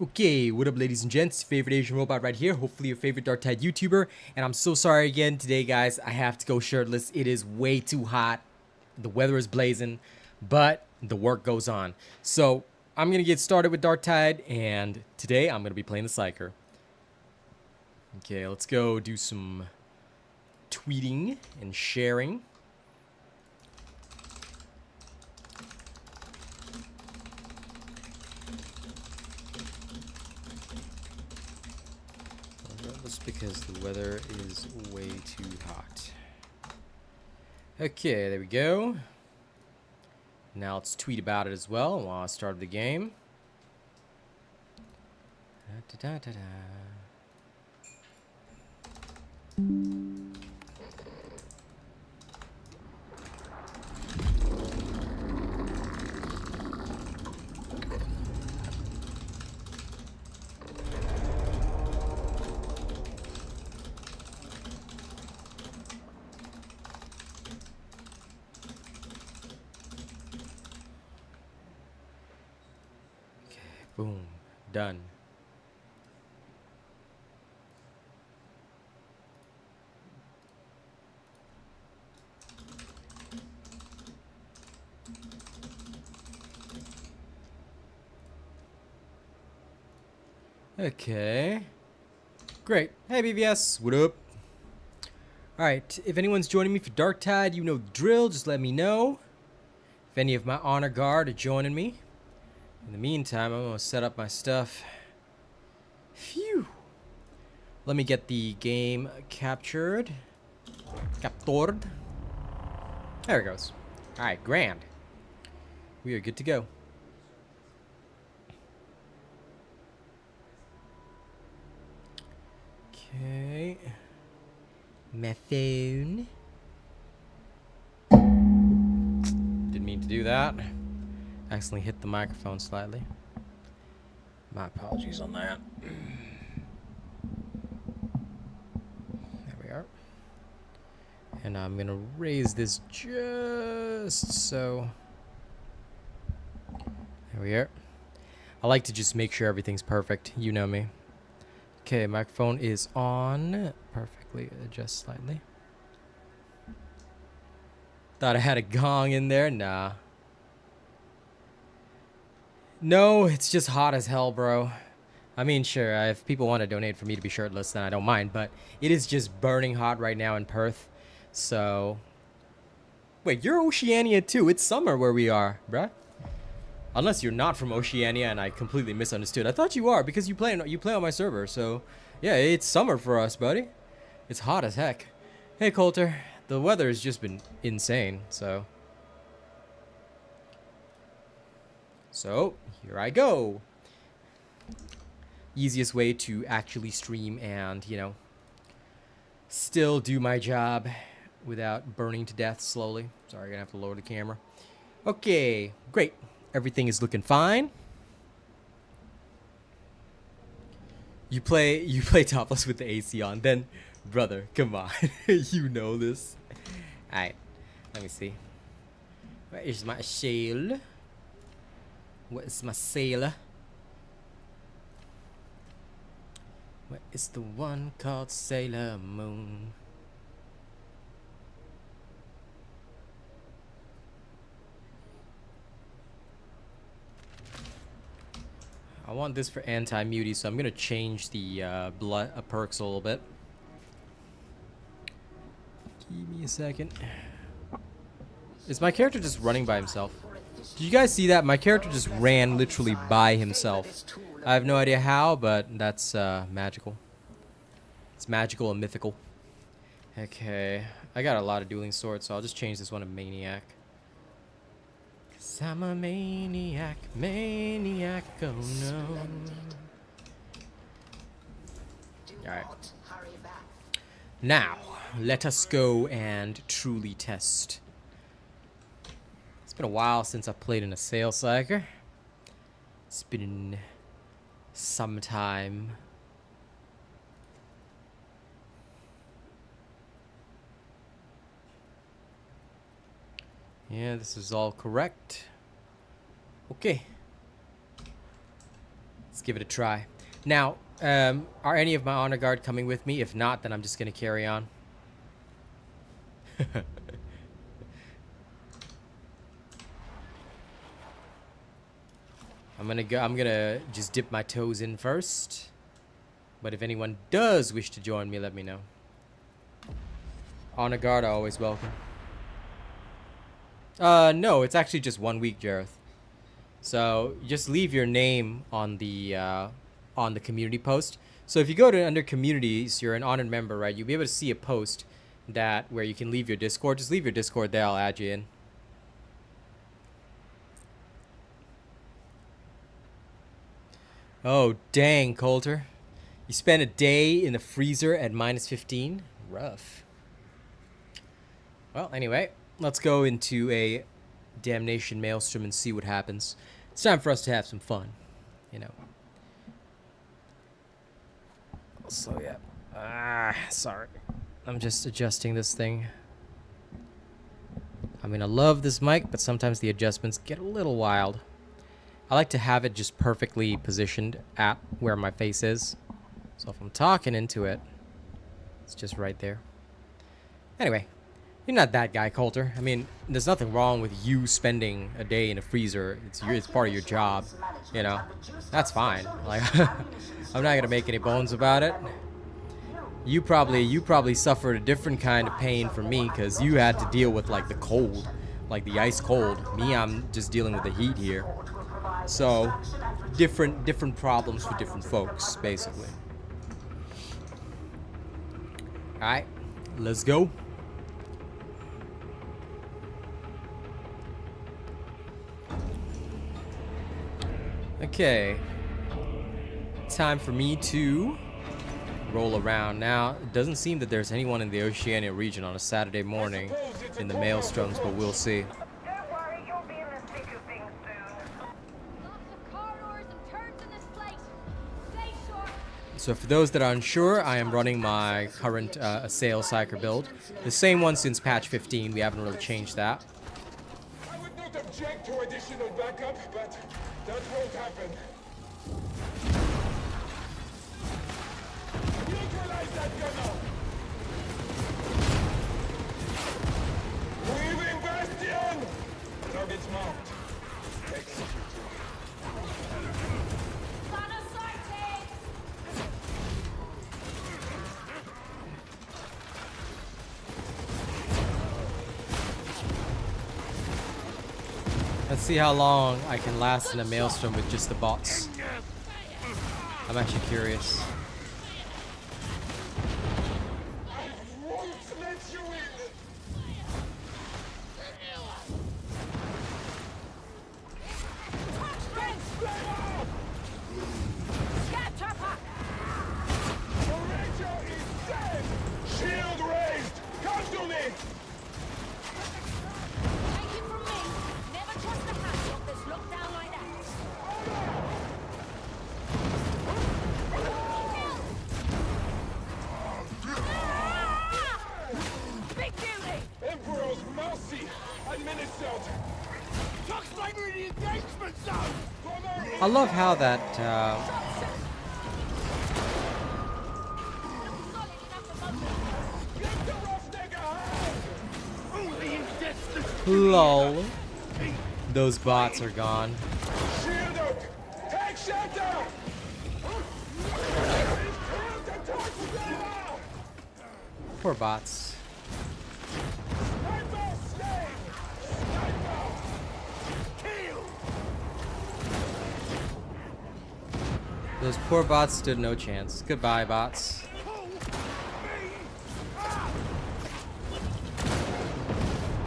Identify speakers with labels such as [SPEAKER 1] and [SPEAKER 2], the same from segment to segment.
[SPEAKER 1] Okay, what up ladies and gents, favorite Asian robot right here, hopefully your favorite Darktide YouTuber, and I'm so sorry again today guys, I have to go shirtless. It is way too hot, the weather is blazing, but the work goes on. So I'm going to get started with Darktide, and today I'm going to be playing the Psyker. Okay, let's go do some tweeting and sharing. Because the weather is way too hot. Okay, there we go. Now let's tweet about it as well while I start the game. Da, da, da, da. Boom. Done. Okay. Great. Hey BBS, what up? Alright, if anyone's joining me for Darktide, you know the drill, just let me know. If any of my honor guard are joining me. In the meantime, I'm going to set up my stuff. Phew. Let me get the game captured. Captured. There it goes. Alright, grand. We are good to go. Okay. My phone. Didn't mean to do that. Accidentally hit the microphone slightly. My apologies on that. There we are. And I'm gonna raise this just so. There we are. I like to just make sure everything's perfect. You know me. Okay, microphone is on. Perfectly adjust slightly. Thought I had a gong in there. Nah. No, it's just hot as hell, bro. I mean, sure, if people want to donate for me to be shirtless, then I don't mind, but it is just burning hot right now in Perth, so... Wait, you're Oceania too. It's summer where we are, bruh. Unless you're not from Oceania and I completely misunderstood. I thought you are, because you play on my server, so... Yeah, it's summer for us, buddy. It's hot as heck. Hey, Coulter. The weather has just been insane, so... So, here I go. Easiest way to actually stream and, you know, still do my job without burning to death slowly. Sorry, gonna have to lower the camera. Okay, great. Everything is looking fine. You play topless with the AC on, then, brother, come on. You know this. Alright, let me see. Where is my shield? What is my sailor? What is the one called Sailor Moon? I want this for anti-muty, so I'm gonna change the perks a little bit. Give me a second. Is my character just running by himself? Did you guys see that? My character just ran literally by himself. I have no idea how, but that's magical. It's magical and mythical. Okay. I got a lot of dueling swords, so I'll just change this one to Maniac. 'Cause I'm a maniac, maniac, oh no. Alright. Now, let us go and truly test. It's been a while since I've played in a Sail Psyker. It's been some time. Yeah, this is all correct. Okay. Let's give it a try. Now, are any of my honor guard coming with me? If not, then I'm just gonna carry on. I'm gonna just dip my toes in first. But if anyone does wish to join me, let me know. Honor guard are always welcome. No, it's actually just 1 week, Jareth. So just leave your name on the community post. So if you go to under communities, you're an honored member, right? You'll be able to see a post where you can leave your Discord. Just leave your Discord there. I'll add you in. Oh dang, Coulter, you spent a day in the freezer at -15. Rough. Well, anyway, let's go into a damnation Maelstrom and see what happens. It's time for us to have some fun, you know. So yeah, sorry, I'm just adjusting this thing. I mean, I love this mic, but sometimes the adjustments get a little wild. I like to have it just perfectly positioned at where my face is. So if I'm talking into it, it's just right there. Anyway, you're not that guy, Coulter. I mean, there's nothing wrong with you spending a day in a freezer. It's part of your job, you know. That's fine. Like, I'm not gonna make any bones about it. You probably suffered a different kind of pain from me because you had to deal with like the cold, like the ice cold. Me, I'm just dealing with the heat here. So, different problems for different folks, basically. Alright, let's go. Okay. Time for me to roll around. Now, it doesn't seem that there's anyone in the Oceania region on a Saturday morning in the Maelstroms, but we'll see. So for those that are unsure, I am running my current Assail Psyker build. The same one since patch 15. We haven't really changed that.
[SPEAKER 2] I would not object to additional backup, but that won't happen. Neutralize that gunner! Weaving Bastion! Target's marked. Execute.
[SPEAKER 1] Let's see how long I can last in a Maelstrom with just the bots. I'm actually curious. I love how that lol, those bots are gone. Poor bots. Those poor bots stood no chance. Goodbye, bots.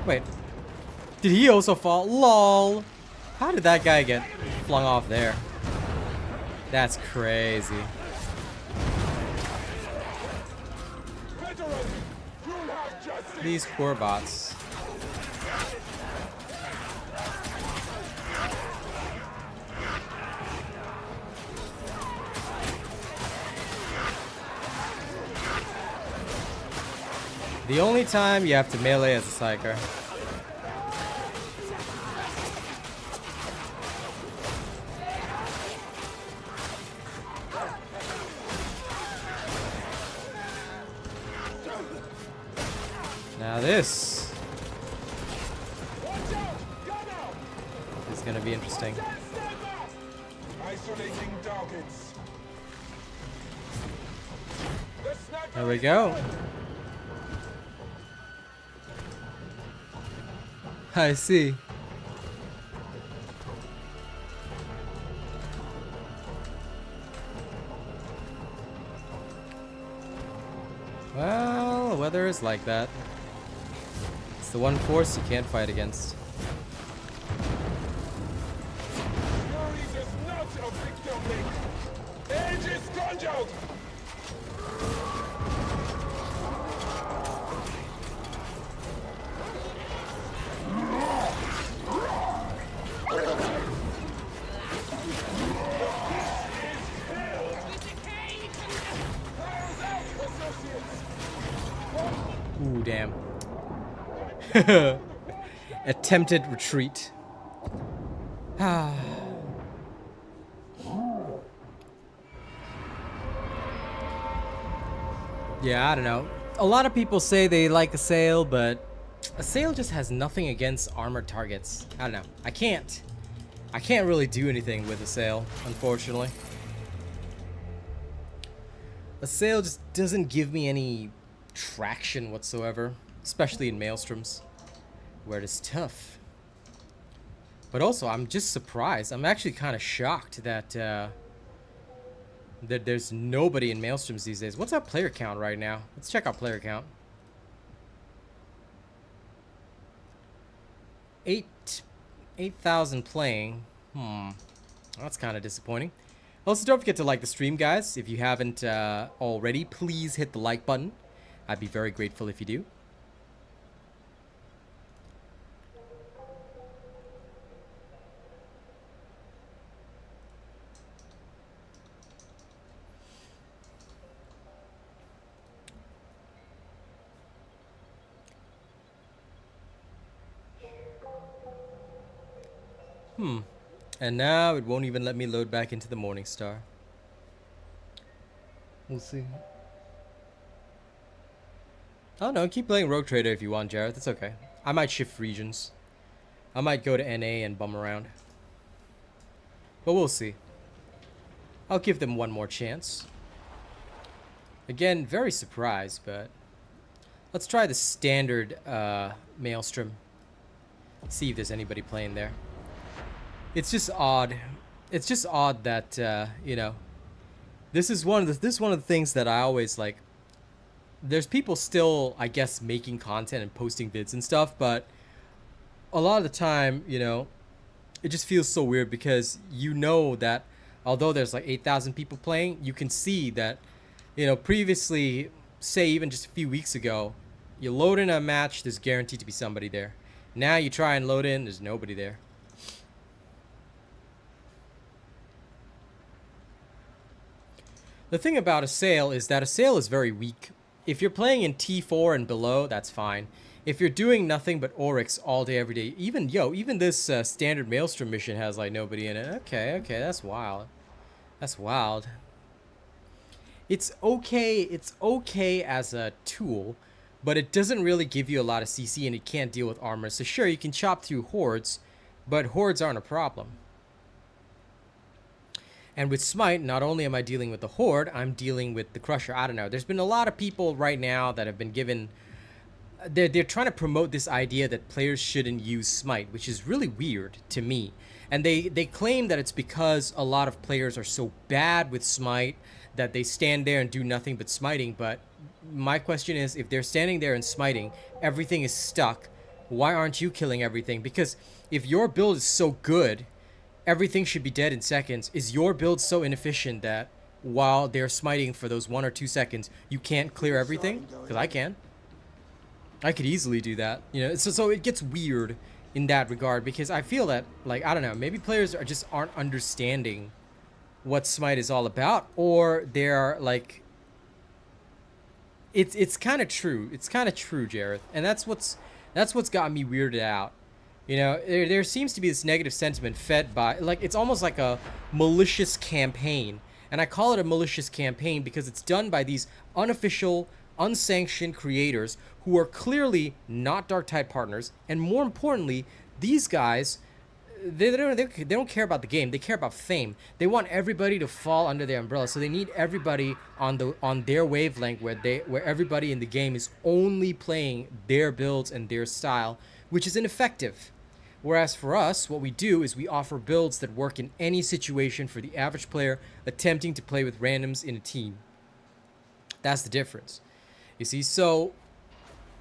[SPEAKER 1] Wait. Did he also fall? LOL. How did that guy get flung off there? That's crazy. These poor bots. The only time you have to melee as a Psyker. this
[SPEAKER 2] Watch out! Gunner!
[SPEAKER 1] is gonna be interesting.
[SPEAKER 2] Isolating targets. The sniper
[SPEAKER 1] There we
[SPEAKER 2] is
[SPEAKER 1] go.
[SPEAKER 2] down.
[SPEAKER 1] I see. Well, the weather is like that. It's the one force you can't fight against.
[SPEAKER 2] Fury does not a victim make. Age is conjured.
[SPEAKER 1] Ooh, damn. Attempted retreat. Yeah, I don't know. A lot of people say they like Assail, but Assail just has nothing against armored targets. I don't know. I can't really do anything with Assail, unfortunately. Assail just doesn't give me any traction whatsoever, especially in Maelstroms, where it is tough. But also, I'm just surprised. I'm actually kind of shocked that that there's nobody in Maelstroms these days. What's our player count right now? Let's check our player count. 8,000 playing. That's kind of disappointing. Also, don't forget to like the stream, guys. If you haven't already, please hit the like button. I'd be very grateful if you do. And now it won't even let me load back into the Morningstar. We'll see. Oh no, keep playing Rogue Trader if you want, Jared. That's okay. I might shift regions. I might go to NA and bum around. But we'll see. I'll give them one more chance. Again, very surprised, but let's try the standard Maelstrom. See if there's anybody playing there. It's just odd. It's just odd that you know, this is one of the things that I always like. There's people still, I guess, making content and posting vids and stuff, but a lot of the time, you know, it just feels so weird because you know that although there's like 8,000 people playing, you can see that, you know, previously, say even just a few weeks ago, you load in a match, there's guaranteed to be somebody there. Now you try and load in, there's nobody there. The thing about Assail is that Assail is very weak. If you're playing in T4 and below, that's fine. If you're doing nothing but Oryx all day, every day, even this standard Maelstrom mission has like nobody in it. Okay, that's wild. That's wild. It's okay as a tool, but it doesn't really give you a lot of CC and it can't deal with armor. So sure, you can chop through hordes, but hordes aren't a problem. And with Smite, not only am I dealing with the Horde, I'm dealing with the Crusher. I don't know. There's been a lot of people right now that have been given... They're trying to promote this idea that players shouldn't use Smite, which is really weird to me. And they claim that it's because a lot of players are so bad with Smite that they stand there and do nothing but smiting. But my question is, if they're standing there and smiting, everything is stuck, why aren't you killing everything? Because if your build is so good... everything should be dead in seconds. Is your build so inefficient that while they're smiting for those 1 or 2 seconds, you can't clear everything? Because I can. I could easily do that. You know, so it gets weird in that regard because I feel that, like, I don't know, maybe players aren't understanding what Smite is all about, or they're like, it's kind of true. It's kind of true, Jareth, and that's what's got me weirded out. You know, there seems to be this negative sentiment fed by, like, it's almost like a malicious campaign. And I call it a malicious campaign because it's done by these unofficial unsanctioned creators who are clearly not Darktide partners, and more importantly, these guys, they don't care about the game. They care about fame. They want everybody to fall under their umbrella. So they need everybody on their wavelength where everybody in the game is only playing their builds and their style, which is ineffective. Whereas for us, what we do is we offer builds that work in any situation for the average player attempting to play with randoms in a team. That's the difference. You see, so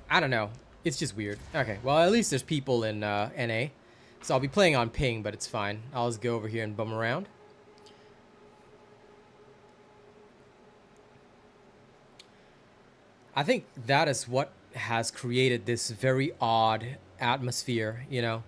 [SPEAKER 1] I don't know. It's just weird. Okay, well, at least there's people in NA. So I'll be playing on ping, but it's fine. I'll just go over here and bum around. I think that is what has created this very odd atmosphere, you know,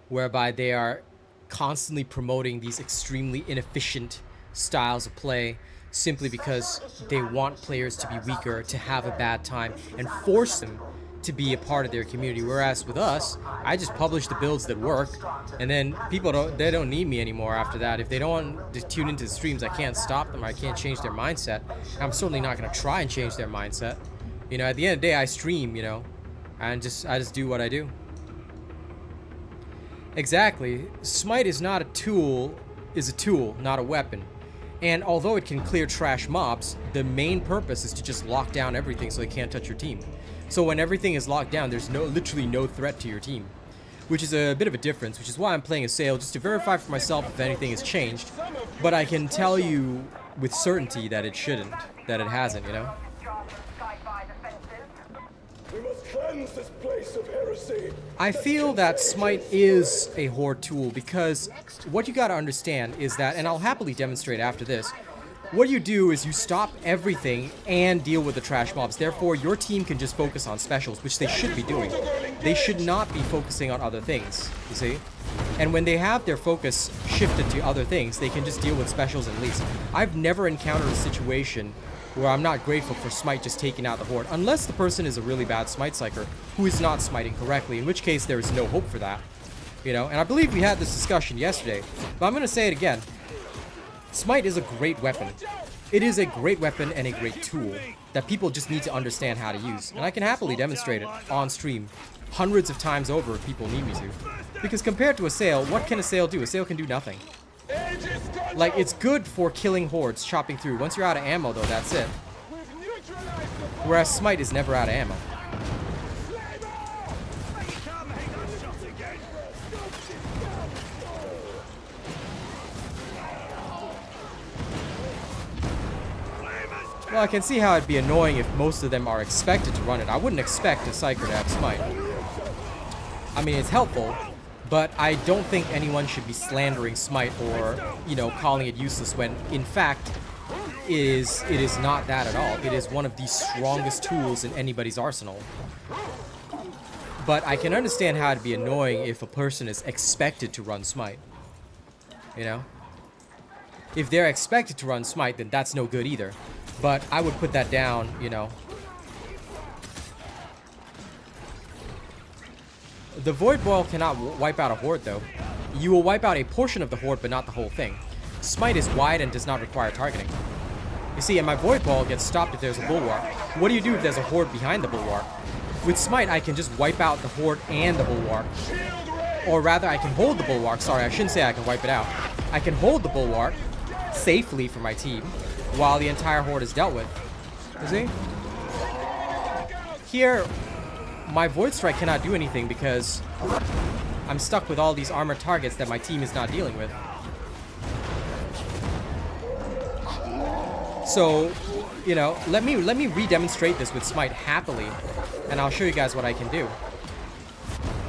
[SPEAKER 1] whereby they are constantly promoting these extremely inefficient styles of play simply because they want players to be weaker, to have a bad time, and force them to be a part of their community. Whereas with us, I just publish the builds that work, and then people don't need me anymore after that. If they don't want to tune into the streams, I can't stop them. I can't change their mindset. I'm certainly not going to try and change their mindset. You know, at the end of the day, I stream, you know, and I just do what I do. Exactly. Smite is not a tool, is a tool, not a weapon. And although it can clear trash mobs, the main purpose is to just lock down everything so they can't touch your team. So when everything is locked down, there's literally no threat to your team, which is a bit of a difference, which is why I'm playing a sale, just to verify for myself if anything has changed. But I can tell you with certainty that it shouldn't, that it hasn't, you know?
[SPEAKER 2] We must cleanse this place of heresy.
[SPEAKER 1] I feel that Smite is a horde tool because what you gotta understand is that, and I'll happily demonstrate after this, what you do is you stop everything and deal with the trash mobs. Therefore, your team can just focus on specials, which they should be doing. They should not be focusing on other things, you see? And when they have their focus shifted to other things, they can just deal with specials and leads. I've never encountered a situation where I'm not grateful for Smite just taking out the horde, unless the person is a really bad Smite Psyker who is not smiting correctly, in which case there is no hope for that. You know, and I believe we had this discussion yesterday, but I'm going to say it again. Smite is a great weapon. It is a great weapon and a great tool that people just need to understand how to use. And I can happily demonstrate it on stream hundreds of times over if people need me to. Because compared to a sail, what can a sail do? A sail can do nothing. Like, it's good for killing hordes, chopping through. Once you're out of ammo, though, that's it. Whereas Smite is never out of ammo. Well, I can see how it'd be annoying if most of them are expected to run it. I wouldn't expect a Psyker to have Smite. I mean, it's helpful, but I don't think anyone should be slandering Smite or, you know, calling it useless when, in fact, it is not that at all. It is one of the strongest tools in anybody's arsenal. But I can understand how it'd be annoying if a person is expected to run Smite. You know? If they're expected to run Smite, then that's no good either. But I would put that down, you know. The Void Boil cannot wipe out a horde, though. You will wipe out a portion of the horde, but not the whole thing. Smite is wide and does not require targeting. You see, and my Void Ball gets stopped if there's a bulwark. What do you do if there's a horde behind the bulwark? With Smite, I can just wipe out the horde and the bulwark. Or rather, I can hold the bulwark. Sorry, I shouldn't say I can wipe it out. I can hold the bulwark safely for my team while the entire horde is dealt with. You see? Here, my Void Strike cannot do anything because I'm stuck with all these armored targets that my team is not dealing with. So, you know, let me re-demonstrate this with Smite happily, and I'll show you guys what I can do.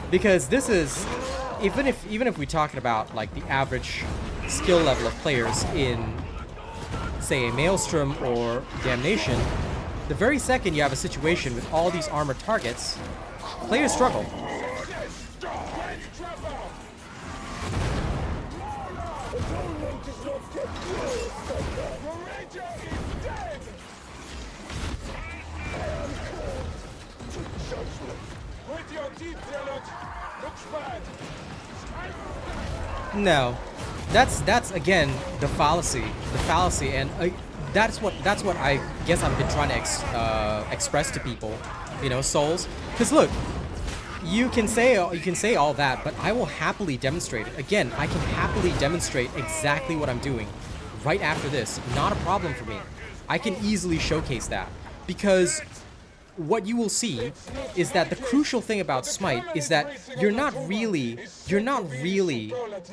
[SPEAKER 1] Because this is, even if we're talking about like the average skill level of players in, say, a Maelstrom or Damnation, the very second you have a situation with all these armored targets, players struggle. No, that's again the fallacy, and that's what I guess I've been trying to express to people, you know, souls. Because look, you can say all that, but I will happily demonstrate it. Again, I can happily demonstrate exactly what I'm doing right after this. Not a problem for me. I can easily showcase that, because what you will see is that the crucial thing about Smite is that you're not really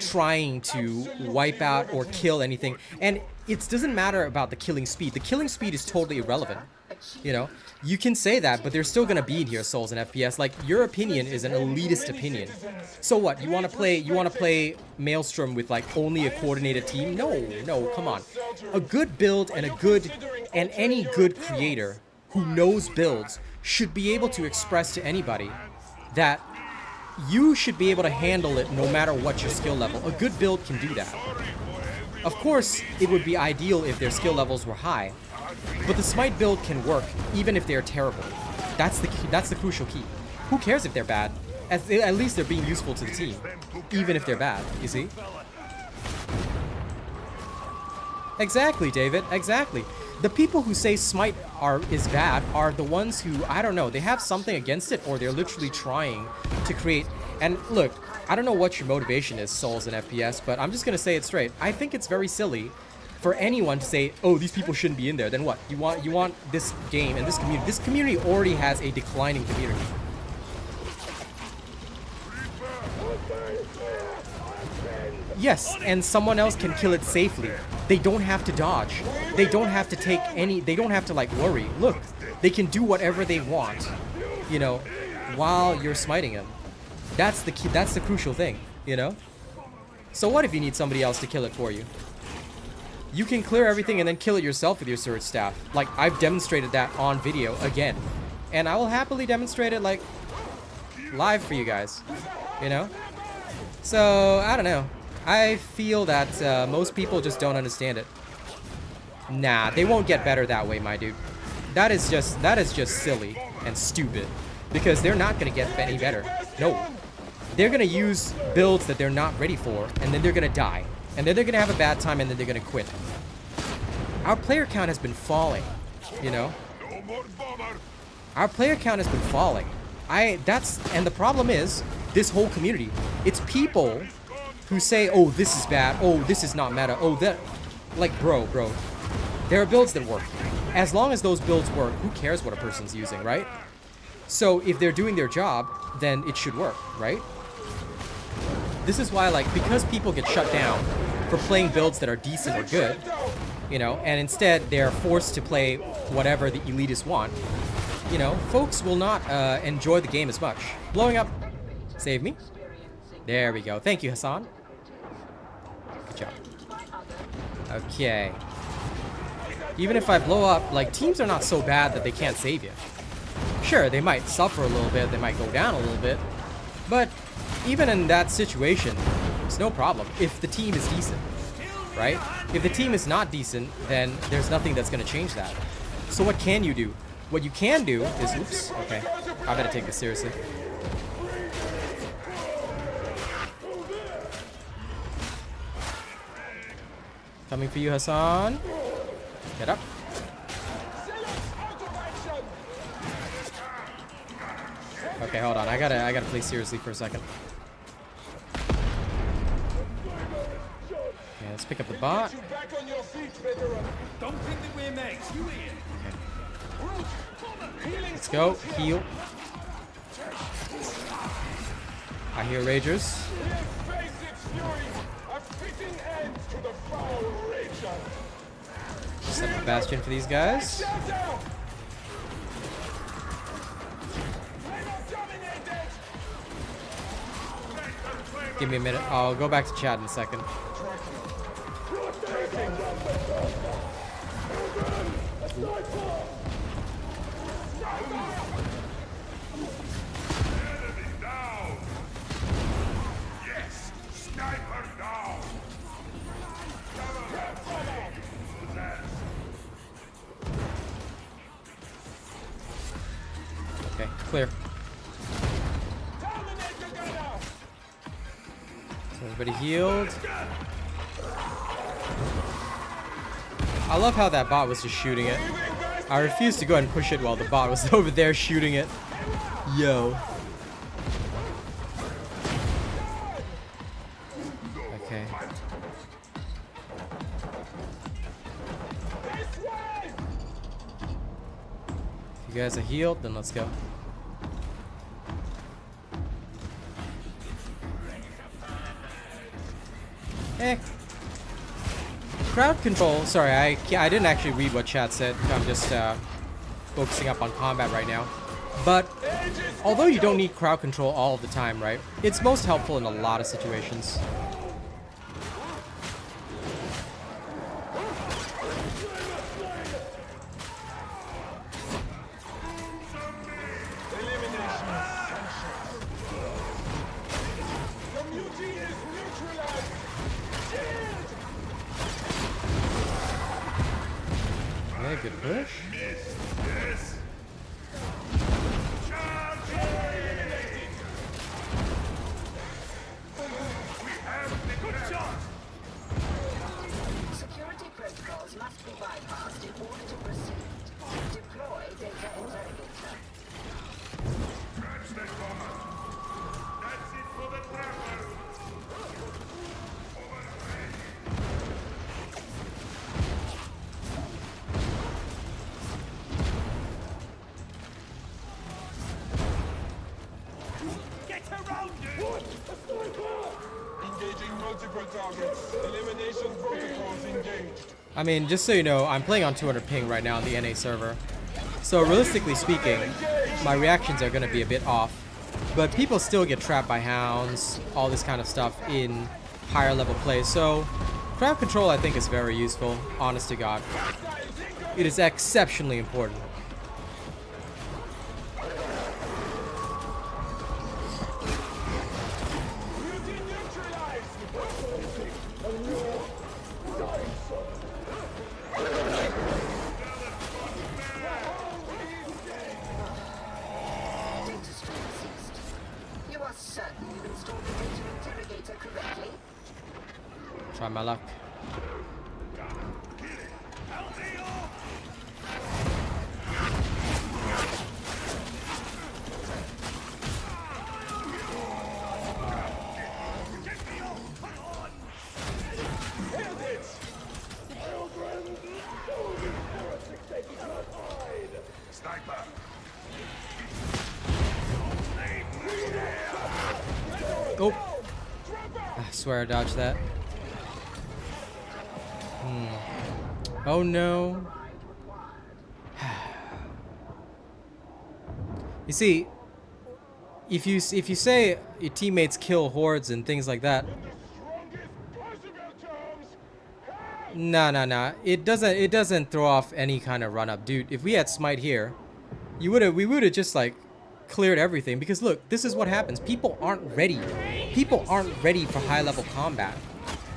[SPEAKER 1] trying to wipe out or kill anything, and it doesn't matter about the killing speed. The killing speed is totally irrelevant. You know, you can say that, but they're still gonna be in here, souls and FPS. Like, your opinion is an elitist opinion. So what? You wanna play Maelstrom with like only a coordinated team? No, come on. A good build and any good creator who knows builds should be able to express to anybody that you should be able to handle it no matter what your skill level. A good build can do that. Of course, it would be ideal if their skill levels were high, but the Smite build can work even if they're terrible. That's the key, that's the crucial key. Who cares if they're bad? At least they're being useful to the team, even if they're bad, you see? Exactly, David, exactly. The people who say Smite is bad are the ones who, I don't know, they have something against it, or they're literally trying to create. And look, I don't know what your motivation is, souls and FPS, but I'm just gonna say it straight. I think it's very silly for anyone to say, oh, these people shouldn't be in there. Then what? You want this game and this community. This community already has a declining community. Yes, and someone else can kill it safely. They don't have to dodge. They don't have to take any, they don't have to like worry. Look, they can do whatever they want, you know, while you're smiting them. That's the key, that's the crucial thing, you know? So what if you need somebody else to kill it for you? You can clear everything and then kill it yourself with your surge staff. Like, I've demonstrated that on video again. And I will happily demonstrate it, like, live for you guys, you know? So, I don't know. I feel that most people just don't understand it. Nah, they won't get better that way, my dude. That is just silly and stupid. Because they're not gonna get any better. No. They're gonna use builds that they're not ready for, and then they're gonna die. And then they're gonna have a bad time, and then they're gonna quit. Our player count has been falling, you know? Our player count has been falling. And the problem is, this whole community, it's people who say, oh, this is bad, oh, this is not meta, oh, that, like, bro, there are builds that work. As long as those builds work, who cares what a person's using, right? So if they're doing their job, then it should work, right? This is why, like, because people get shut down for playing builds that are decent or good, you know, and instead they're forced to play whatever the elitists want, you know, folks will not enjoy the game as much. Blowing up. Save me. There we go. Thank you, Hassan. Good job. Okay. Even if I blow up, like, teams are not so bad that they can't save you. Sure, they might suffer a little bit, they might go down a little bit, but even in that situation, it's no problem if the team is decent, right? If the team is not decent, then there's nothing that's going to change that. So what can you do? What you can do is, oops, okay, I better take this seriously. Coming for you, Hassan. Get up. Okay, hold on. I gotta play seriously for a second. Okay, let's pick up the bot.
[SPEAKER 2] Don't think that we're mates. You
[SPEAKER 1] Okay. Let's go. Heal. I hear Ragers. Set the Bastion for these guys. Give me a minute. I'll go back to chat in a second. Okay, clear. So everybody healed. I love how that bot was just shooting it. I refused to go and push it while the bot was over there shooting it. Yo. Okay. If you guys are healed, then let's go. Crowd control. Sorry, I didn't actually read what chat said. I'm just focusing up on combat right now. But although you don't need crowd control all of the time, right? It's most helpful in a lot of situations. Yeah, good push.
[SPEAKER 3] Security protocols must be bypassed in order to proceed. Deploy data interrogator.
[SPEAKER 2] Catch the comma. That's it for the trapper. Engaging multiple targets. Elimination protocols engaged.
[SPEAKER 1] I mean, just so you know, I'm playing on 200 ping right now on the NA server. So realistically speaking, my reactions are going to be a bit off. But people still get trapped by hounds, all this kind of stuff in higher level play. So crowd control, I think, is very useful, honest to God. It is exceptionally important.
[SPEAKER 3] You are certain you've installed the data interrogator correctly?
[SPEAKER 1] Try my luck. Oh! I swear I dodged that. Oh no. You see, if you say your teammates kill hordes and things like that, nah. It doesn't throw off any kind of run up, dude. If we had Smite here, we would have just like cleared everything, because look, this is what happens. People aren't ready. People aren't ready for high level combat.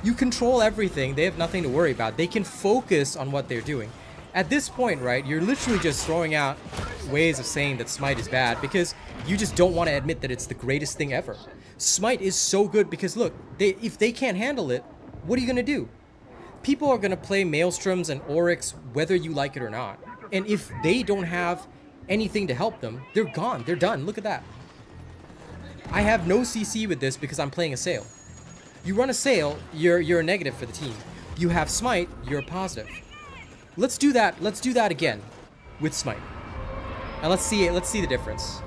[SPEAKER 1] You control everything, they have nothing to worry about. They can focus on what they're doing. At this point, right, you're literally just throwing out ways of saying that Smite is bad because you just don't want to admit that it's the greatest thing ever. Smite is so good because look, if they can't handle it, what are you gonna do? People are gonna play Maelstroms and Oryx whether you like it or not. And if they don't have anything to help them, they're gone, they're done. Look at that. I have no CC with this because I'm playing a Sail. You run a Sail, you're a negative for the team. You have Smite, you're a positive. Let's do that again with Smite. And let's see the difference.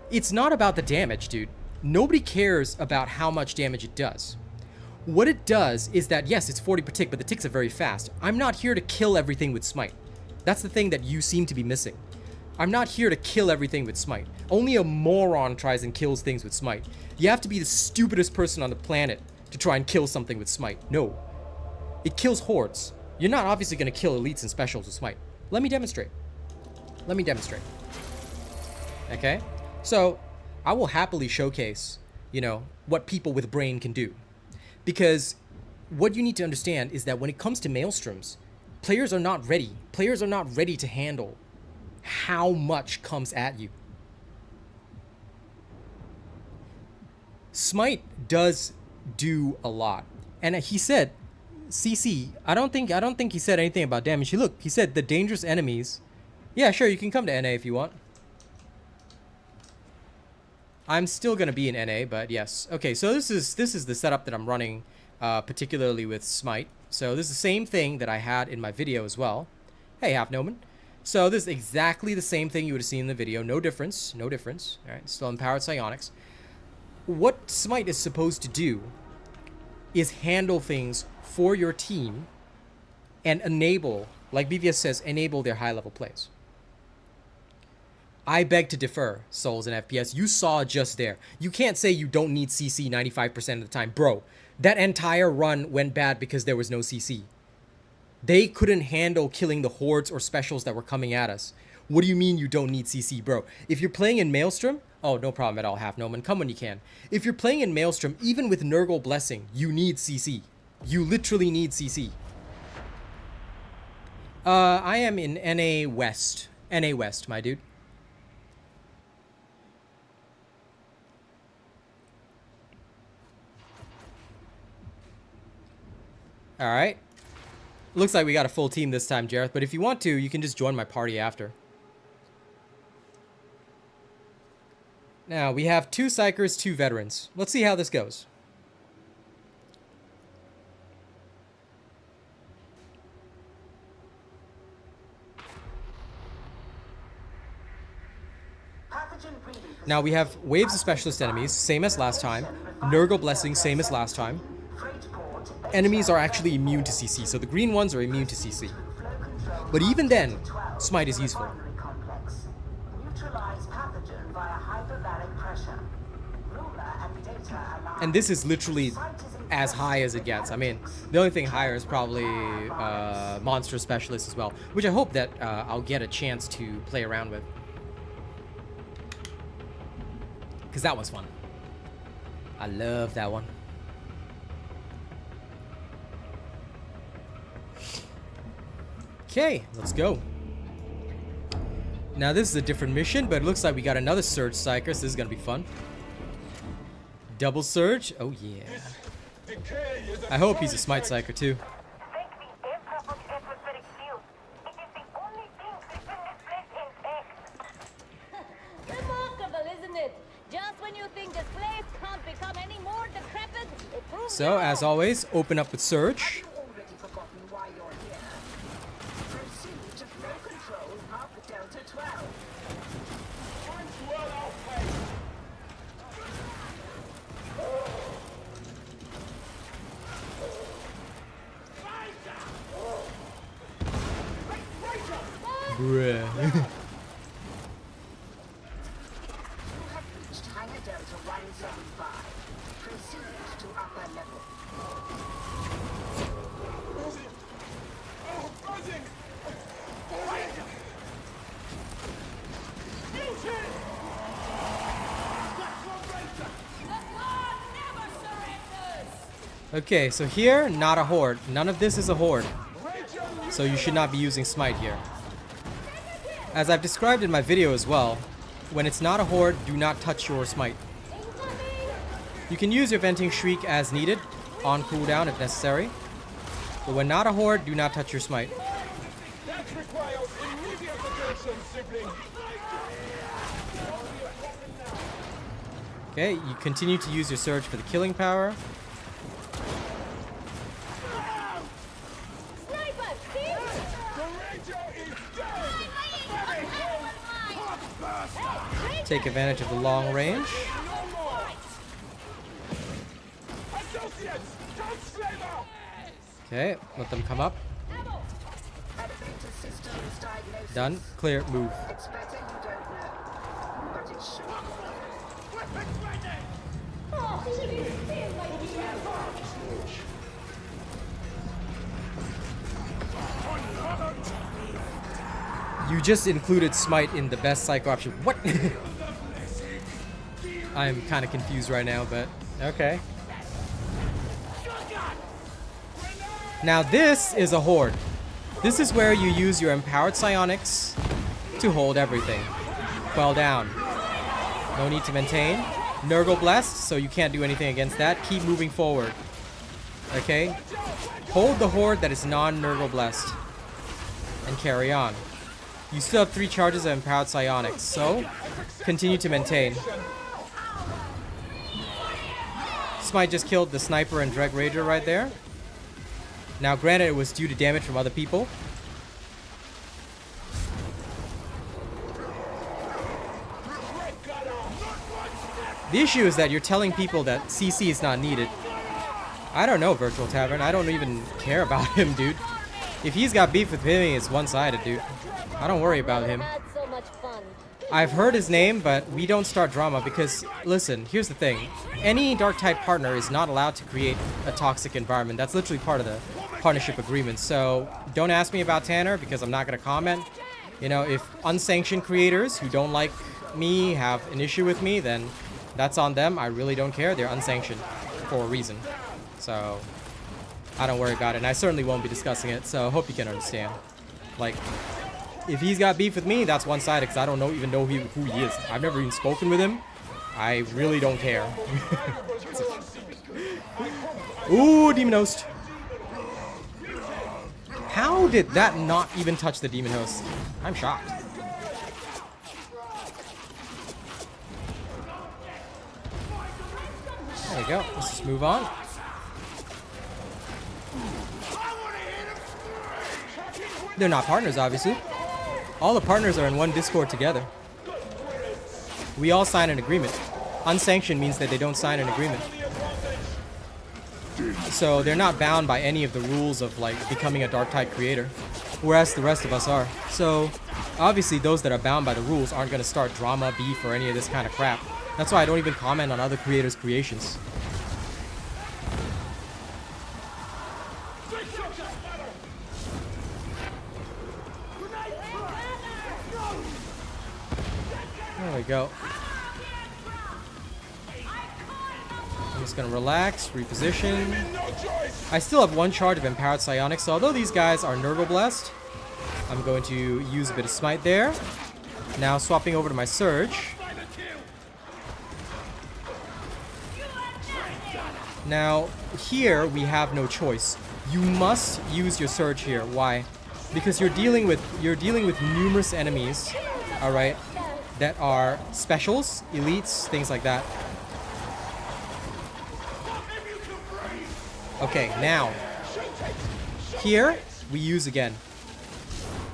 [SPEAKER 1] It's not about the damage, dude. Nobody cares about how much damage it does. What it does is that, yes, it's 40 per tick, but the ticks are very fast. I'm not here to kill everything with Smite. That's the thing that you seem to be missing. I'm not here to kill everything with Smite. Only a moron tries and kills things with Smite. You have to be the stupidest person on the planet to try and kill something with Smite. No. It kills hordes. You're not obviously going to kill elites and specials with Smite. Let me demonstrate. Okay? So, I will happily showcase, what people with brain can do. Because what you need to understand is that when it comes to Maelstroms, players are not ready. Players are not ready to handle how much comes at you. Smite does do a lot. And he said, CC. I don't think he said anything about damage. Look, he said the dangerous enemies. Yeah, sure, you can come to NA if you want. I'm still gonna be in NA, but yes. Okay, so this is the setup that I'm running, particularly with Smite. So this is the same thing that I had in my video as well. Hey, Half Noman. So this is exactly the same thing you would have seen in the video. No difference. No difference. All right, still empowered psionics. What Smite is supposed to do is handle things for your team and enable, like BVS says, enable their high-level plays. I beg to differ, Souls and FPS. You saw just there. You can't say you don't need CC 95% of the time. Bro, that entire run went bad because there was no CC. They couldn't handle killing the hordes or specials that were coming at us. What do you mean you don't need CC, bro? If you're playing in Maelstrom, oh, no problem at all, Half Noman. Come when you can. If you're playing in Maelstrom, even with Nurgle Blessing, you need CC. You literally need CC. I am in NA West. NA West, my dude. Alright. Looks like we got a full team this time, Jareth. But if you want to, you can just join my party after. Now, we have 2 Psykers, 2 veterans. Let's see how this goes. Now, we have waves of specialist enemies, same as last time. Nurgle Blessing, same as last time. Enemies are actually immune to CC, so the green ones are immune to CC. But even then, Smite is useful. And this is literally as high as it gets. I mean, the only thing higher is probably Monster Specialist as well, which I hope that I'll get a chance to play around with. Because that was fun. I love that one. Okay, let's go. Now this is a different mission, but it looks like we got another Surge Psyker, so this is gonna be fun. Double Surge? Oh yeah. I hope he's a Smite Psyker too.
[SPEAKER 4] Remarkable, isn't it? Just when you think this place can't become any more decrepit, it proves
[SPEAKER 1] So, as always, open up with Surge. Bruh. Okay, so here, not a horde. None of this is a horde. So you should not be using Smite here. As I've described in my video as well, when it's not a horde, do not touch your Smite. You can use your Venting Shriek as needed, on cooldown if necessary. But when not a horde, do not touch your Smite. Okay, you continue to use your Surge for the killing power. Take advantage of the long range. Okay, let them come up. Done. Clear. Move. You just included Smite in the best Psycho option. What? I'm kind of confused right now, but okay. Now this is a horde. This is where you use your empowered psionics to hold everything. Quell down. No need to maintain. Nurgle blessed, so you can't do anything against that. Keep moving forward. Okay? Hold the horde that is non-Nurgle blessed. And carry on. You still have 3 charges of empowered psionics, so continue to maintain. Smite just killed the sniper and Dreg Rager right there. Now, granted, it was due to damage from other people. The issue is that you're telling people that CC is not needed. I don't know, Virtual Tavern. I don't even care about him, dude. If he's got beef with me, it's one-sided, dude. I don't worry about him.
[SPEAKER 4] Had so much fun.
[SPEAKER 1] I've heard his name, but we don't start drama because, listen, here's the thing. Any Darktide partner is not allowed to create a toxic environment. That's literally part of the partnership agreement. So don't ask me about Tanner because I'm not going to comment. You know, if unsanctioned creators who don't like me have an issue with me, then that's on them. I really don't care. They're unsanctioned for a reason. So I don't worry about it. And I certainly won't be discussing it. So I hope you can understand. Like, if he's got beef with me, that's one-sided because I don't even know who he is. I've never even spoken with him. I really don't care. Ooh, Demon Host. How did that not even touch the Demon Host? I'm shocked. There we go. Let's just move on. They're not partners, obviously. All the partners are in one Discord together. We all sign an agreement. Unsanctioned means that they don't sign an agreement. So they're not bound by any of the rules of like becoming a Darktide creator, whereas the rest of us are. So obviously those that are bound by the rules aren't going to start drama, beef, or any of this kind of crap. That's why I don't even comment on other creators' creations. There we go. I'm just gonna relax, reposition. I still have 1 charge of empowered psionics, so although these guys are Nurgle blessed, I'm going to use a bit of Smite there. Now swapping over to my Surge. Now here we have no choice. You must use your Surge here. Why? Because you're dealing with numerous enemies. All right. That are specials, elites, things like that. Okay, now here we use again.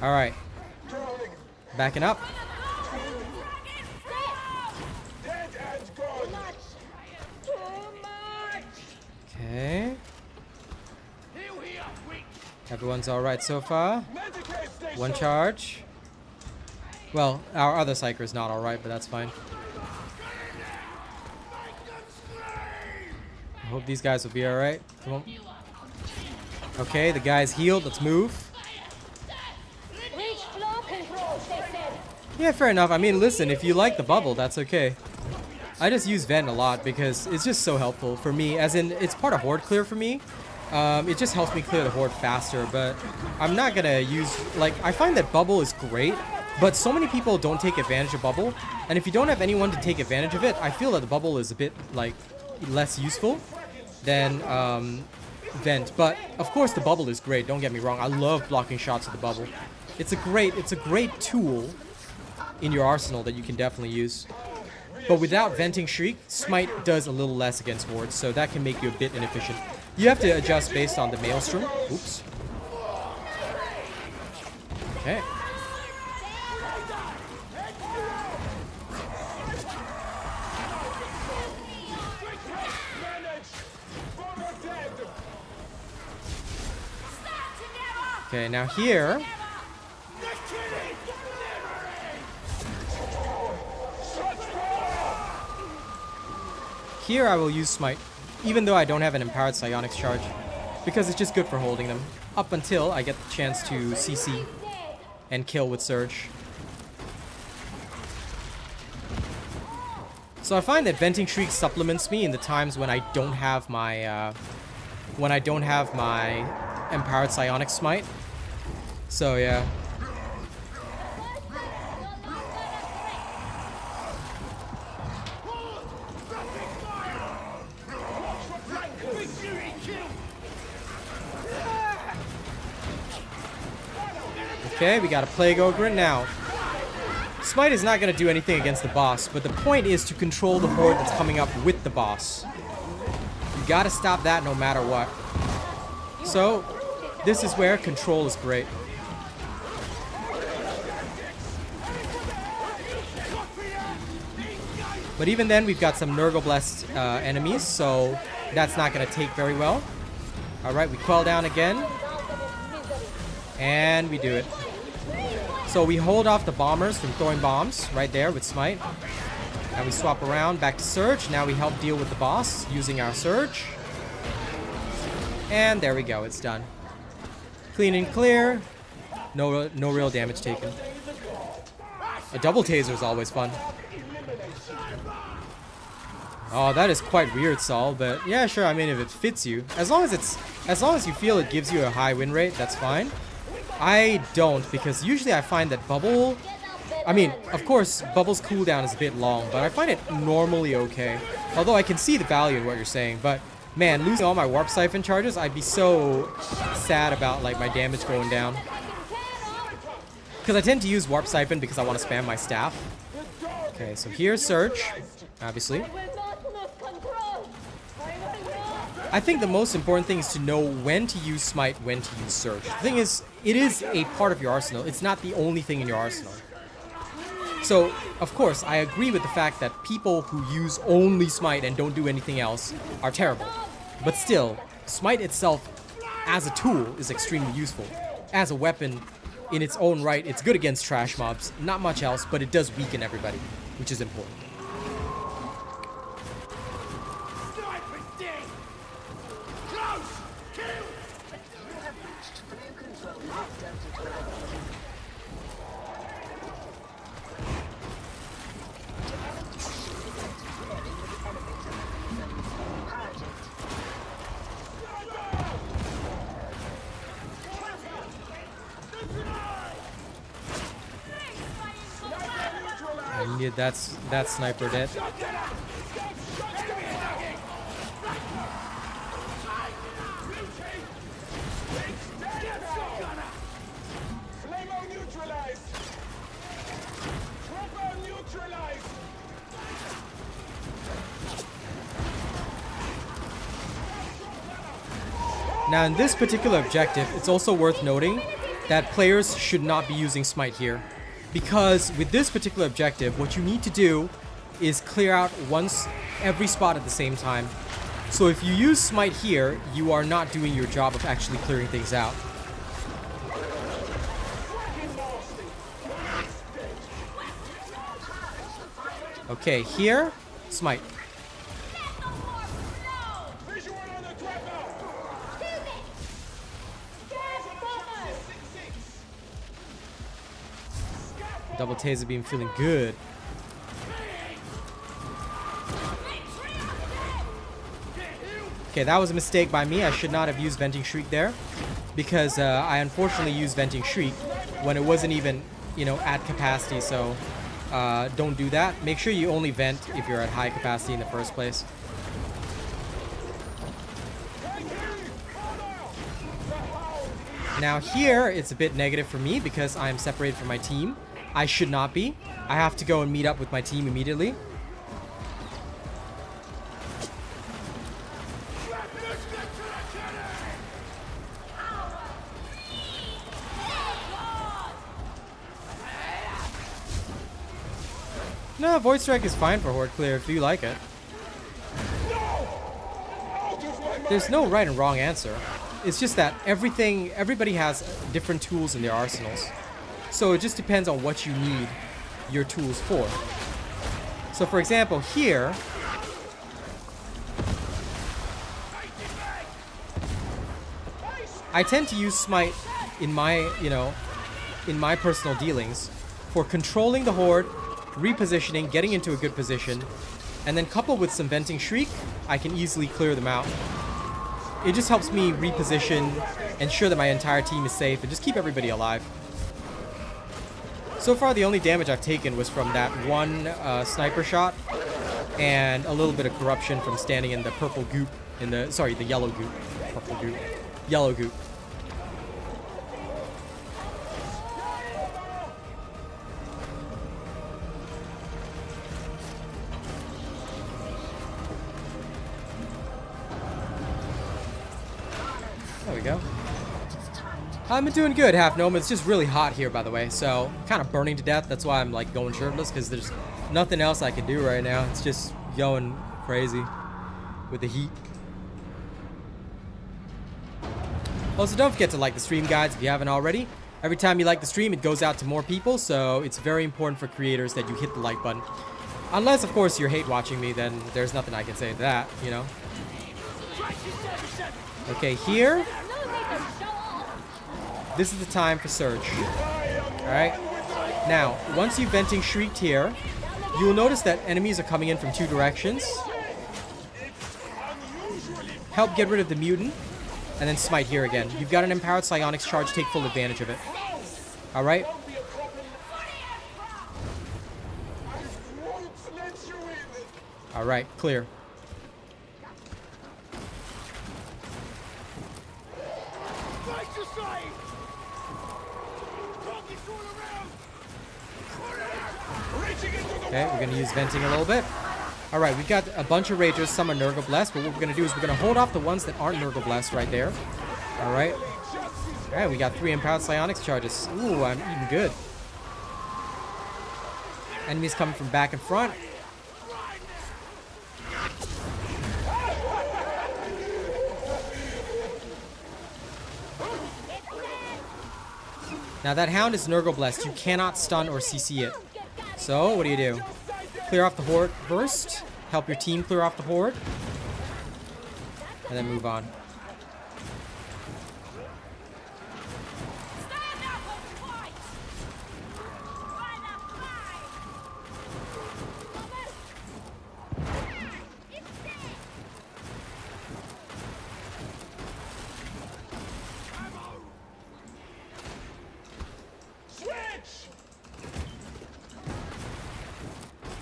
[SPEAKER 1] All right, backing up. Okay. Everyone's all right so far. 1 charge. Well, our other Psyker is not alright, but that's fine. I hope these guys will be alright. Come on. Okay, the guy's healed. Let's move.
[SPEAKER 4] Reach flow control, they said.
[SPEAKER 1] Yeah, fair enough. I mean, listen, if you like the bubble, that's okay. I just use Vent a lot because it's just so helpful for me. As in, it's part of Horde clear for me. It just helps me clear the Horde faster, but I'm not gonna use... Like, I find that bubble is great. But so many people don't take advantage of bubble, and if you don't have anyone to take advantage of it, I feel that the bubble is a bit like less useful than Vent. But of course the bubble is great, don't get me wrong. I love blocking shots with the bubble. It's a great tool in your arsenal that you can definitely use. But without Venting Shriek, Smite does a little less against hordes, so that can make you a bit inefficient. You have to adjust based on the Maelstrom. Oops. Okay. Okay, now here... Here I will use Smite, even though I don't have an empowered psionics charge, because it's just good for holding them, up until I get the chance to CC and kill with Surge. So I find that Venting Shriek supplements me in the times when I don't have my empowered psionic smite. So yeah. Okay, we got a Plague Ogre now. Smite is not going to do anything against the boss, but the point is to control the horde that's coming up with the boss. You got to stop that no matter what. So, this is where control is great. But even then, we've got some Nurgle-blessed enemies, so that's not going to take very well. Alright, we quell down again. And we do it. So we hold off the bombers from throwing bombs right there with Smite. And we swap around back to Surge. Now we help deal with the boss using our Surge. And there we go, it's done. Clean and clear. No real damage taken. A double taser is always fun. Oh, that is quite weird, Saul, but yeah, sure, I mean, if it fits you. As long as you feel it gives you a high win rate, that's fine. I don't, because usually I find that Bubble... I mean, of course, Bubble's cooldown is a bit long, but I find it normally okay. Although I can see the value in what you're saying, but man, losing all my Warp Siphon charges, I'd be so sad about, like, my damage going down. Because I tend to use Warp Siphon because I want to spam my staff. Okay, so here's Surge, obviously. I think the most important thing is to know when to use Smite, when to use Surge. The thing is, it is a part of your arsenal. It's not the only thing in your arsenal. So, of course, I agree with the fact that people who use only Smite and don't do anything else are terrible. But still, Smite itself, as a tool, is extremely useful. As a weapon, in its own right, it's good against trash mobs. Not much else, but it does weaken everybody, which is important. Yeah, that's sniper dead. Now in this particular objective, it's also worth noting that players should not be using Smite here. Because with this particular objective, what you need to do is clear out every spot at the same time. So if you use Smite here, you are not doing your job of actually clearing things out. Okay, here, Smite. Double taser beam feeling good. Okay, that was a mistake by me. I should not have used Venting Shriek there. Because I unfortunately used Venting Shriek when it wasn't even, you know, at capacity. So don't do that. Make sure you only vent if you're at high capacity in the first place. Now here, it's a bit negative for me because I'm separated from my team. I should not be. I have to go and meet up with my team immediately. No, Void Strike is fine for Horde Clear if you like it. There's no right and wrong answer. It's just that everybody has different tools in their arsenals. So it just depends on what you need your tools for. So for example, here, I tend to use Smite in my, in my personal dealings for controlling the Horde, repositioning, getting into a good position, and then coupled with some Venting Shriek, I can easily clear them out. It just helps me reposition, ensure that my entire team is safe, and just keep everybody alive. So far, the only damage I've taken was from that one sniper shot, and a little bit of corruption from standing in the purple goop, the yellow goop. Purple goop. Yellow goop. There we go. I'm doing good, Half Gnome. It's just really hot here, by the way, so kind of burning to death. That's why I'm like going shirtless, because there's nothing else I can do right now. It's just going crazy with the heat. Also, don't forget to like the stream, guys, if you haven't already. Every time you like the stream, it goes out to more people, so it's very important for creators that you hit the like button. Unless, of course, you're hate watching me, then there's nothing I can say to that, you know? Okay, here. This is the time for Surge. Alright? Now, once you've venting shrieked here, you will notice that enemies are coming in from 2 directions. Help get rid of the mutant. And then Smite here again. You've got an empowered psionics charge, take full advantage of it. Alright? Alright, clear. Okay, we're going to use venting a little bit. Alright, we've got a bunch of Ragers. Some are Nurgle Blessed, but what we're going to do is we're going to hold off the ones that aren't Nurgle Blessed right there. Alright. Alright, we got 3 empowered psionics charges. Ooh, I'm eating good. Enemies coming from back and front. Now that Hound is Nurgle Blessed. You cannot stun or CC it. So, what do? Clear off the Horde first. Help your team clear off the Horde. And then move on.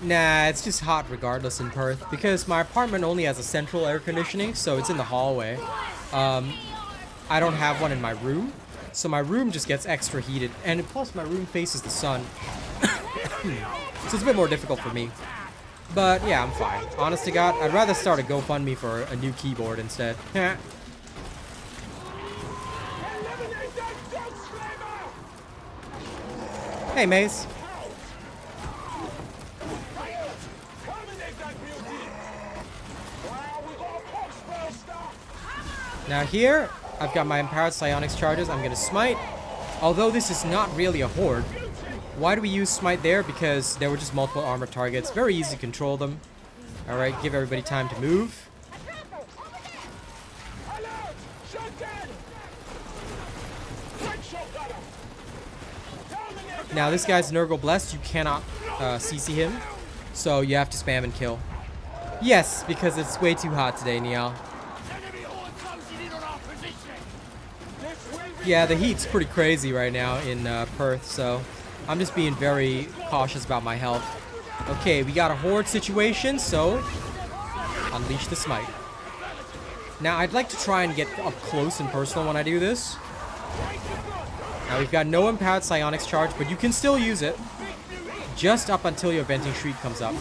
[SPEAKER 1] Nah, it's just hot regardless in Perth, because my apartment only has a central air conditioning, so it's in the hallway. I don't have one in my room, so my room just gets extra heated, and plus my room faces the sun. So it's a bit more difficult for me. But yeah, I'm fine. Honest to God, I'd rather start a GoFundMe for a new keyboard instead. Hey, Mace. Now here, I've got my empowered psionics charges. I'm going to smite. Although this is not really a horde. Why do we use smite there? Because there were just multiple armor targets. Very easy to control them. Alright, give everybody time to move. Now this guy's Nurgle Blessed. You cannot CC him. So you have to spam and kill. Yes, because it's way too hot today, Niall. Yeah, the heat's pretty crazy right now in Perth, so I'm just being very cautious about my health. Okay, we got a horde situation, so unleash the smite. Now, I'd like to try and get up close and personal when I do this. Now, we've got no empowered psionics charge, but you can still use it just up until your venting shriek comes up.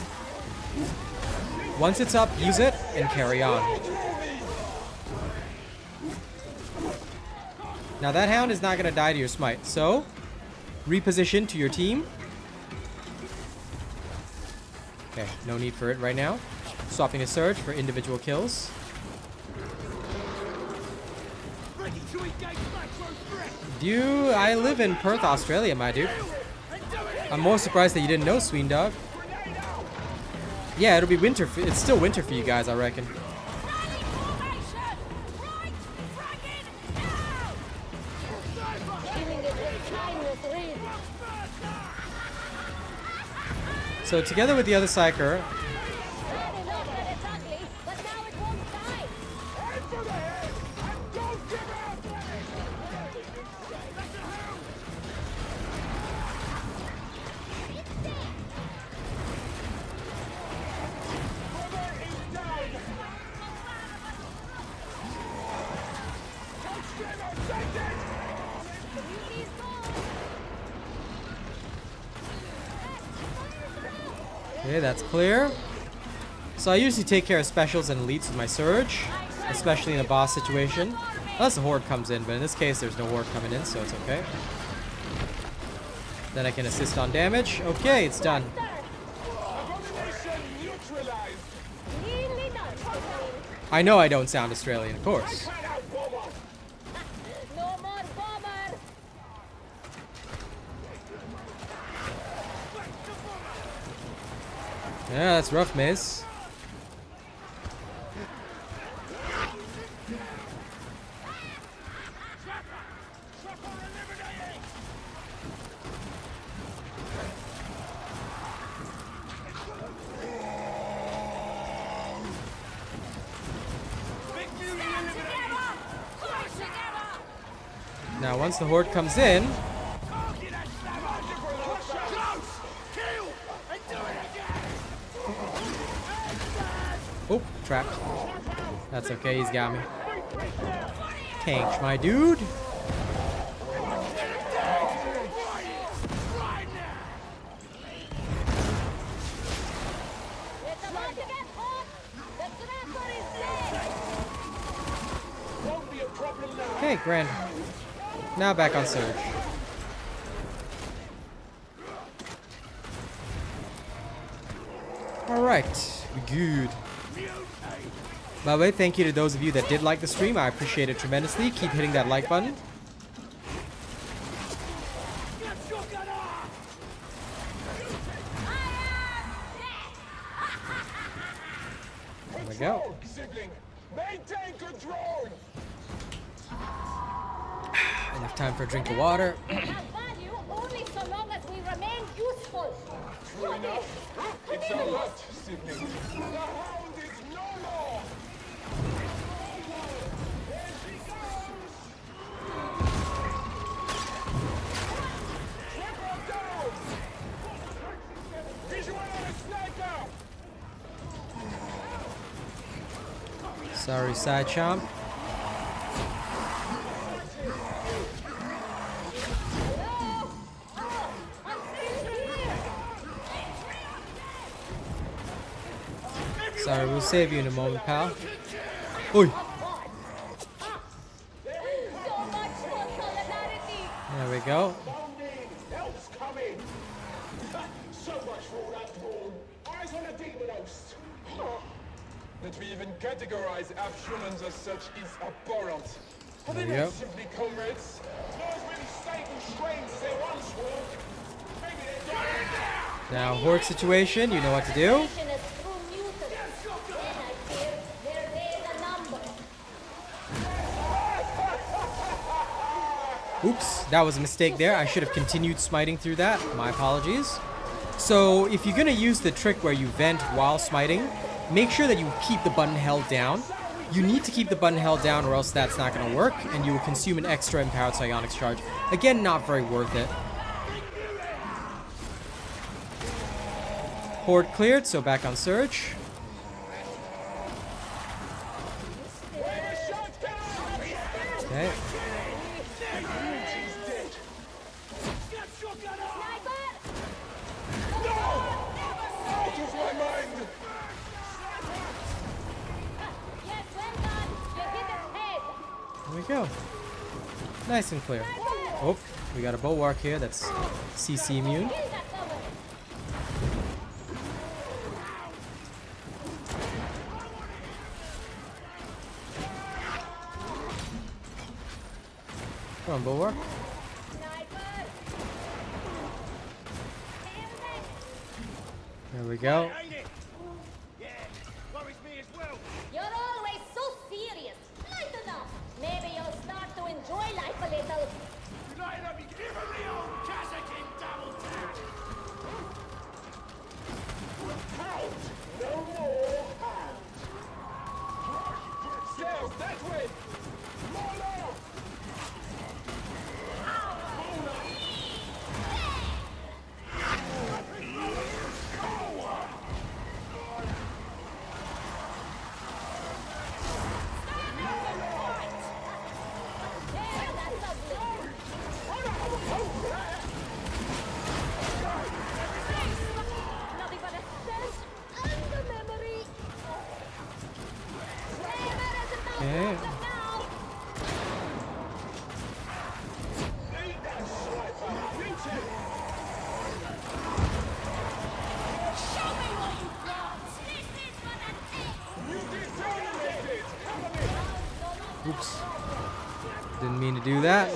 [SPEAKER 1] Once it's up, use it and carry on. Now that Hound is not going to die to your smite, so reposition to your team. Okay, no need for it right now. Swapping a Surge for individual kills. I live in Perth, Australia, my dude. I'm more surprised that you didn't know, Sween Dog. Yeah, it'll be winter. It's still winter for you guys, I reckon. So together with the other Psyker, okay, that's clear. So I usually take care of specials and elites with my Surge, especially in a boss situation. Unless the horde comes in, but in this case there's no horde coming in, so it's okay. Then I can assist on damage. Okay, it's done.
[SPEAKER 2] Abomination neutralized.
[SPEAKER 4] Nearly done.
[SPEAKER 1] I know I don't sound Australian, of course.
[SPEAKER 2] Cut out, Boba.
[SPEAKER 4] No more bomber.
[SPEAKER 1] Yeah, that's rough, Mace. Now, once the horde comes in, oh, trapped. That's okay, he's got me. Tank, my dude.
[SPEAKER 4] It's about to get hot. The crapper is dead.
[SPEAKER 2] Won't be a problem now.
[SPEAKER 1] Okay, grand. Now back on Surge. Alright, good. By the way, thank you to those of you that did like the stream. I appreciate it tremendously. Keep hitting that like button. There we go.
[SPEAKER 2] Control, sibling. Maintain control.
[SPEAKER 1] Enough time for a drink of water.
[SPEAKER 4] We have value only so long as we remain useful.
[SPEAKER 2] True enough. It's a lot, sibling. The hound is no more. There she goes. Triple down. Visual on a sniper.
[SPEAKER 1] Sorry, side chomp. Sorry, we'll save you in a moment, pal. Oi!
[SPEAKER 4] So much for solidarity.
[SPEAKER 1] There we go.
[SPEAKER 2] Help's coming. So much for all that brawn. Eyes on a demon host. That we even categorize Abshumans as such is abhorrent. Are they
[SPEAKER 1] There you
[SPEAKER 2] not
[SPEAKER 1] go.
[SPEAKER 2] simply comrades? Not as really stable strains as they once were. Maybe they're dying now.
[SPEAKER 1] Now, horde situation, you know what to do.
[SPEAKER 4] Nation is through mutants. Then I fear their days are numbered.
[SPEAKER 1] Oops, that was a mistake there. I should have continued smiting through that. My apologies. So, if you're going to use the trick where you vent while smiting, make sure that you keep the button held down. You need to keep the button held down or else that's not going to work, and you will consume an extra empowered psionics charge. Again, not very worth it. Horde cleared, so back on Surge. Okay.
[SPEAKER 2] She's dead.
[SPEAKER 4] Sniper!
[SPEAKER 2] Out of my mind.
[SPEAKER 4] Yes, well done. You hit his head.
[SPEAKER 1] There we go. Nice and clear. Oh, we got a bulwark here that's CC immune.
[SPEAKER 4] Kill that cover.
[SPEAKER 1] Come on, bulwark.
[SPEAKER 4] Sniper!
[SPEAKER 1] There we go.
[SPEAKER 5] Ain't it? Yeah, worries me as well.
[SPEAKER 4] You're always so serious. Lighten up. Maybe you'll start to enjoy life a little.
[SPEAKER 5] United up, you give him the old Kazakin double tap.
[SPEAKER 2] No more hound. Slaves, that way. More love.
[SPEAKER 1] mean to do that.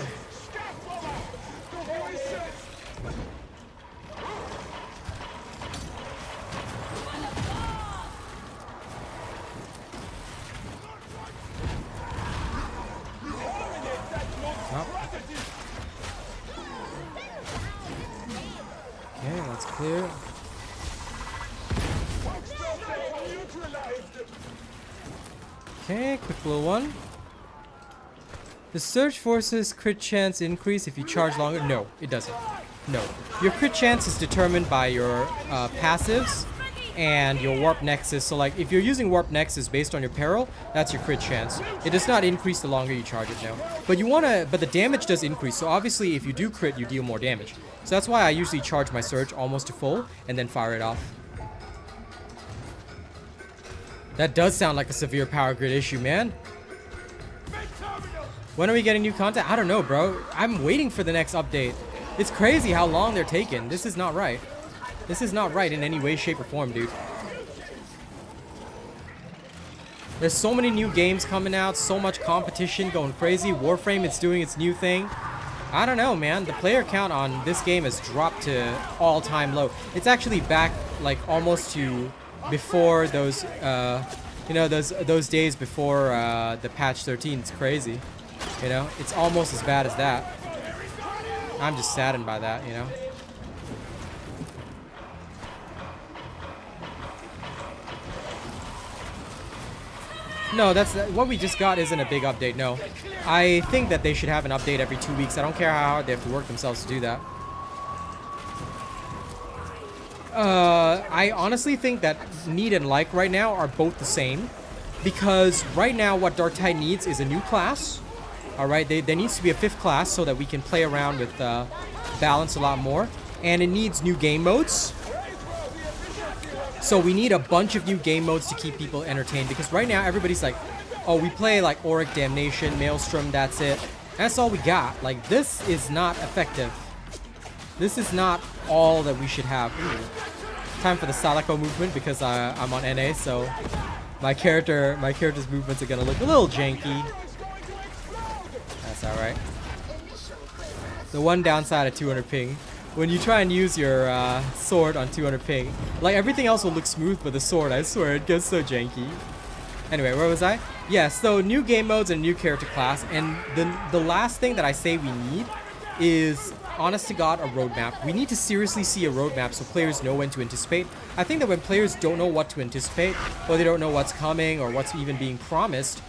[SPEAKER 1] Okay, that's clear. Okay, quick little one. The Surge Force's crit chance increase if you charge longer? No, it doesn't. No. Your crit chance is determined by your passives and your Warp Nexus. So like, if you're using Warp Nexus based on your peril, that's your crit chance. It does not increase the longer you charge it, no. But but the damage does increase. So obviously, if you do crit, you deal more damage. So that's why I usually charge my Surge almost to full and then fire it off. That does sound like a severe power grid issue, man. When are we getting new content? I don't know, bro. I'm waiting for the next update. It's crazy how long they're taking. This is not right. This is not right in any way, shape, or form, dude. There's so many new games coming out, so much competition going crazy. Warframe is doing its new thing. I don't know, man. The player count on this game has dropped to all-time low. It's actually back, like, almost to before those, you know, those days before the patch 13. It's crazy. You know, it's almost as bad as that. I'm just saddened by that, you know. No, what we just got isn't a big update, no. I think that they should have an update every 2 weeks. I don't care how hard they have to work themselves to do that. I honestly think that need and like right now are both the same. Because right now what Darktide needs is a new class. Alright, there needs to be a 5th class so that we can play around with balance a lot more. And it needs new game modes. So we need a bunch of new game modes to keep people entertained. Because right now everybody's like, oh, we play like Auric Damnation, Maelstrom, that's it. That's all we got. Like, this is not effective. This is not all that we should have. Ooh. Time for the Salako movement because I'm on NA, so my character's movements are gonna look a little janky. That's alright. The one downside of 200 ping, when you try and use your sword on 200 ping, like everything else will look smooth, but the sword, I swear, it gets so janky. Anyway, where was I? Yeah, so new game modes and new character class, and the last thing that I say we need is, honest to God, a roadmap. We need to seriously see a roadmap so players know when to anticipate. I think that when players don't know what to anticipate, or they don't know what's coming, or what's even being promised,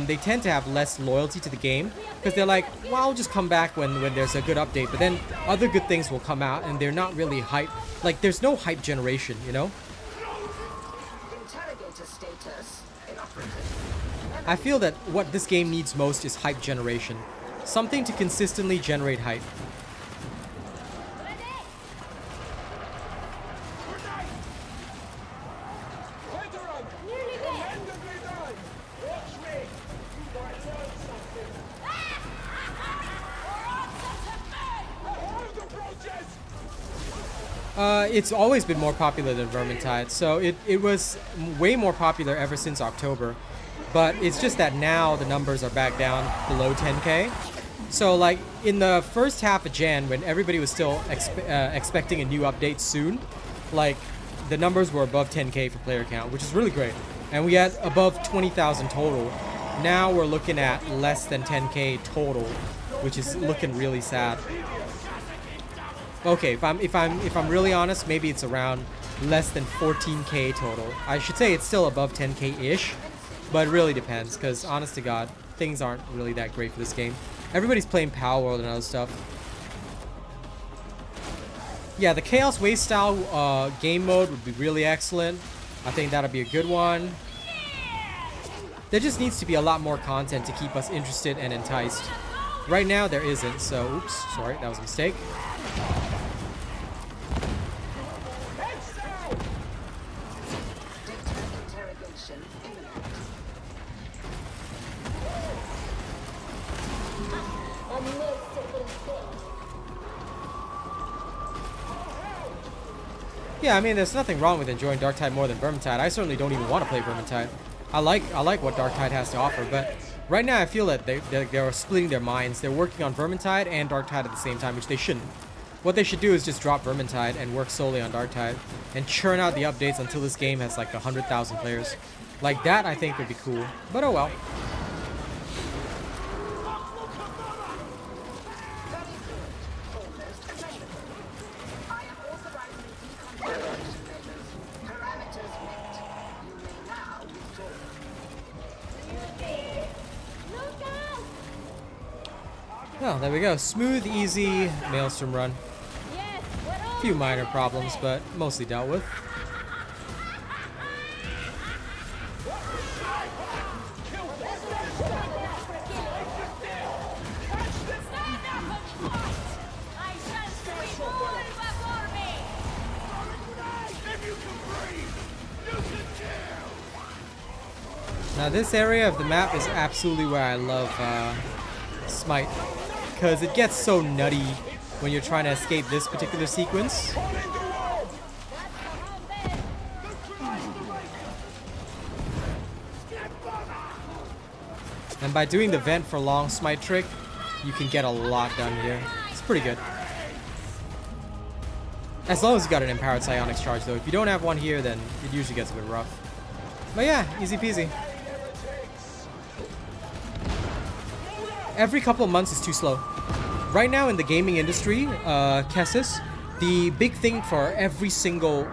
[SPEAKER 1] they tend to have less loyalty to the game, because they're like, well, I'll just come back when there's a good update, but then other good things will come out, and they're not really hype. Like, there's no hype generation, you know? I feel that what this game needs most is hype generation. Something to consistently generate hype. It's always been more popular than Vermintide, so it was way more popular ever since October. But it's just that now the numbers are back down below 10k. So like in the first half of Jan, when everybody was still expecting a new update soon, like the numbers were above 10k for player count, which is really great. And we had above 20,000 total. Now we're looking at less than 10k total, which is looking really sad. Okay, if I'm really honest, maybe it's around less than 14k total. I should say it's still above 10k-ish, but it really depends, because honest to God, things aren't really that great for this game. Everybody's playing Power World and other stuff. Yeah, the Chaos Waste style game mode would be really excellent. I think that'll be a good one. There just needs to be a lot more content to keep us interested and enticed. Right now, there isn't, so oops, sorry, that was a mistake. Yeah, I mean, there's nothing wrong with enjoying Darktide more than Vermintide. I certainly don't even want to play Vermintide. I like what Darktide has to offer, but Right now, I feel that they're splitting their minds. They're working on Vermintide and Darktide at the same time, which they shouldn't. What they should do is just drop Vermintide and work solely on Darktide and churn out the updates until this game has like 100,000 players. Like that, I think would be cool. But oh well.
[SPEAKER 3] I am authorizing decontamination measures. Parameters met. You may now withdraw.
[SPEAKER 4] Look out!
[SPEAKER 1] Oh, there we go. Smooth, easy Maelstrom run.
[SPEAKER 4] Yes, we're all
[SPEAKER 1] Few minor problems, but mostly dealt with.
[SPEAKER 4] I shall see more before me!
[SPEAKER 5] If you can breathe, you can kill!
[SPEAKER 1] Now this area of the map is absolutely where I love Smite, because it gets so nutty when you're trying to escape this particular sequence. And by doing the vent for long Smite trick, you can get a lot done here. It's pretty good. As long as you got an empowered psionics charge though. If you don't have one here, then it usually gets a bit rough. But yeah, easy peasy. Every couple of months is too slow. Right now in the gaming industry, Kessis, the big thing for every single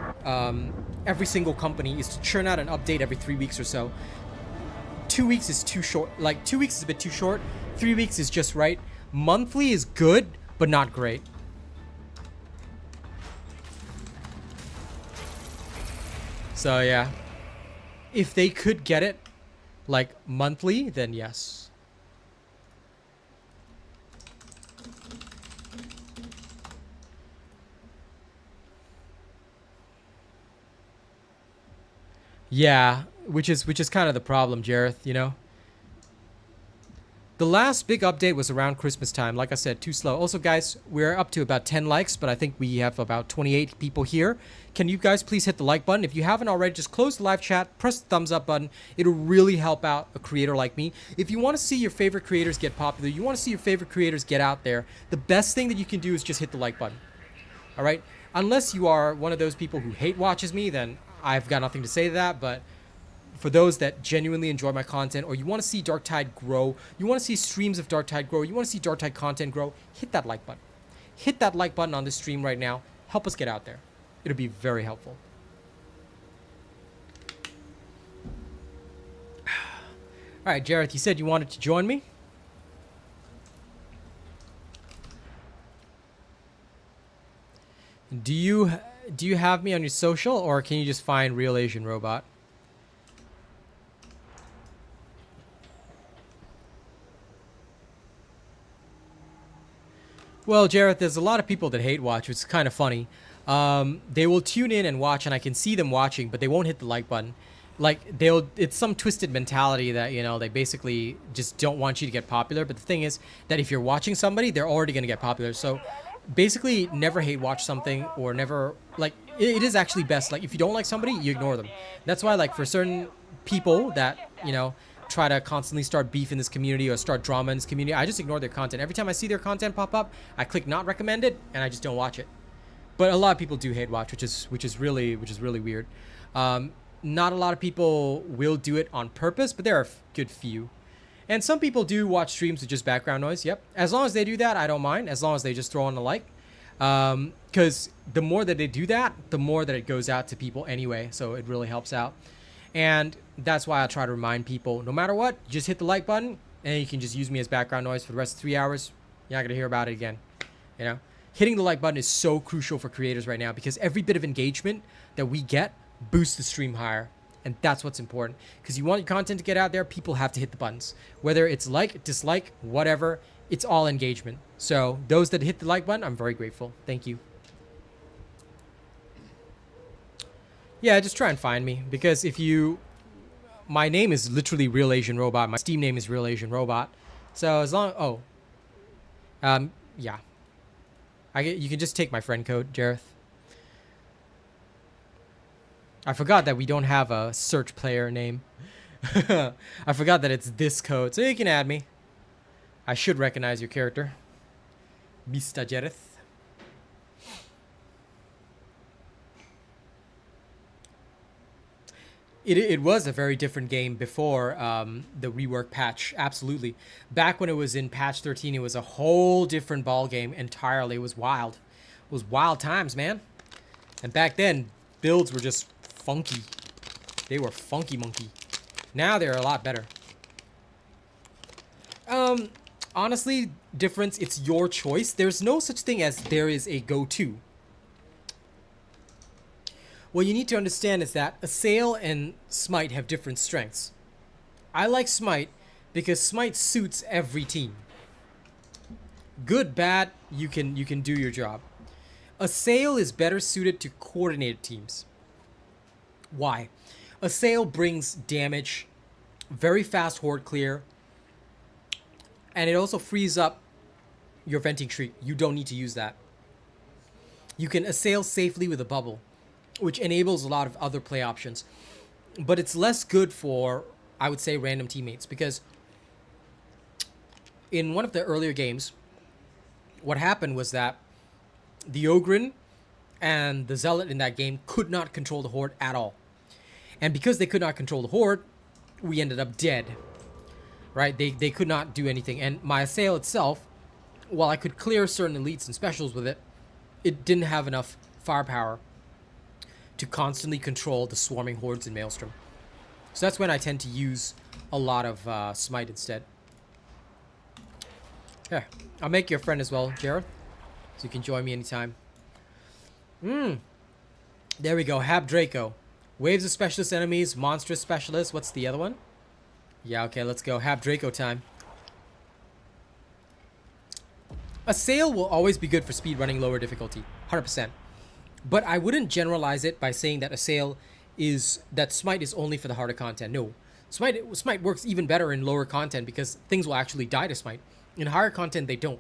[SPEAKER 1] company is to churn out an update every 3 weeks or so. 2 weeks is too short. Like 2 weeks is a bit too short. 3 weeks is just right. Monthly is good, but not great. So yeah, if they could get it like monthly, then yes. Yeah, which is kind of the problem, Jareth, you know. The last big update was around Christmas time. Like I said, too slow. Also, guys, we're up to about 10 likes, but I think we have about 28 people here. Can you guys please hit the like button? If you haven't already, just close the live chat, press the thumbs up button. It'll really help out a creator like me. If you want to see your favorite creators get popular, you want to see your favorite creators get out there, the best thing that you can do is just hit the like button. All right? Unless you are one of those people who hate watches me, then I've got nothing to say to that, but for those that genuinely enjoy my content, or you want to see Darktide grow, you want to see streams of Darktide grow, you want to see Darktide content grow, hit that like button. Hit that like button on this stream right now. Help us get out there. It'll be very helpful. All right, Jareth, you said you wanted to join me? Do you have me on your social, or can you just find RealAsianRobot? Well, Jareth, there's a lot of people that hate watch, which is kind of funny. They will tune in and watch, and I can see them watching, but they won't hit the like button. Like, it's some twisted mentality that, you know, they basically just don't want you to get popular. But the thing is that if you're watching somebody, they're already going to get popular. So basically never hate watch something, or never, like, it is actually best. Like, if you don't like somebody, you ignore them. That's why, like, for certain people that, you know, try to constantly start beef in this community or start drama in this community, I just ignore their content. Every time I see their content pop up, I click not recommended and I just don't watch it. But a lot of people do hate watch, which is really weird. Not a lot of people will do it on purpose, but there are a good few. And some people do watch streams with just background noise. Yep. As long as they do that, I don't mind. As long as they just throw on a like. Because the more that they do that, the more that it goes out to people anyway. So it really helps out. And that's why I try to remind people, no matter what, just hit the like button and you can just use me as background noise for the rest of 3 hours. You're not going to hear about it again. You know, hitting the like button is so crucial for creators right now, because every bit of engagement that we get boosts the stream higher. And that's what's important, because you want your content to get out there. People have to hit the buttons, whether it's like, dislike, whatever. It's all engagement. So those that hit the like button, I'm very grateful. Thank you. Yeah, just try and find me, because if you, my name is literally RealAsianRobot. My Steam name is RealAsianRobot. So as long, yeah, you can just take my friend code, Jareth. I forgot that we don't have a search player name. I forgot that it's this code, so you can add me. I should recognize your character. Mr. Jereth. It was a very different game before the rework patch, absolutely. Back when it was in patch 13, it was a whole different ball game entirely. It was wild. It was wild times, man. And back then, builds were just funky. They were funky monkey. Now they're a lot better. Honestly, difference, it's your choice. There's no such thing as there is a go-to. What you need to understand is that Assail and Smite have different strengths. I like Smite because Smite suits every team. Good, bad, you can do your job. Assail is better suited to coordinated teams. Why? Assail brings damage, very fast horde clear, and it also frees up your venting tree. You don't need to use that. You can assail safely with a bubble, which enables a lot of other play options. But it's less good for, I would say, random teammates, because in one of the earlier games, what happened was that the Ogryn and the Zealot in that game could not control the Horde at all. And because they could not control the Horde, we ended up dead. Right? They could not do anything. And my Assail itself, while I could clear certain elites and specials with it, it didn't have enough firepower to constantly control the swarming hordes in Maelstrom. So that's when I tend to use a lot of Smite instead. Here, I'll make you a friend as well, Jared. So you can join me anytime. There we go, Hab Draco. Waves of specialist enemies, monstrous specialists. What's the other one? Yeah, okay, let's go. Hab Draco time. Assail will always be good for speed running lower difficulty. 100%. But I wouldn't generalize it by saying that Smite is only for the harder content. No. Smite works even better in lower content because things will actually die to Smite. In higher content, they don't.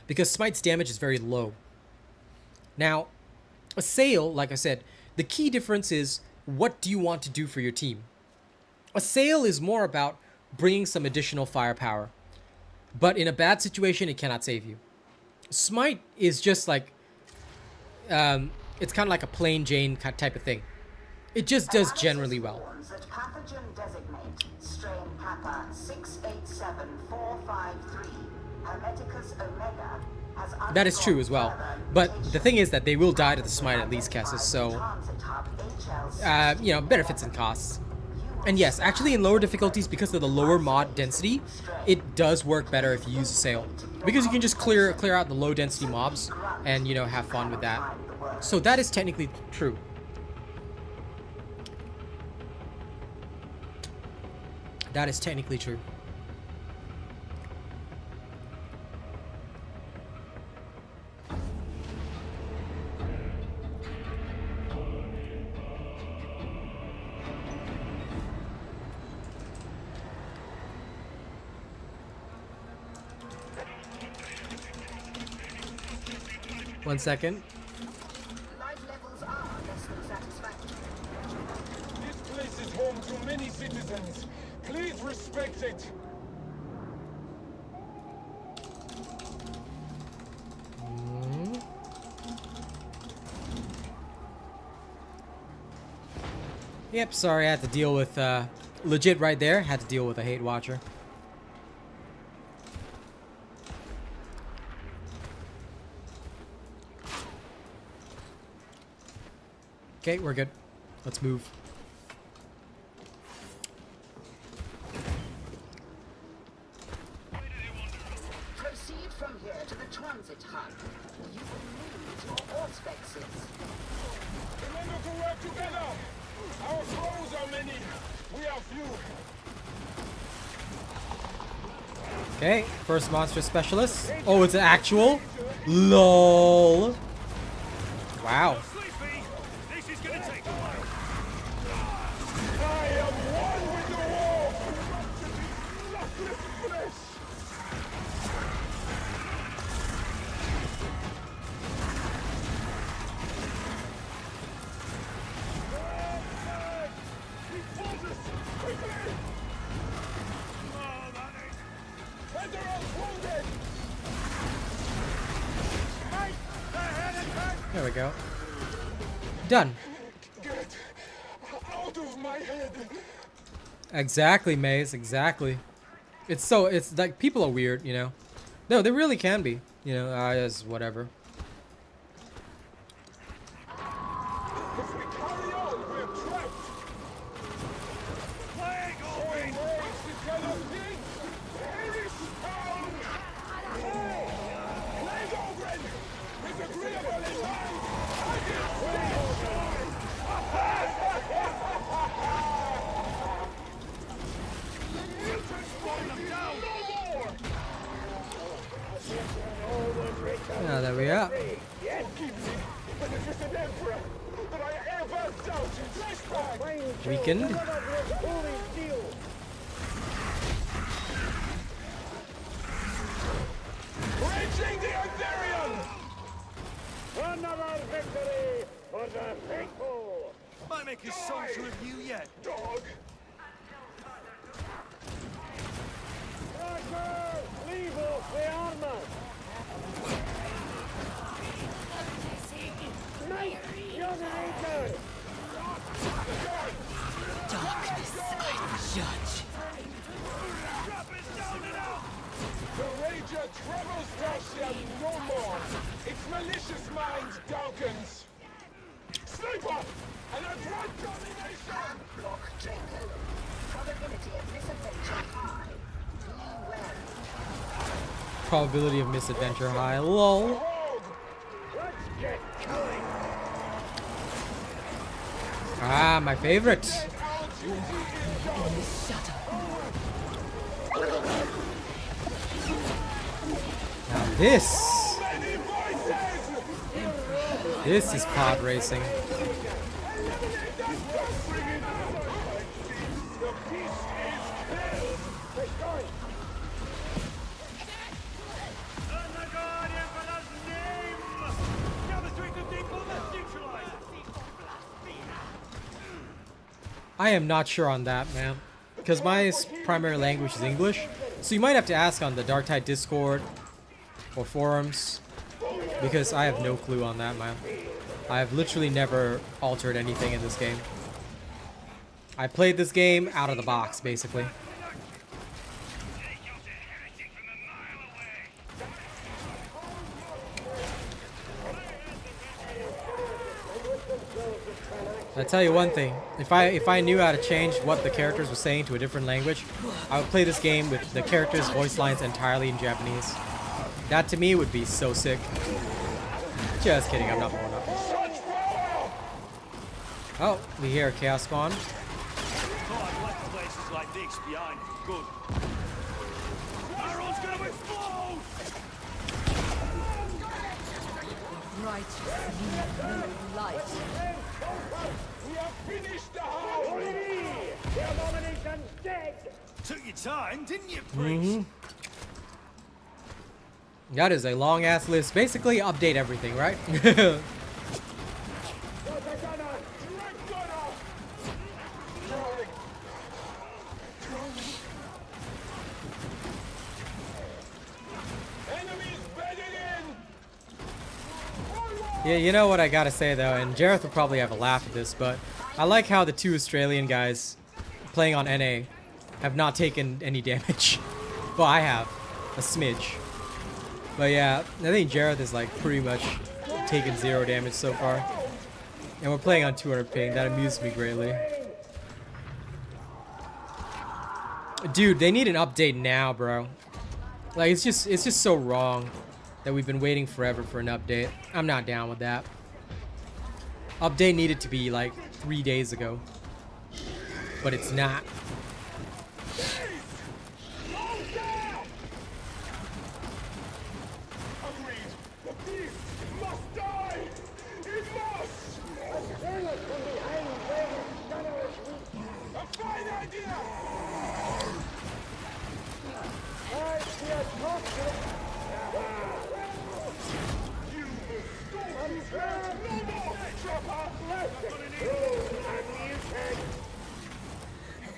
[SPEAKER 1] Because Smite's damage is very low. Now, Assail, like I said, the key difference is what do you want to do for your team? Assail is more about bringing some additional firepower. But in a bad situation, it cannot save you. Smite is just like... it's kind of like a plain Jane type of thing. It just does generally well.
[SPEAKER 3] That pathogen designate strain Kappa 687453 Hermeticus Omega has
[SPEAKER 1] that is true as well. But the thing is that they will die to the Smite at least, Cassis, so... you know, benefits and costs. And yes, actually in lower difficulties, because of the lower mod density, it does work better if you use Assail. Because you can just clear out the low density mobs and, you know, have fun with that. So that is technically true. That is technically true. One second.
[SPEAKER 3] Life levels are less than satisfactory.
[SPEAKER 2] This place is home to many citizens. Please respect it.
[SPEAKER 1] Yep, sorry, I had to deal with, legit right there, had to deal with a hate watcher. Okay, we're good. Let's move.
[SPEAKER 3] Proceed from here to the transit hub. You will need your auspexes.
[SPEAKER 2] Remember to work together. Our foes are many. We are few.
[SPEAKER 1] Okay, first monster specialist. Oh, it's an actual? LOL. Wow.
[SPEAKER 5] Sleepy! This is gonna take a while.
[SPEAKER 2] I am one with the wolf. Luckless flesh. He pulls us.
[SPEAKER 1] There we go. Done.
[SPEAKER 2] Get out of my head.
[SPEAKER 1] Exactly, Maze. Exactly. It's like people are weird, you know. No, they really can be. You know, as whatever.
[SPEAKER 2] If we carry on, we're trapped.
[SPEAKER 5] Plague on me!
[SPEAKER 2] We cannot think. Perish down. Plague Ogren is agreeable in mind. I can
[SPEAKER 1] Ah, there we are.
[SPEAKER 2] beneficent emperor that I ever doubted. Flashback.
[SPEAKER 1] Weakened.
[SPEAKER 2] Raging the Ethereum.
[SPEAKER 5] Another victory for the faithful! Might make a soldier of you yet.
[SPEAKER 2] Dog.
[SPEAKER 5] Psyker, leave off the armor! Smite, you're the leader!
[SPEAKER 6] Darkness I judge.
[SPEAKER 5] Drop it down and out!
[SPEAKER 2] The Rager travels Dacian no more. Its malicious mind darkens. Sniper! An adroit domination!
[SPEAKER 3] Block taken. Probability of misadventure high. Beware.
[SPEAKER 1] Probability of misadventure high. Lol.
[SPEAKER 2] Hold!
[SPEAKER 5] Let's get going!
[SPEAKER 1] Ah, my favorite.
[SPEAKER 2] Our duty is done.
[SPEAKER 1] Now this.
[SPEAKER 2] Many voices!
[SPEAKER 1] This is pod racing.
[SPEAKER 2] Eliminate that bring it on! The beast is killed!
[SPEAKER 5] Let's go! And the Guardian for the name! Gather strength of people that neutralize!
[SPEAKER 1] I am not sure on that, man. Because my primary language is English. So you might have to ask on the Darktide Discord or forums. Because I have no clue on that, man. I have literally never altered anything in this game. I played this game out of the box, basically. I tell you one thing, if I knew how to change what the characters were saying to a different language, I would play this game with the characters' voice lines entirely in Japanese. That to me would be so sick. Just kidding, I'm not blowing up. Oh, we hear a chaos spawn.
[SPEAKER 5] Thought I'd left places like this behind. Good. Iron's gonna explode!
[SPEAKER 6] Righteous need no light.
[SPEAKER 2] We have finished the house!
[SPEAKER 5] The abomination's dead! Took your time, didn't you, priest?
[SPEAKER 1] That is a long ass list. Basically, update everything, right? Yeah, you know what I gotta say though, and Jareth will probably have a laugh at this, but I like how the two Australian guys playing on NA have not taken any damage. Well, I have. A smidge. But yeah, I think Jareth is like pretty much taken 0 damage so far. And we're playing on 200 ping. That amused me greatly. Dude, they need an update now, bro. Like it's just so wrong that we've been waiting forever for an update. I'm not down with that. Update needed to be like 3 days ago. But it's not.
[SPEAKER 2] Agreed. The beast must die! It must! A fine idea!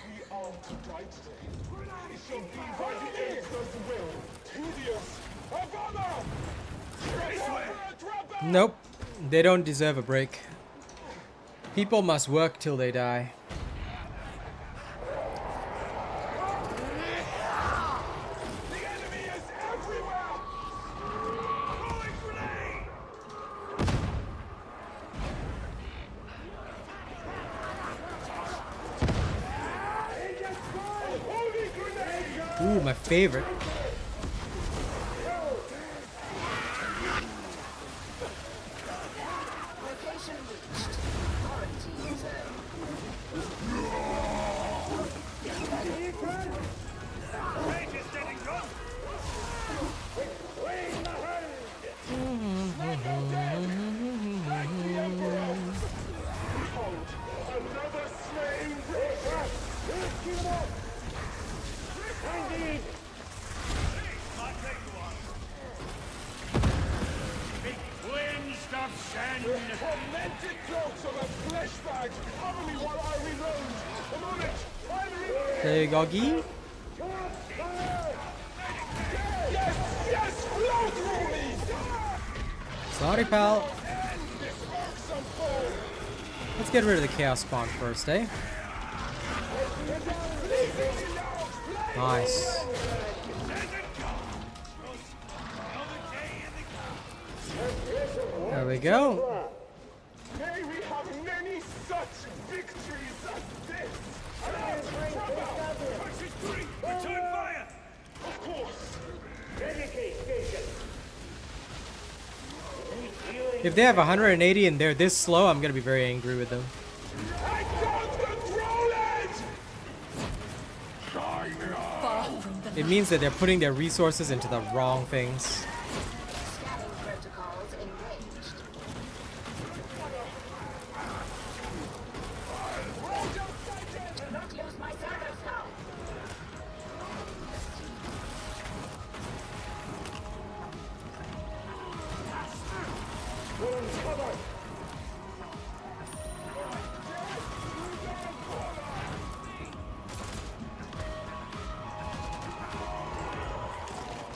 [SPEAKER 2] We are to die today. It shall be by the Emperor's will. Tedious! Avana!
[SPEAKER 1] Nope. They don't deserve a break. People must work till they die.
[SPEAKER 2] The enemy is everywhere! Throwing grenade! Holy grenade!
[SPEAKER 1] Ooh, my favorite.
[SPEAKER 3] Location reached. Quarantine zone.
[SPEAKER 5] Rangers dead and gone. Clean the herd.
[SPEAKER 2] Behold, another slain!
[SPEAKER 5] Keep them up. Indeed. Might take one. Big twins of sand.
[SPEAKER 2] Tormented dogs of a flesh bag! Cover me while I reload! I'm on it! I'm reloading!
[SPEAKER 1] There you go, Guy.
[SPEAKER 2] Yes! Yes! Blow through me!
[SPEAKER 1] Sorry, pal.
[SPEAKER 2] This irksome foe!
[SPEAKER 1] Let's get rid of the chaos spawn first, eh? Nice. There we go.
[SPEAKER 2] May we have many such victories as this!
[SPEAKER 5] Return fire.
[SPEAKER 2] Of course!
[SPEAKER 1] If they have 180 and they're this slow, I'm gonna be very angry with them.
[SPEAKER 2] I can't control it!
[SPEAKER 6] Far from the
[SPEAKER 1] It means that they're putting their resources into the wrong things.
[SPEAKER 3] Scanning protocols engaged. Do not lose my service now.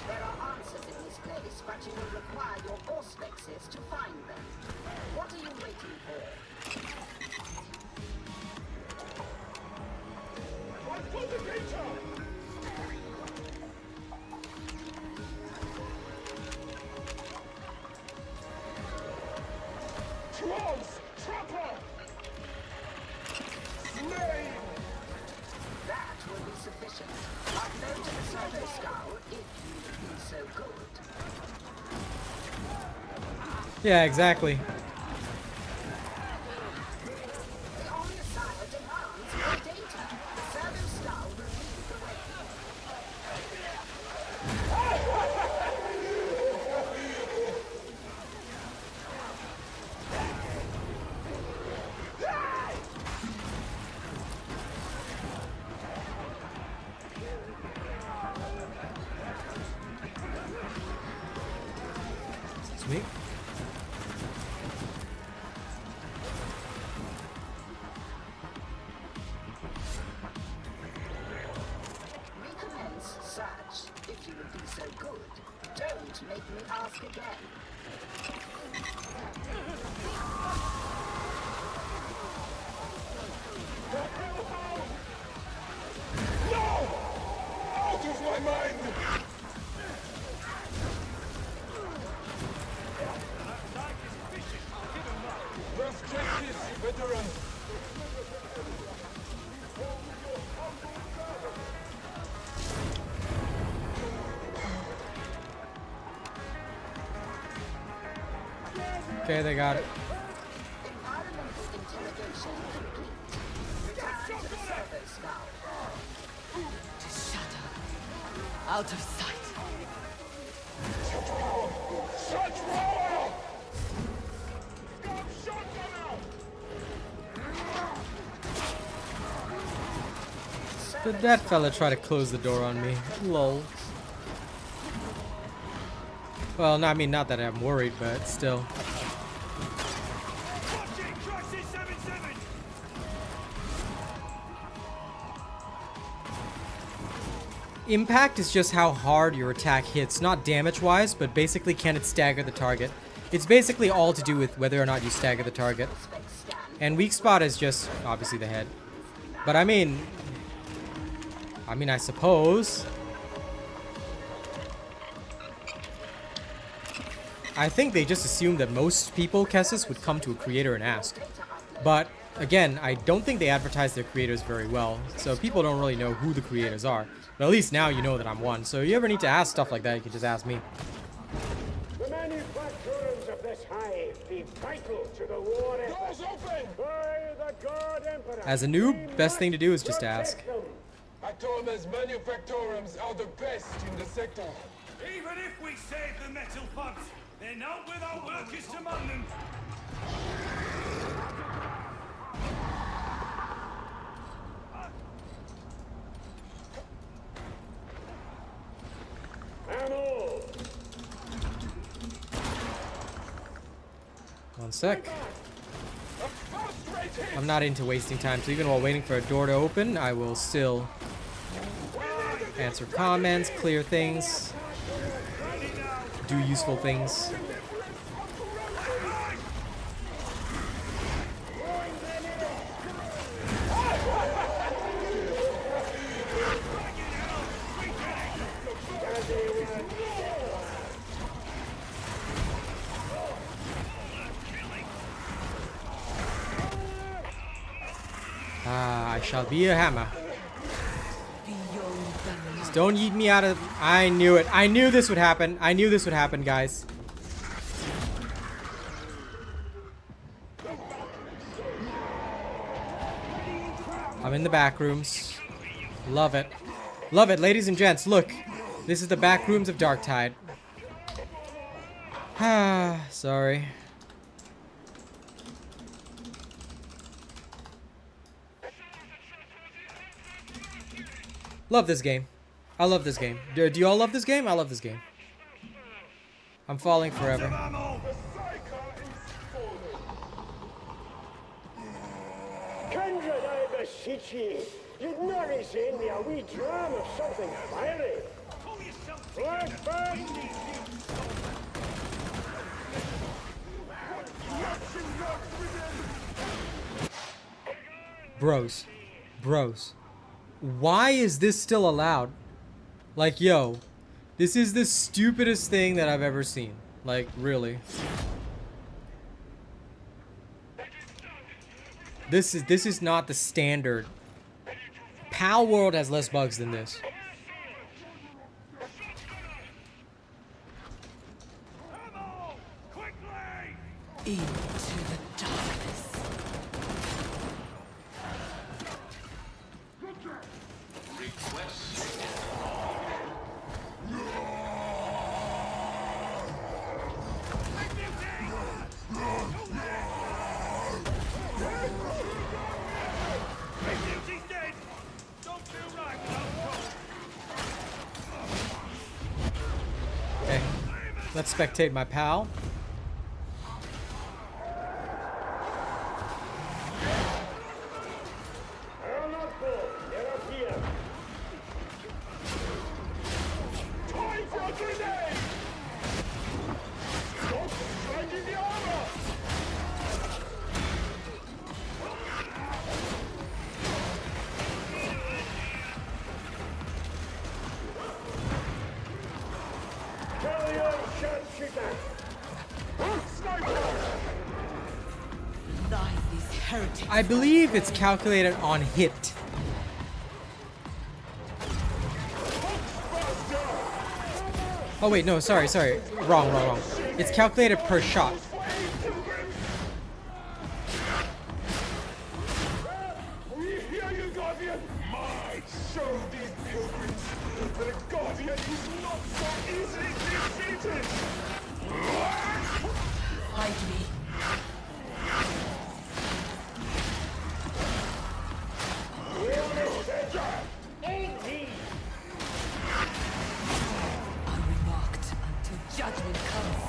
[SPEAKER 3] There are answers in this place, but you will require your auspexes to find them. What are you waiting for?
[SPEAKER 2] I've got the data! Trolls! Trapper! Slain!
[SPEAKER 3] That will be sufficient. Upload to the server scout if you would be so good.
[SPEAKER 1] Yeah, exactly.
[SPEAKER 3] The Omnissiah demands more data. The server scout will lead the way.
[SPEAKER 1] It's me.
[SPEAKER 3] Recommence search if you would be so good. Don't make me ask again.
[SPEAKER 2] Out of my mind! Rough justice, veteran!
[SPEAKER 1] Okay, they got it.
[SPEAKER 3] Environmental interrogation complete. Return to the server scout.
[SPEAKER 6] to shadow. Out of sight.
[SPEAKER 2] Such power! Stop shotgunner!
[SPEAKER 1] Did that fella try to close the door on me? Lol. Well, no, I mean, not that I'm worried, but still.
[SPEAKER 5] Watch it, Crisis 77.
[SPEAKER 1] Impact is just how hard your attack hits, not damage-wise, but basically can it stagger the target. It's basically all to do with whether or not you stagger the target. And weak spot is just obviously the head. But I mean, I suppose. I think they just assumed that most people, Kessis, would come to a creator and ask. But again, I don't think they advertise their creators very well, so people don't really know who the creators are. But at least now you know that I'm one, so if you ever need to ask stuff like that, you can just ask me.
[SPEAKER 5] The manufacturers of this hive be vital to the war effort.
[SPEAKER 2] Doors open!
[SPEAKER 5] By the God Emperor,
[SPEAKER 1] As a noob, best thing to do is just ask.
[SPEAKER 5] protect them.
[SPEAKER 2] Atoma's manufactorums are the best in the sector.
[SPEAKER 7] Even if we save the metal pods, they're not without workers to man them.
[SPEAKER 5] Ammo!
[SPEAKER 1] One sec. I'm not into wasting time, so even while waiting for a door to open, I will still answer comments, clear things, do useful things. Ah, I shall be a hammer. Just don't yeet me out of... I knew it. I knew this would happen. I knew this would happen, guys. I'm in the back rooms. Love it. Love it, ladies and gents. Look. This is the back rooms of Darktide. Ah, sorry. Love this game. I love this game. Do you all love this game? I love this game. I'm falling forever.
[SPEAKER 5] Kindred, I beseech ye, you'd nourish in me a wee dram of something fiery. Blackbird!
[SPEAKER 1] Bros. Bros. Why is this still allowed? Like, yo, this is the stupidest thing that I've ever seen. Like, really. This is not the standard. Pal World has less bugs than this.
[SPEAKER 6] Into the darkness.
[SPEAKER 1] Okay. Let's spectate my pal.
[SPEAKER 5] I'll not go. Get up here.
[SPEAKER 2] Time for a grenade! Stop striking the armor!
[SPEAKER 5] Tell your sharpshooter.
[SPEAKER 6] Lie these heretics.
[SPEAKER 1] I believe it's calculated on hit. Oh wait, no, sorry. Wrong. It's calculated per shot.
[SPEAKER 2] We hear you, Guardian! Might show these pilgrims that a Guardian is not so easily defeated!
[SPEAKER 6] Hide me. Unremarked until judgment comes.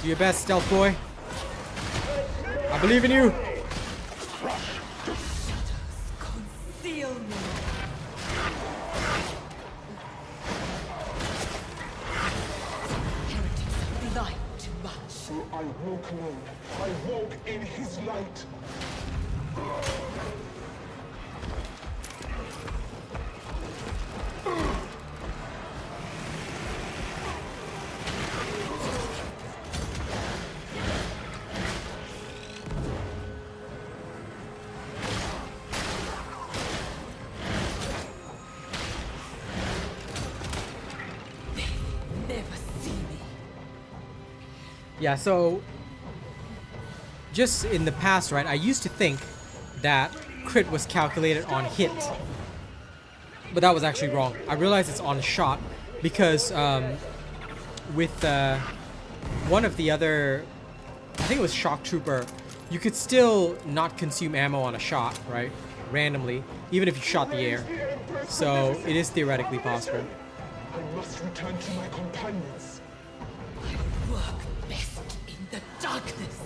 [SPEAKER 1] Do your best, stealth boy. I believe in you.
[SPEAKER 6] Conceal me. Heretics, lie to us.
[SPEAKER 2] So I walk alone. I walk in his light.
[SPEAKER 6] Never see me.
[SPEAKER 1] Yeah, so just in the past, right, I used to think that crit was calculated on hit, but that was actually wrong. I realized it's on shot because with one of the other, I think it was Shock Trooper, you could still not consume ammo on a shot, right, randomly, even if you shot the air. So it is theoretically possible.
[SPEAKER 2] I must return to my companions.
[SPEAKER 6] Work best in the darkness.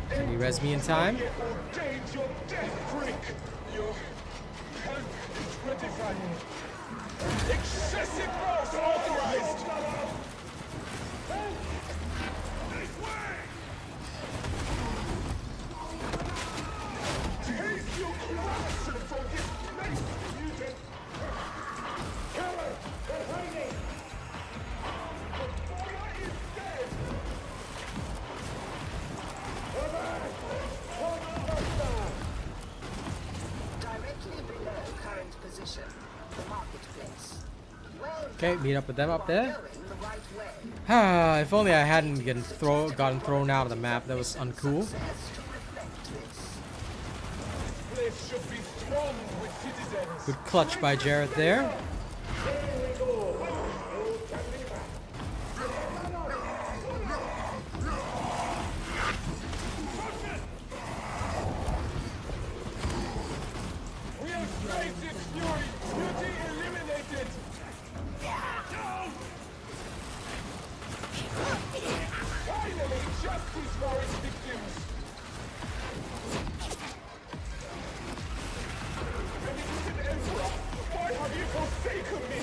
[SPEAKER 1] Can you res me in time?
[SPEAKER 2] Ordained your death, freak! Your help is gratifying. Excessive force authorized!
[SPEAKER 7] This way!
[SPEAKER 2] Taste your corruption from this place, mutant!
[SPEAKER 5] Cover! They're hiding!
[SPEAKER 2] The Former is dead!
[SPEAKER 3] Directly below current position, the marketplace. Well
[SPEAKER 1] Okay, meet up with them up there.
[SPEAKER 3] going the right way.
[SPEAKER 1] Ah, if only I hadn't gotten thrown out of the map. That was uncool.
[SPEAKER 3] As to reflect this.
[SPEAKER 2] Place should be thronged with citizens.
[SPEAKER 1] Good clutch by Jared there.
[SPEAKER 2] We have faced its fury! Beauty eliminated! Finally, justice for its victims! Magnificent Emperor, why have you forsaken me?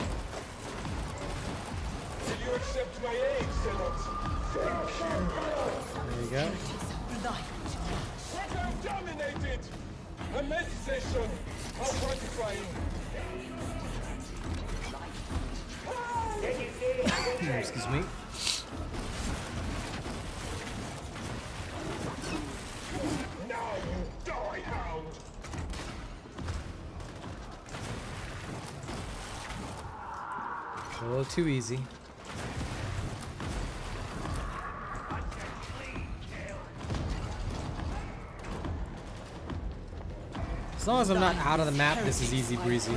[SPEAKER 2] Will you accept my aid, Senate? Thank you!
[SPEAKER 1] There you go.
[SPEAKER 6] Blind.
[SPEAKER 2] What have dominated? A mess session! How gratifying!
[SPEAKER 1] Excuse me.
[SPEAKER 2] Now you die, hound!
[SPEAKER 1] A little too easy. As long as I'm not out of the map, this is easy breezy.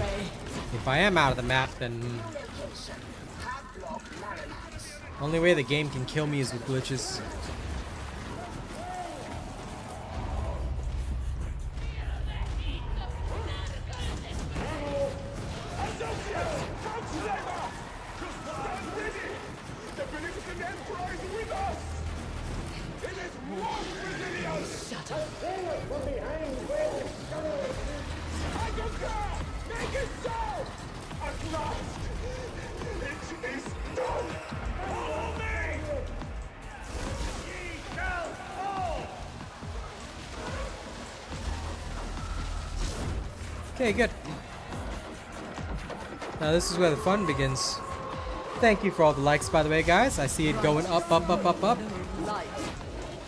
[SPEAKER 1] If I am out of the map, then
[SPEAKER 3] Location. Padlock Marinats.
[SPEAKER 1] only way the game can kill me is with glitches.
[SPEAKER 2] Associates! Come together! Stand ready! The beneficent Emperor is with us! It is one resilience!
[SPEAKER 6] Shut up.
[SPEAKER 5] From behind where the sun is.
[SPEAKER 2] I don't care! Make it so! At last! It is done! Follow me! Ye shall fall!
[SPEAKER 1] Okay, good. Now this is where the fun begins. Thank you for all the likes, by the way, guys. I see it going up, up, up, up, up.
[SPEAKER 6] Light.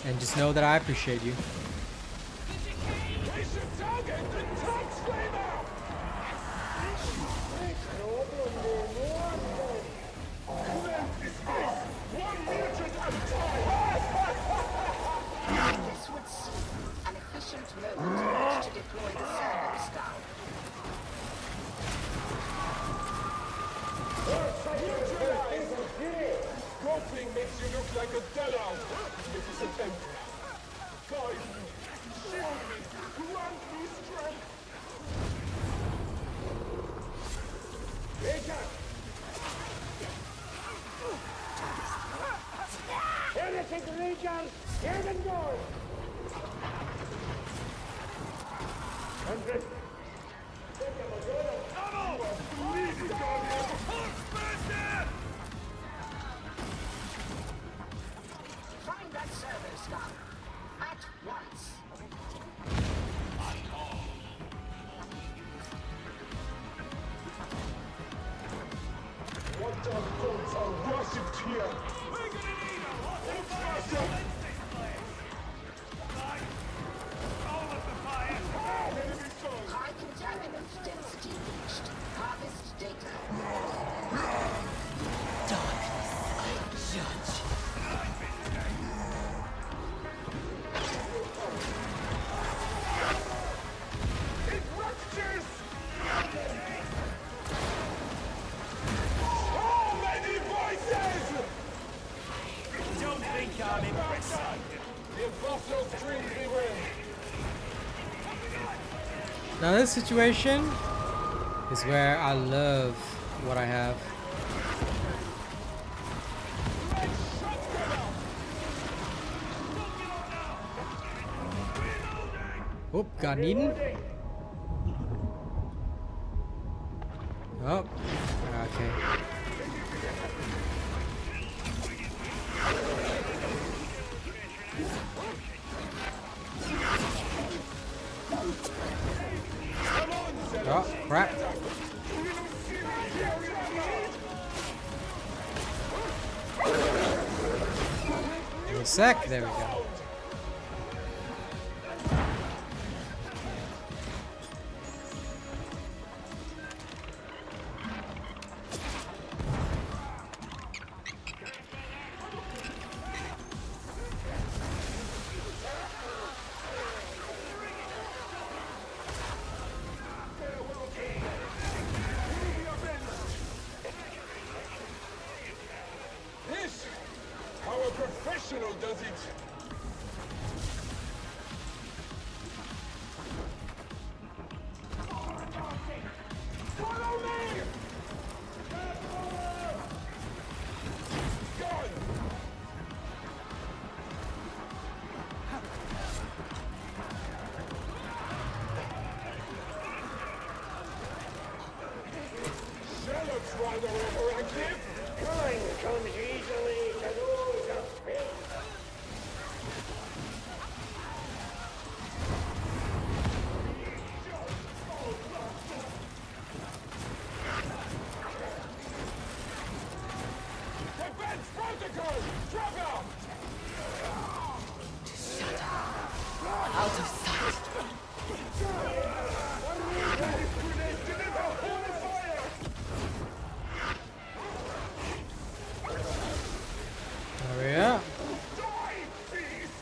[SPEAKER 1] And just know that I appreciate you.
[SPEAKER 2] We should target the top flamer! Cleanse this place! One mutant at a time!
[SPEAKER 3] This would seem an efficient mode in which to deploy the servo scout.
[SPEAKER 2] Groping makes you look like a sellout! Magnificent Emperor! Guide me! Shield me! Grant me strength!
[SPEAKER 5] Heretic legions, hear them go! 100.
[SPEAKER 2] Gods are worshipped here.
[SPEAKER 7] We're gonna need a lot of fire to cleanse this place. Right. Roll up the fire.
[SPEAKER 3] High contaminant density reached. Harvest data.
[SPEAKER 6] Darkness, I judge.
[SPEAKER 2] It ruptures! So many voices!
[SPEAKER 7] Don't think I'm impressed.
[SPEAKER 2] The buffalo stream beware.
[SPEAKER 1] Now this situation is where I love what I have. Oop, got eaten. Oh, okay. Oh, crap. Give me a sec. There we go.
[SPEAKER 2] This, how a professional does it. Follow me! Gone! Sherlock's rather overactive.
[SPEAKER 5] Time comes easily to those of faith.
[SPEAKER 2] Defense protocol! Drop out!
[SPEAKER 6] Out of sight.
[SPEAKER 1] There we are.
[SPEAKER 2] Die, beast!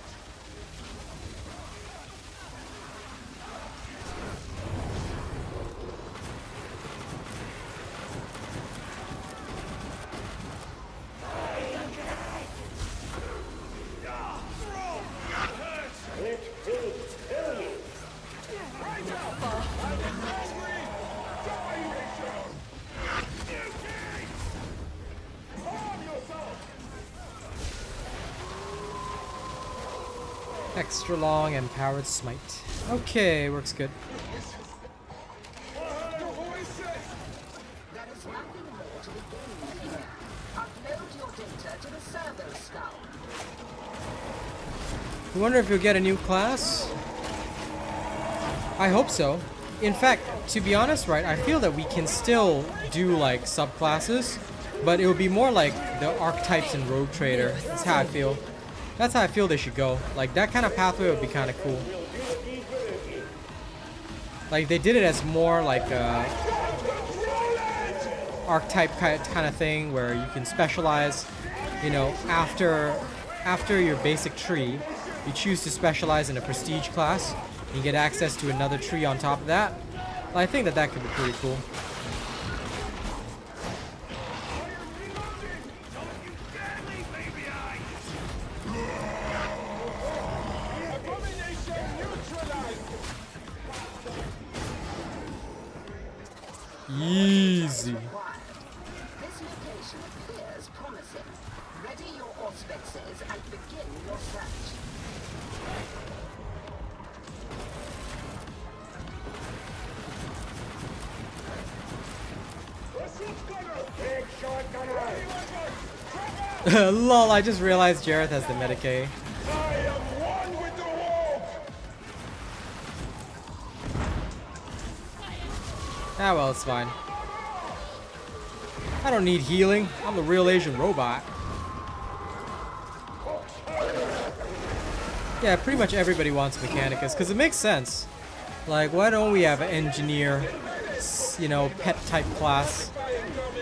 [SPEAKER 5] Let fate fill you.
[SPEAKER 2] Right up! I'm hungry! Die, Rachel! Arm yourself!
[SPEAKER 1] Extra long empowered smite. Okay, works good.
[SPEAKER 2] The voices!
[SPEAKER 3] There is nothing more to be gained here. Upload your data to the servo skull.
[SPEAKER 1] I wonder if you'll get a new class. I hope so. In fact, to be honest, right, I feel that we can still do like subclasses, but it would be more like the archetypes in Rogue Trader. That's how I feel. That's how I feel they should go. Like that kind of pathway would be kind of cool. Like they did it as more like a archetype kind of thing where you can specialize, you know, after your basic tree, you choose to specialize in a prestige class. You get access to another tree on top of that. I think that could be pretty cool.
[SPEAKER 2] Abomination neutralized!
[SPEAKER 1] Easy.
[SPEAKER 3] Required. This location appears promising. Ready your auspices and begin your search.
[SPEAKER 5] Big shotgunner.
[SPEAKER 1] Lol, I just realized Jareth has the Medicaid.
[SPEAKER 2] I am one with the wolf!
[SPEAKER 1] Ah well, it's fine. I don't need healing. I'm the real Asian robot. Yeah, pretty much everybody wants Mechanicus because it makes sense. Like, why don't we have an engineer, you know, pet type class?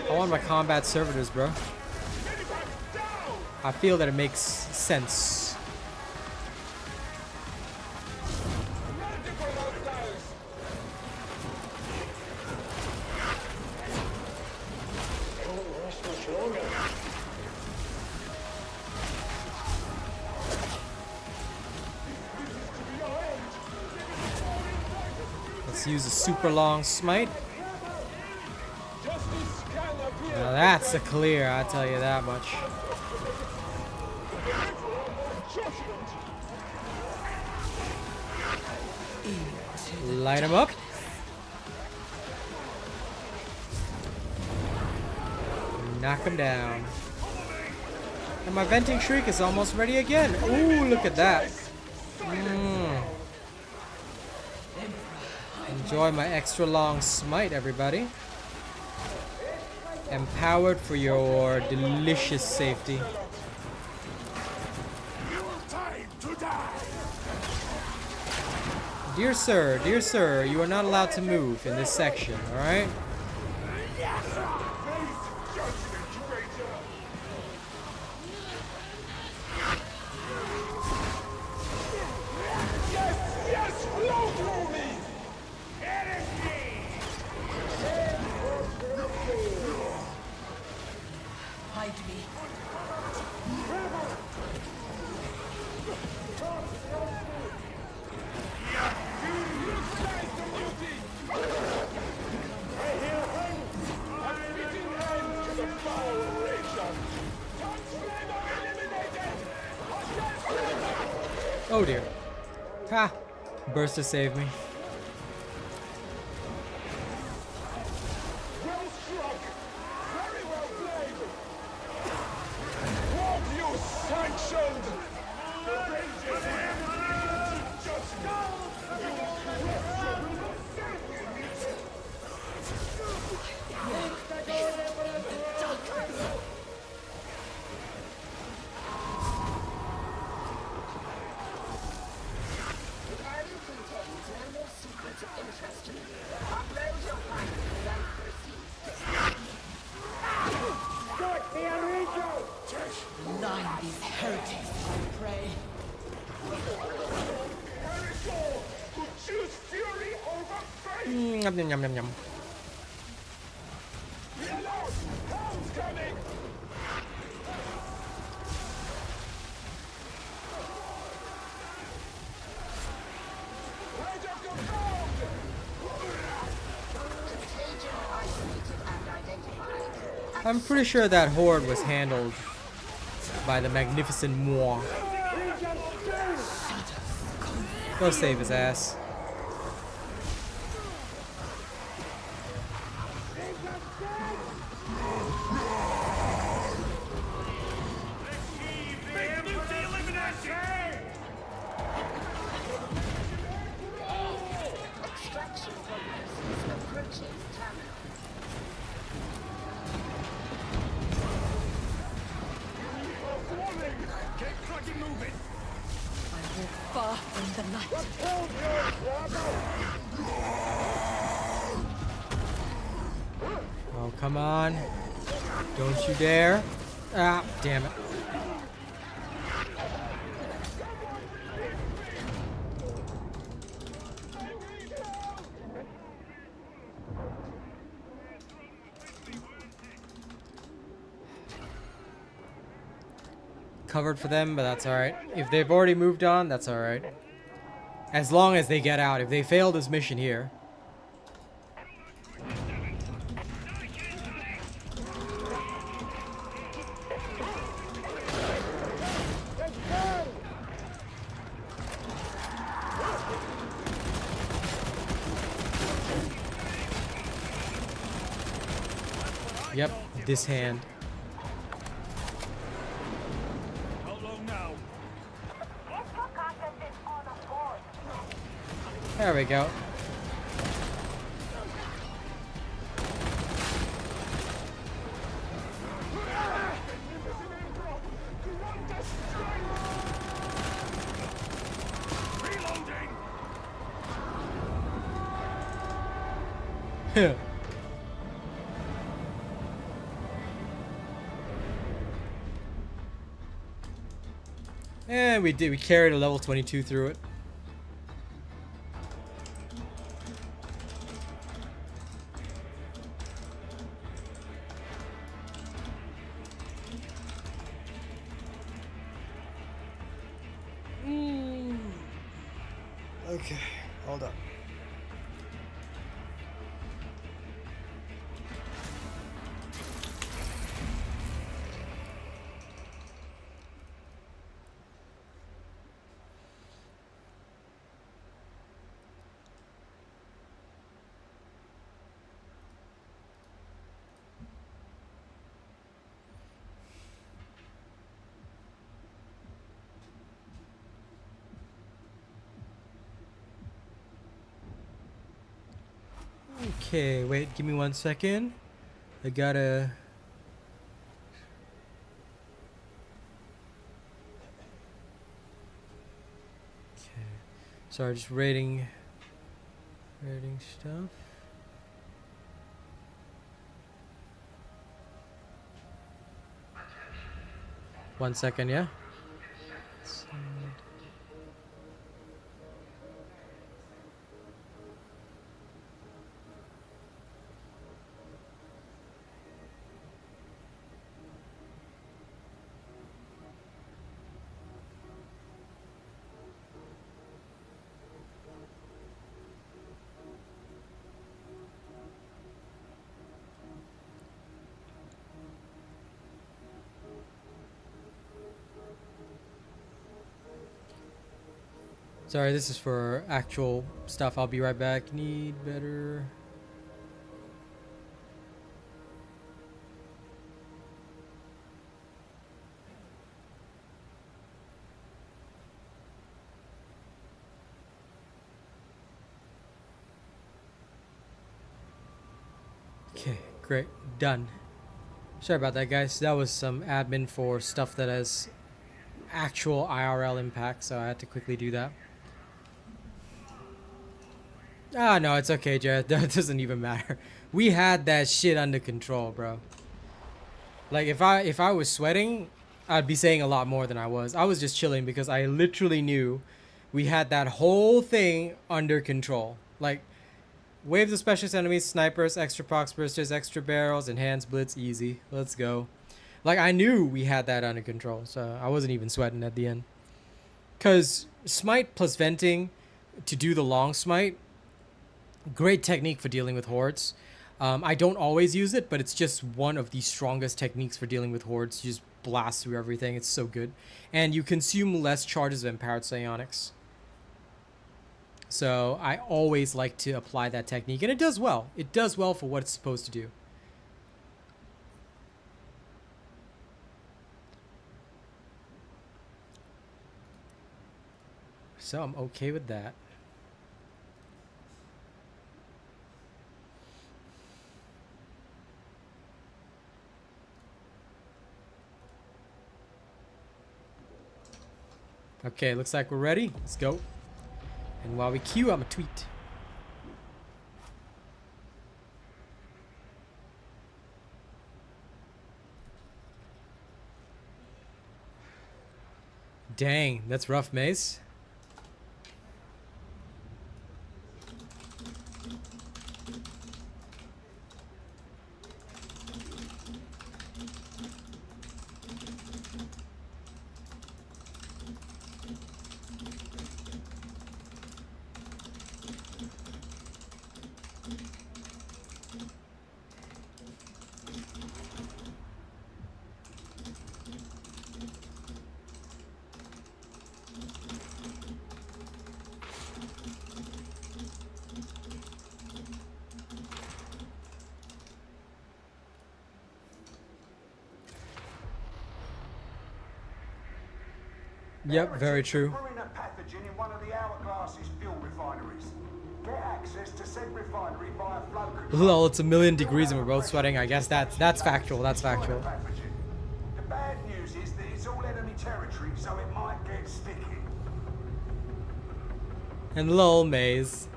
[SPEAKER 1] I want my combat servitors, bro. I feel that it makes sense. Let's use a super long smite. Now that's a clear, I'll tell you that much. Light him up. Knock him down. And my venting shriek is almost ready again. Ooh, look at that. Enjoy my extra long smite, everybody. Empowered for your delicious safety. Dear sir, you are not allowed to move in this section, alright?
[SPEAKER 2] Yes, flow through me!
[SPEAKER 6] Hide me.
[SPEAKER 1] Oh dear. Ha! Burst to save me.
[SPEAKER 2] Well struck! Very well played! What you sanctioned! The rangers have just go!
[SPEAKER 3] The area contains no more secrets of interest to me. Upload your findings and proceed.
[SPEAKER 5] Strike the Enrico!
[SPEAKER 6] Blind these heretics, I pray.
[SPEAKER 2] Who choose fury over faith!
[SPEAKER 1] Yum yum yum yum yum.
[SPEAKER 2] Be alert! Hell's coming! Right up your ground!
[SPEAKER 3] Contagion isolated and identified.
[SPEAKER 1] I'm pretty sure that horde was handled by the magnificent moi. Go save his ass.
[SPEAKER 3] Extraction processes approaching terminal.
[SPEAKER 7] Get cracking moving!
[SPEAKER 6] I walk far from the light.
[SPEAKER 1] Oh, come on. Don't you dare. Ah, damn it. Covered for them, but that's alright. If they've already moved on, that's alright. As long as they get out. If they fail this mission here. Yep, this hand.
[SPEAKER 7] How long now?
[SPEAKER 1] There we go. And we did. We carried a level 22 through it. Okay, hold up. Okay, wait, give me 1 second. I gotta... Okay. Sorry, just rating stuff. One second, yeah? Sorry, this is for actual stuff. I'll be right back. Need better... Okay, great. Done. Sorry about that, guys. That was some admin for stuff that has actual IRL impact, so I had to quickly do that. Ah, no, it's okay, Jared. That doesn't even matter. We had that shit under control, bro. Like, if I was sweating, I'd be saying a lot more than I was. I was just chilling because I literally knew we had that whole thing under control. Like, waves of specialist enemies, snipers, extra procs, bursters, extra barrels, enhanced blitz, easy. Let's go. Like, I knew we had that under control, so I wasn't even sweating at the end. Because Smite plus venting to do the long Smite, great technique for dealing with hordes. I don't always use it, but it's just one of the strongest techniques for dealing with hordes. You just blast through everything. It's so good. And you consume less charges of empowered psionics. So I always like to apply that technique, and it does well. It does well for what it's supposed to do. So I'm okay with that. Okay, looks like we're ready. Let's go. And while we queue, I'm a tweet. Dang, that's rough, Mace. Yep, very true.
[SPEAKER 8] Brewing a pathogen in one of the Hourglass's fuel refineries. Get access to said refinery via flow control.
[SPEAKER 1] Lol, it's 1,000,000 degrees and we're both sweating. I guess that's factual. That's factual.
[SPEAKER 8] The bad news is that it's all enemy territory, so it might get sticky.
[SPEAKER 1] And lol, Maze.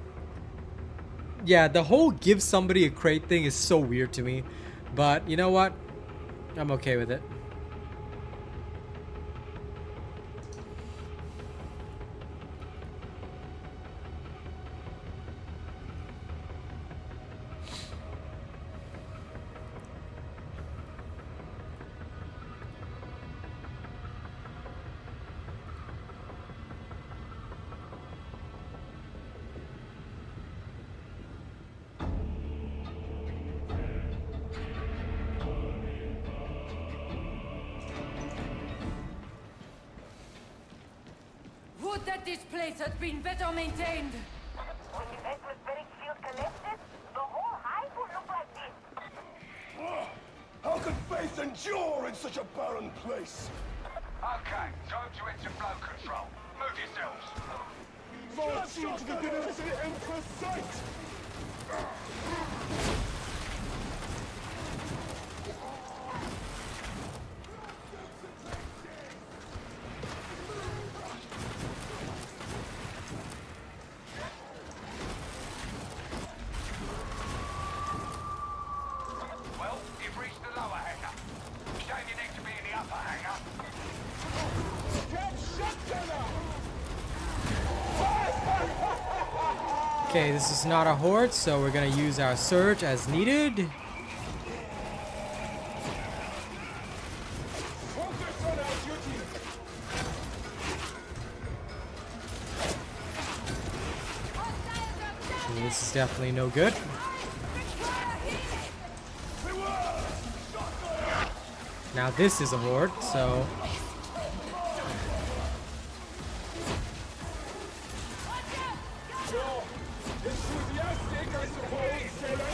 [SPEAKER 1] Yeah, the whole give somebody a crate thing is so weird to me. But you know what? I'm okay with it.
[SPEAKER 6] Would that this place had been better maintained.
[SPEAKER 3] When you enter Field collected, the whole hive will look like this.
[SPEAKER 5] How could faith endure in such a barren place?
[SPEAKER 8] Okay, time to enter flow control. Move yourselves.
[SPEAKER 2] March into the dinners of the Emperor's sight!
[SPEAKER 8] Well, you've reached the lower hangar. Shame you need to be in the upper hangar.
[SPEAKER 2] Get shut down!
[SPEAKER 1] Okay, this is not a horde, so we're gonna use our surge as needed.
[SPEAKER 2] Focus on our duty!
[SPEAKER 1] This is definitely no good. Now this is a horde, so
[SPEAKER 2] Enthusiastic, I suppose, sailor?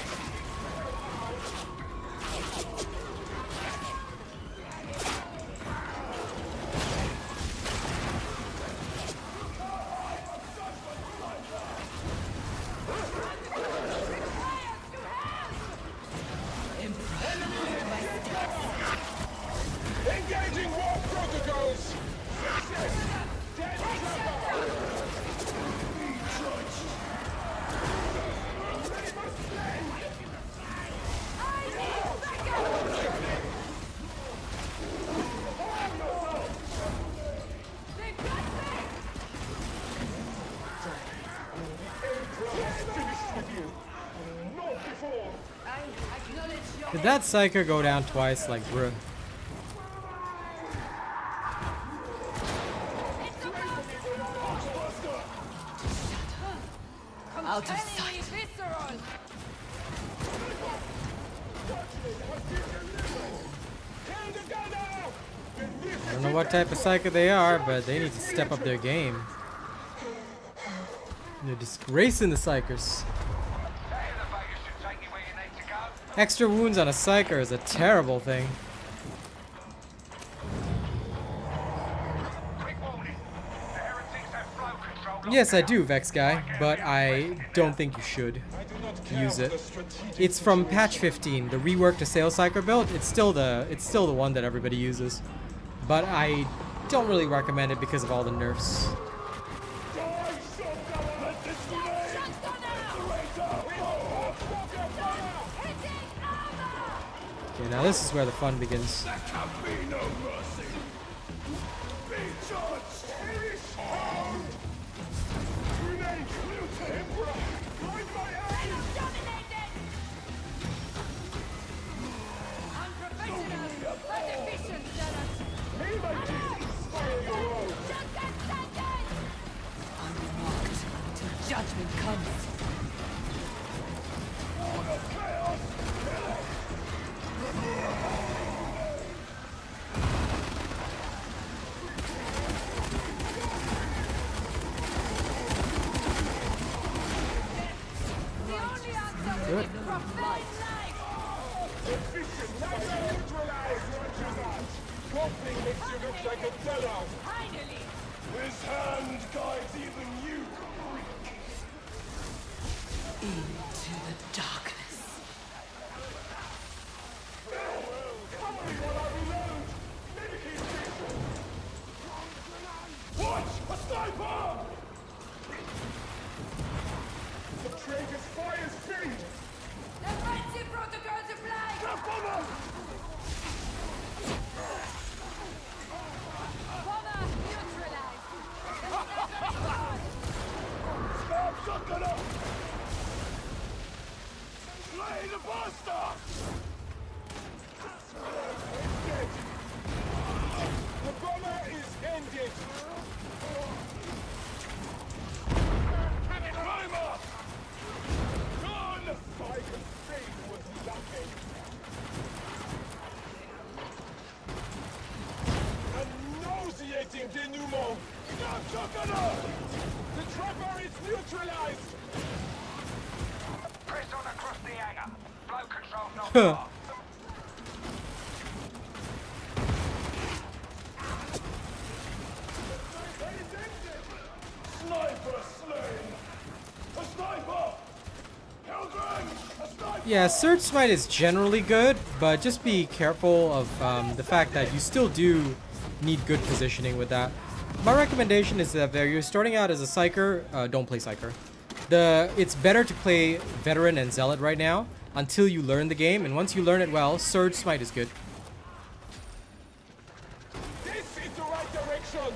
[SPEAKER 2] Engaging war protocols! Dead trapper! Not before!
[SPEAKER 1] did that Psyker go down twice? Like, bruh.
[SPEAKER 6] Out of sight.
[SPEAKER 1] I don't know what type of Psyker they are, but they need to step up their game. They're disgracing the Psykers.
[SPEAKER 8] That elevator should take you where you need to go.
[SPEAKER 1] Extra wounds on a Psyker is a terrible thing.
[SPEAKER 8] Quick warning. The heretics have flow control.
[SPEAKER 1] Yes, I do, Vex guy, but I don't think you should use it. It's from patch 15, the reworked Assail Psyker build. It's still the one that everybody uses, but I don't really recommend it because of all the nerfs. Okay, now this is where the fun begins.
[SPEAKER 5] There can be no mercy. Be judged.
[SPEAKER 2] Remain true to Emperor! Guide my aim! May my deeds inspire your own!
[SPEAKER 6] Unlocked till judgment comes.
[SPEAKER 1] Good.
[SPEAKER 2] Efficient! Now neutralize what you got! Swamping makes you look like a sellout!
[SPEAKER 5] His hand guides even you.
[SPEAKER 6] Into the darkness.
[SPEAKER 5] Watch! A sniper!
[SPEAKER 2] The traitor's fire's Initiating denouement. The trapper is neutralized.
[SPEAKER 8] Press on across the hangar. Flow control not
[SPEAKER 1] Huh.
[SPEAKER 8] far.
[SPEAKER 2] Sniper slain. A sniper. Children, a sniper.
[SPEAKER 1] Yeah, Surge Smite is generally good, but just be careful of the fact that you still do need good positioning with that. My recommendation is that if you're starting out as a Psyker, don't play Psyker. It's better to play Veteran and Zealot right now until you learn the game, and once you learn it well, Surge Smite is good.
[SPEAKER 2] This is the right direction.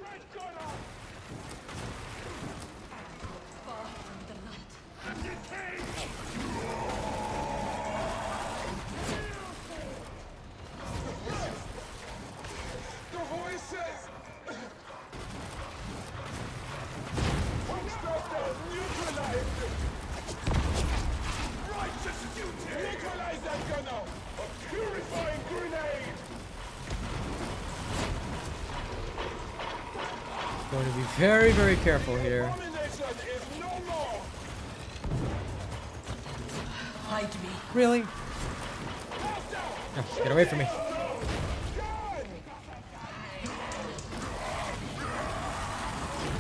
[SPEAKER 2] Red gunner.
[SPEAKER 6] Far from the light.
[SPEAKER 2] The voices. Constructor neutralized. Righteous duty. Neutralize that gunner. A purifying grenade.
[SPEAKER 1] Going to be very, very careful here.
[SPEAKER 2] Domination is no more.
[SPEAKER 6] Hide me.
[SPEAKER 1] Really?
[SPEAKER 2] Hostile.
[SPEAKER 1] Oh, get away from me.
[SPEAKER 2] Gun.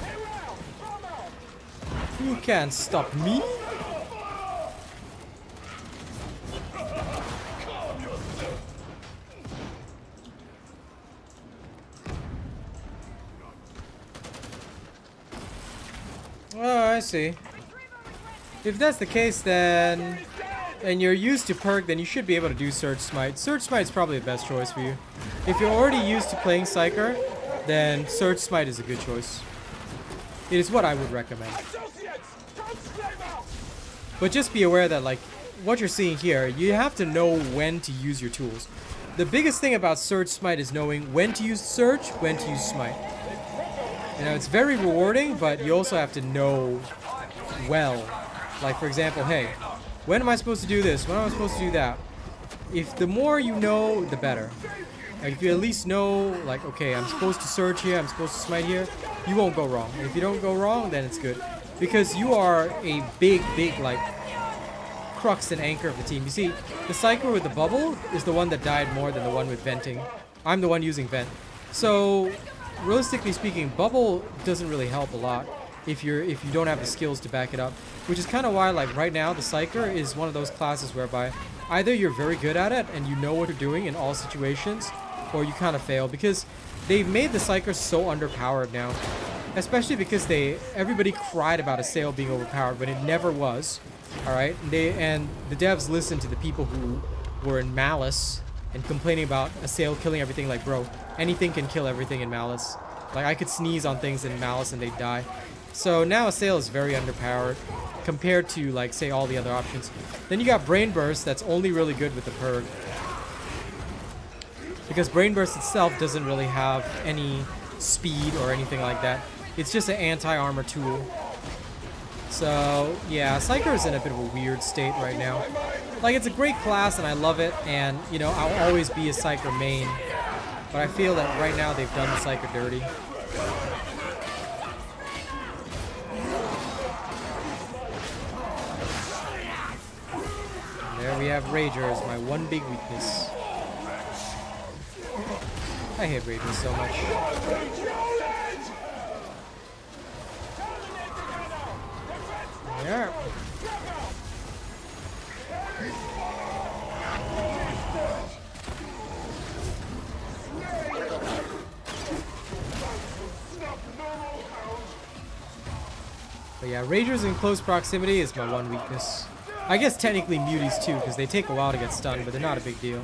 [SPEAKER 2] Hey, well, bomber.
[SPEAKER 1] You can't stop me. Oh, I see. If that's the case, then and you're used to perk, then you should be able to do Surge Smite. Surge Smite is probably the best choice for you. If you're already used to playing Psyker, then Surge Smite is a good choice. It is what I would recommend.
[SPEAKER 2] Associates, come straight out.
[SPEAKER 1] But just be aware that, like, what you're seeing here, you have to know when to use your tools. The biggest thing about Surge Smite is knowing when to use Surge, when to use Smite. You know, it's very rewarding, but you also have to know well. Like, for example, hey, when am I supposed to do this? When am I supposed to do that? If the more you know, the better. Like, if you at least know, like, okay, I'm supposed to Surge here, I'm supposed to Smite here, you won't go wrong. And if you don't go wrong, then it's good. Because you are a big, like, crux and anchor of the team. You see, the Psyker with the bubble is the one that died more than the one with venting. I'm the one using vent. So, realistically speaking, bubble doesn't really help a lot if you don't have the skills to back it up. Which is kind of why, like, right now, the Psyker is one of those classes whereby either you're very good at it and you know what you're doing in all situations, or you kind of fail, because they've made the Psyker so underpowered now. Especially because everybody cried about Assail being overpowered when it never was. Alright? And the devs listened to the people who were in Malice and complaining about Assail killing everything. Like, bro, anything can kill everything in Malice. Like, I could sneeze on things in Malice and they'd die. So now Assail is very underpowered compared to, like, say, all the other options. Then you got Brain Burst that's only really good with the Purg. Because Brain Burst itself doesn't really have any speed or anything like that. It's just an anti-armor tool. So, yeah, Psyker is in a bit of a weird state right now. Like, it's a great class and I love it, and, you know, I'll always be a Psyker main. But I feel that right now they've done the Psyker dirty. And there we have Ragers, my one big weakness. I hate Ragers so much. Yeah. But yeah, Ragers in close proximity is my one weakness. I guess technically Muties too, because they take a while to get stunned, but they're not a big deal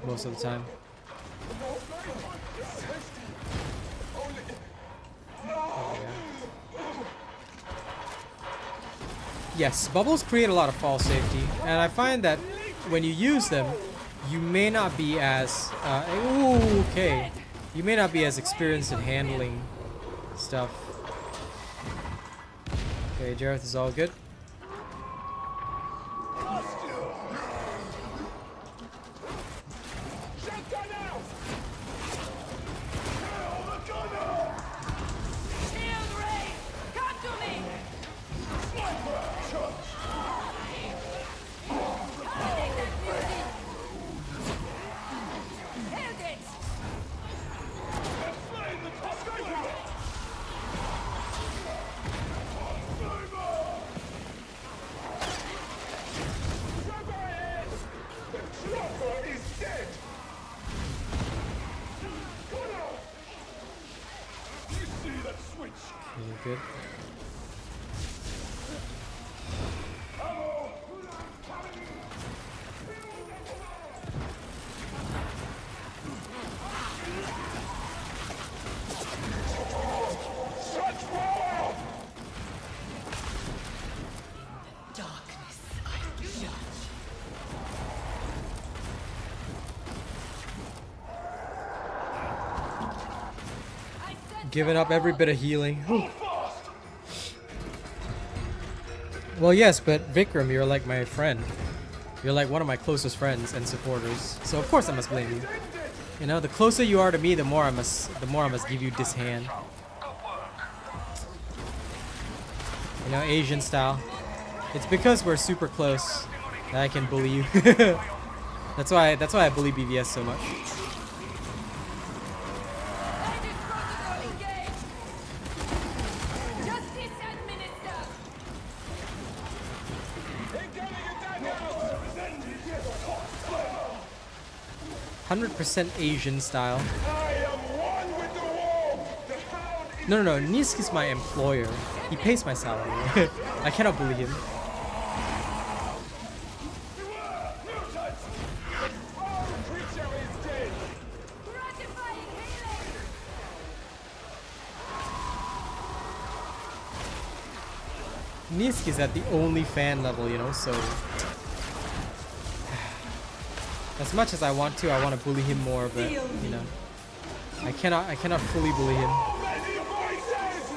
[SPEAKER 1] most of the time. Yes, bubbles create a lot of fall safety, and I find that when you use them, you may not be as you may not be as experienced in handling stuff. Okay, Jareth is all good. Giving up every bit of healing. Whew. Well, yes, but Vikram, you're like my friend. You're like one of my closest friends and supporters. So of course I must blame you. You know, the closer you are to me, the more I must give you this hand. You know, Asian style. It's because we're super close that I can bully you. That's why I bully BVS so much.
[SPEAKER 4] Justice administered.
[SPEAKER 1] 100% Asian style.
[SPEAKER 2] I am one with the wall. The hound
[SPEAKER 1] No, Nisk is my employer. He pays my salary. I cannot bully him.
[SPEAKER 2] creature is dead.
[SPEAKER 4] Gratifying healing.
[SPEAKER 1] Nisk is at the only fan level, you know, so as much as I want to bully him more, but you know, I cannot fully bully him.
[SPEAKER 2] Many voices.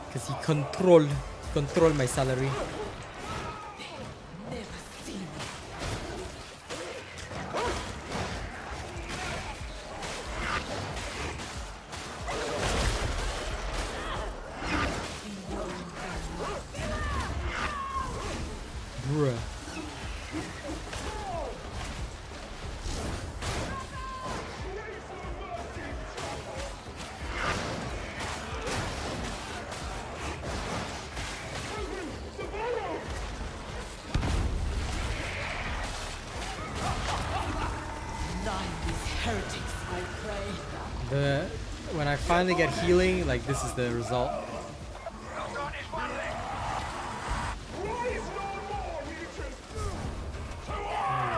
[SPEAKER 1] Because he control my salary. Bruh.
[SPEAKER 6] Heretics, I pray.
[SPEAKER 1] When I finally get healing, like this is the result.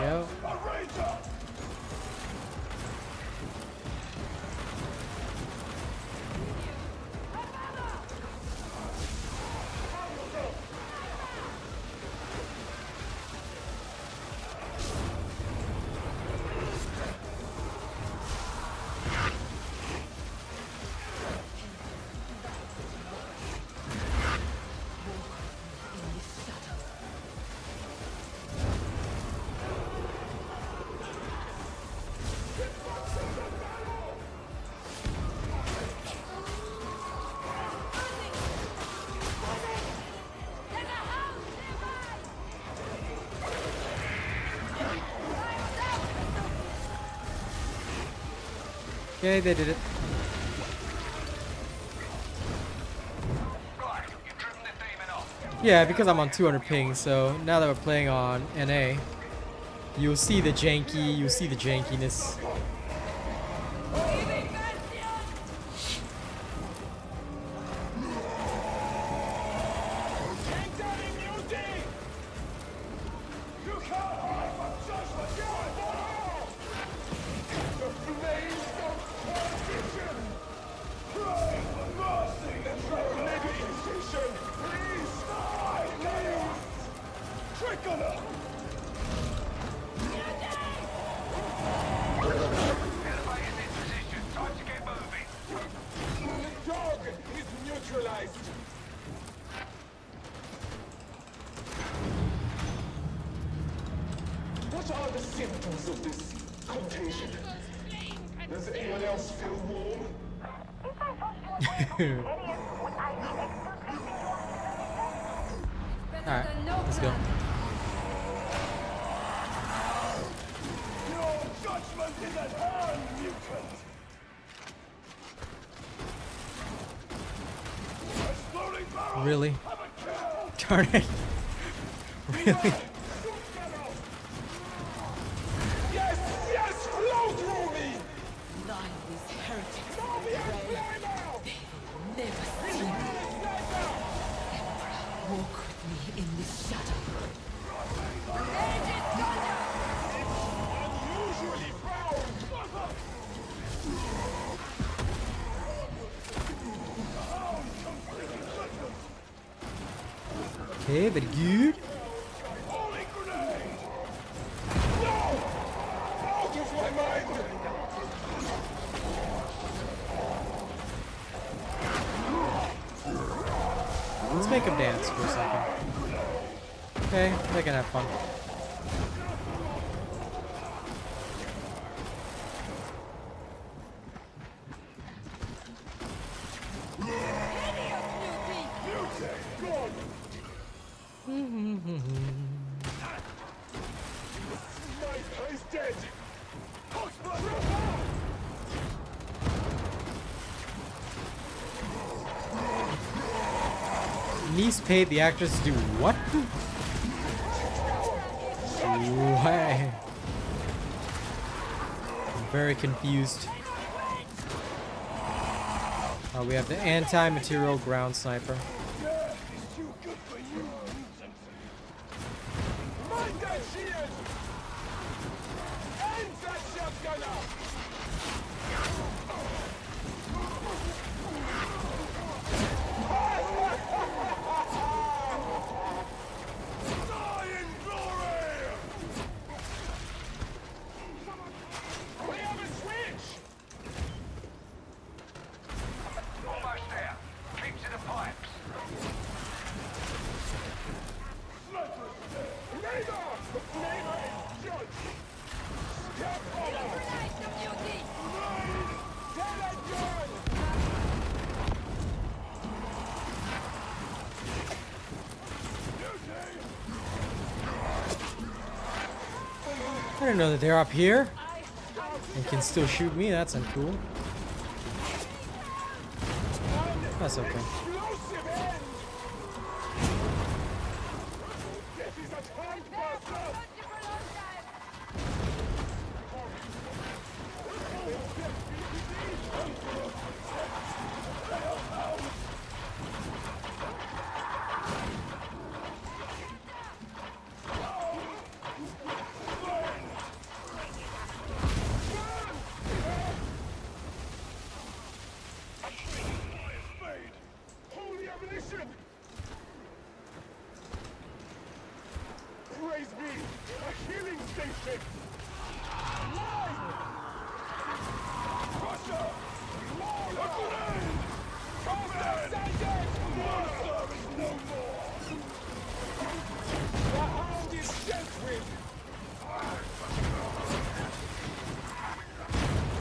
[SPEAKER 1] There we go. Okay, they did it. Yeah, because I'm on 200 ping, so now that we're playing on NA, you'll see the jankiness.
[SPEAKER 2] What are the symptoms of this contagion? Does anyone else feel warm?
[SPEAKER 1] Alright, let's go.
[SPEAKER 7] Your judgment is at hand, mutant! Exploding barrel!
[SPEAKER 1] Really? Darn it. Really?
[SPEAKER 2] Yes, yes, flow through me!
[SPEAKER 6] Blind these heretics, I pray. They will never see me. Emperor, walk with me in this shadow.
[SPEAKER 2] Unusually proud!
[SPEAKER 1] Okay, very good.
[SPEAKER 7] Holy grenade!
[SPEAKER 2] No!
[SPEAKER 1] Let's make him dance for a second. Okay, they can have fun.
[SPEAKER 2] He's dead.
[SPEAKER 1] Niece paid the actress to do what? Why? I'm very confused. We have the anti-material ground sniper.
[SPEAKER 2] Mind that shield! Aim that shotgunner! Die in glory! We have a switch!
[SPEAKER 8] Almost there. Keep to the pipes.
[SPEAKER 2] Neighbor! Neighbor is judge! Step forward! Tell that gun!
[SPEAKER 1] I didn't know that they're up here and can still shoot me. That's uncool. That's okay.
[SPEAKER 2] Explosive end! This is a tank buster! Holy ammunition! Praise be! A healing station! Live! Russia! A grenade! Psyker! Master is no more! The hound is dealt with!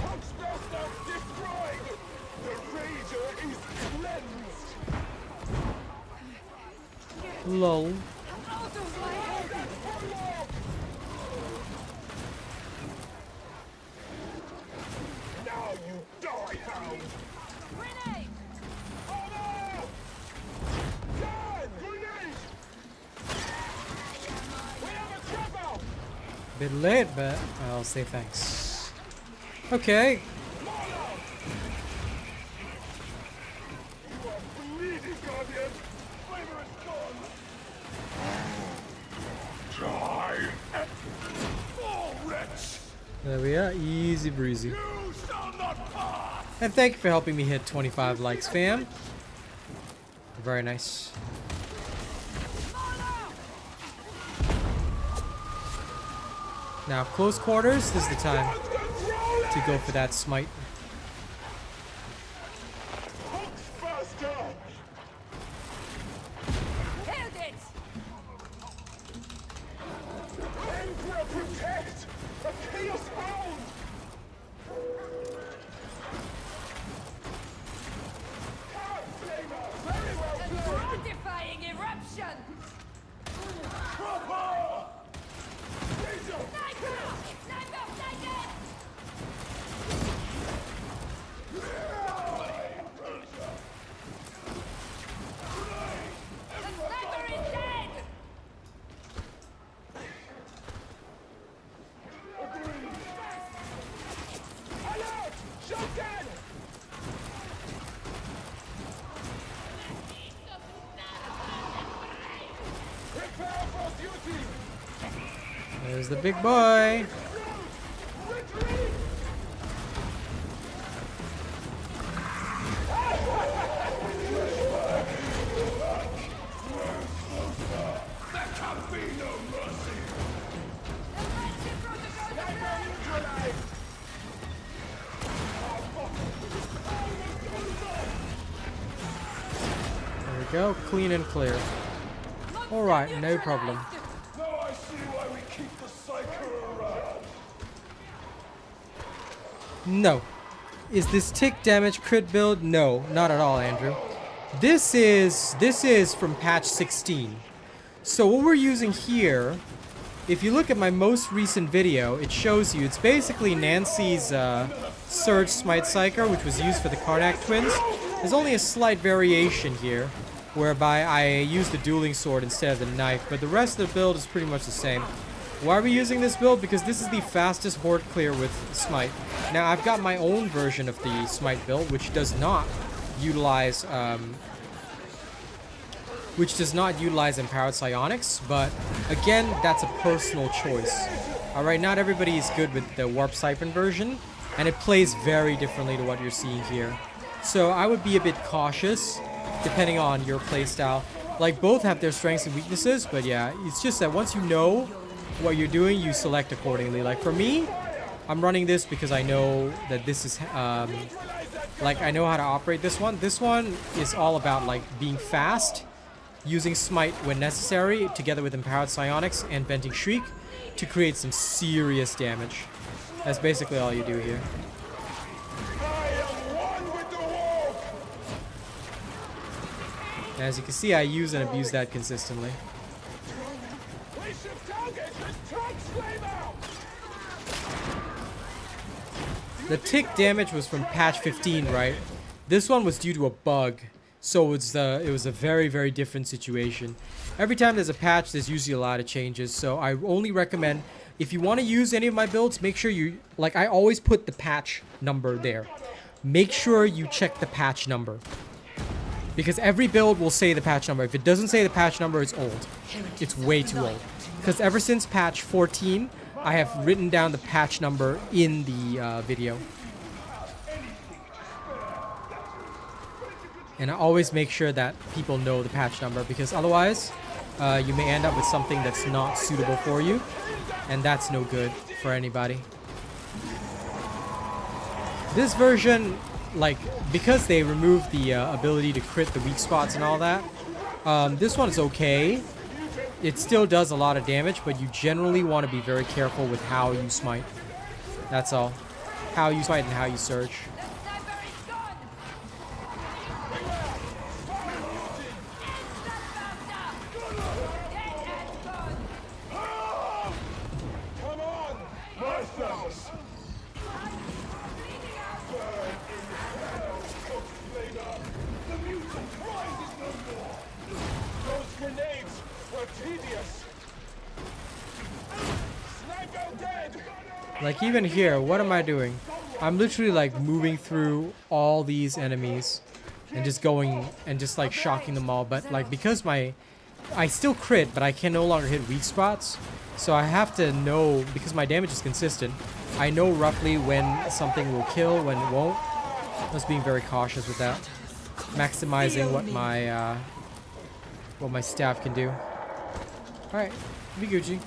[SPEAKER 2] Punchbuster destroyed! The Rager is cleansed!
[SPEAKER 1] Lol.
[SPEAKER 2] Now you die, hound!
[SPEAKER 3] Grenade!
[SPEAKER 2] Oh no! Gun! Grenade! We have a trapper!
[SPEAKER 1] Bit late, but I'll say thanks. Okay.
[SPEAKER 2] You are bleeding, Guardian! Flavor is gone! Die! Oh, wretch!
[SPEAKER 1] There we are. Easy breezy.
[SPEAKER 2] You shall not pass!
[SPEAKER 1] And thank you for helping me hit 25 likes, fam. Very nice. Now, close quarters, this is the time to go for that smite.
[SPEAKER 2] Faster!
[SPEAKER 3] Killed it!
[SPEAKER 2] Emperor protect! A chaos hound! Card flavor! Very well played!
[SPEAKER 3] Defying eruption!
[SPEAKER 2] Proper! Razor!
[SPEAKER 3] Sniper! Sniper! Sniper! The sniper is dead!
[SPEAKER 2] Alert! Shotgun! Prepare for duty!
[SPEAKER 1] There's the big boy.
[SPEAKER 2] Retreat! There can be no mercy! Sniper neutralized!
[SPEAKER 1] There we go. Clean and clear. Alright, no problem.
[SPEAKER 2] Now I see why we keep the Psyker around.
[SPEAKER 1] No. Is this tick damage crit build? No, not at all, Andrew. This is from patch 16. So what we're using here, if you look at my most recent video, it shows you it's basically Nancy's Surge Smite Psyker, which was used for the Karnak twins. There's only a slight variation here, whereby I use the dueling sword instead of the knife, but the rest of the build is pretty much the same. Why are we using this build? Because this is the fastest horde clear with Smite. Now, I've got my own version of the Smite build, which does not utilize empowered psionics, but again, that's a personal choice. Alright, not everybody is good with the Warp Siphon version, and it plays very differently to what you're seeing here. So I would be a bit cautious, depending on your playstyle. Like, both have their strengths and weaknesses, but yeah, it's just that once you know what you're doing, you select accordingly. Like, for me, I'm running this because I know that this is, like, I know how to operate this one. This one is all about, like, being fast, using Smite when necessary, together with Empowered Psionics and Venting Shriek, to create some serious damage. That's basically all you do here. As you can see, I use and abuse that consistently. The tick damage was from patch 15, right? This one was due to a bug, so it was a very, very different situation. Every time there's a patch, there's usually a lot of changes, so I only recommend, if you want to use any of my builds, make sure you, like, I always put the patch number there. Make sure you check the patch number, because every build will say the patch number. If it doesn't say the patch number, it's old. It's way too old. Because ever since patch 14, I have written down the patch number in the video. And I always make sure that people know the patch number, because otherwise you may end up with something that's not suitable for you, and that's no good for anybody. This version, like, because they removed the ability to crit the weak spots and all that, this one is okay. It still does a lot of damage, but you generally want to be very careful with how you smite. That's all. How you smite and how you surge.
[SPEAKER 2] Come on, Maelstrom! The mutant rises no more! Those grenades were tedious! Sniper dead!
[SPEAKER 1] Like, even here, what am I doing? I'm literally, like, moving through all these enemies and just going and just, like, shocking them all. But, like, because I still crit, but I can no longer hit weak spots. So I have to know, because my damage is consistent, I know roughly when something will kill, when it won't. Just being very cautious with that. Maximizing what my staff can do. Alright, be Gucci.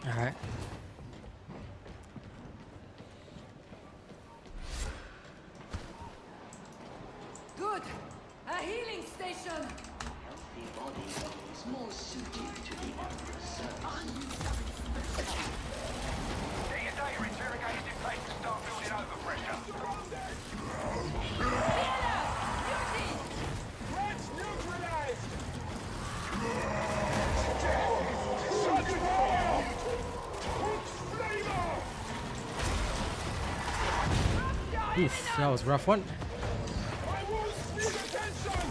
[SPEAKER 1] Alright.
[SPEAKER 6] Good. A healing station.
[SPEAKER 2] Threats neutralized!
[SPEAKER 1] Oof, that was a rough one.
[SPEAKER 2] I won't need attention!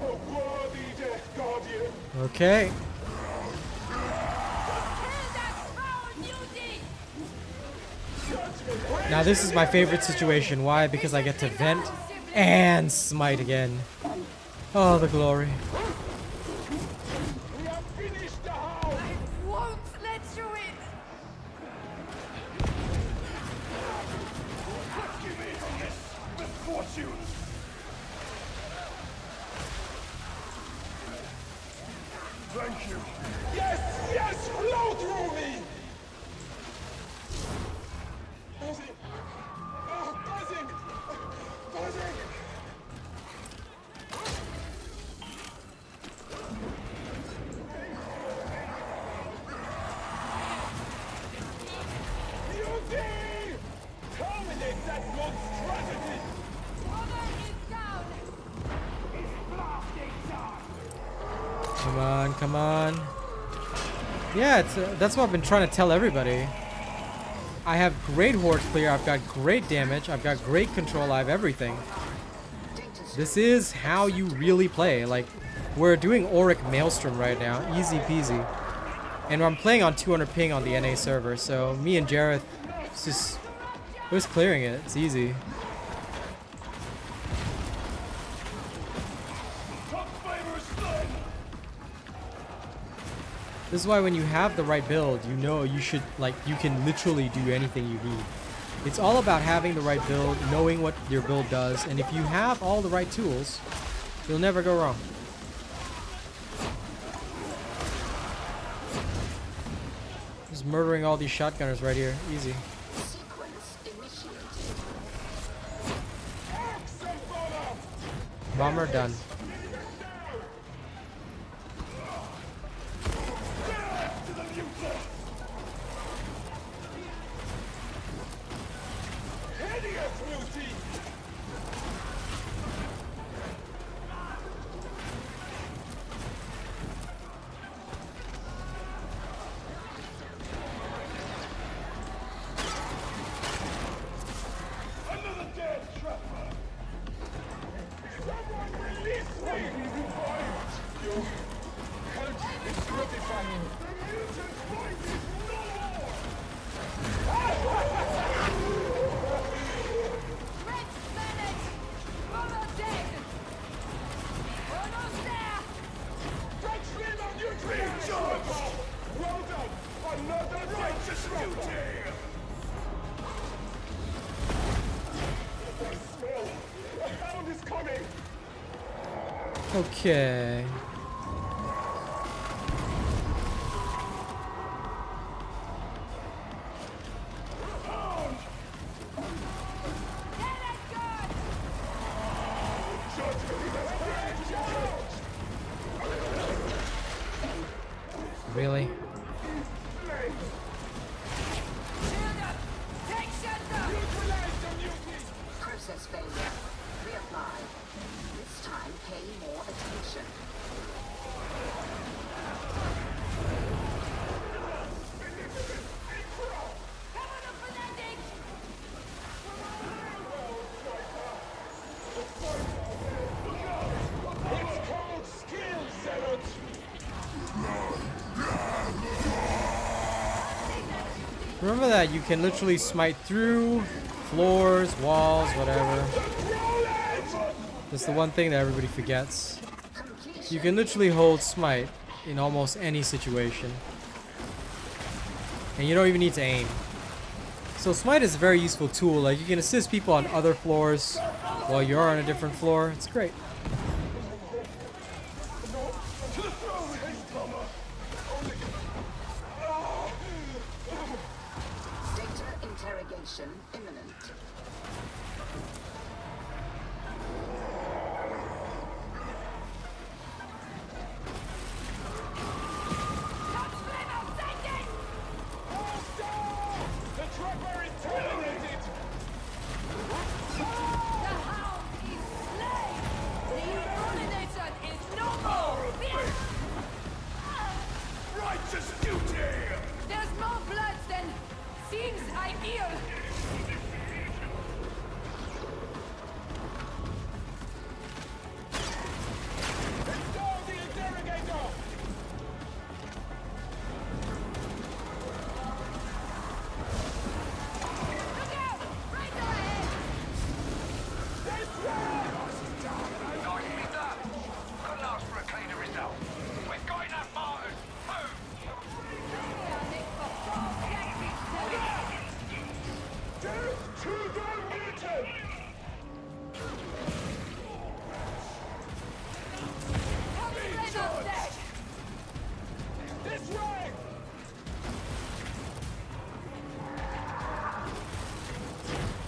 [SPEAKER 2] A worthy death, Guardian!
[SPEAKER 1] Okay. Now this is my favorite situation. Why? Because I get to vent and smite again. Oh, the glory.
[SPEAKER 2] We have finished the house!
[SPEAKER 6] Won't let you in.
[SPEAKER 2] Give me this misfortune! Thank you. Yes, yes, flow through me!
[SPEAKER 1] Come on, come on. Yeah, that's what I've been trying to tell everybody. I have great horde clear, I've got great damage, I've got great control, I have everything. This is how you really play. Like, we're doing Auric Maelstrom right now, easy peasy. And I'm playing on 200 ping on the NA server, so me and Jareth, we're just clearing it, it's easy. This is why when you have the right build, you know you should, like, you can literally do anything you need. It's all about having the right build, knowing what your build does, and if you have all the right tools, you'll never go wrong. Just murdering all these shotgunners right here, easy.
[SPEAKER 3] Sequence initiated.
[SPEAKER 1] Bomber done. Okay. Really?
[SPEAKER 3] Process failure. Reapply. This time, pay more attention.
[SPEAKER 2] It's called skill, Zealot!
[SPEAKER 1] Remember that you can literally smite through floors, walls, whatever. That's the one thing that everybody forgets. You can literally hold smite in almost any situation. And you don't even need to aim. So smite is a very useful tool. Like, you can assist people on other floors while you're on a different floor. It's great.
[SPEAKER 3] Data interrogation imminent.
[SPEAKER 2] The trapper is terminated!
[SPEAKER 7] Righteous duty!
[SPEAKER 6] There's more blood than seems ideal.
[SPEAKER 2] Install the interrogator!
[SPEAKER 6] Look out! Right ahead!
[SPEAKER 7] Nicely done! Couldn't ask for a cleaner result. We've got enough martyrs!
[SPEAKER 2] Death to the mutant! This way!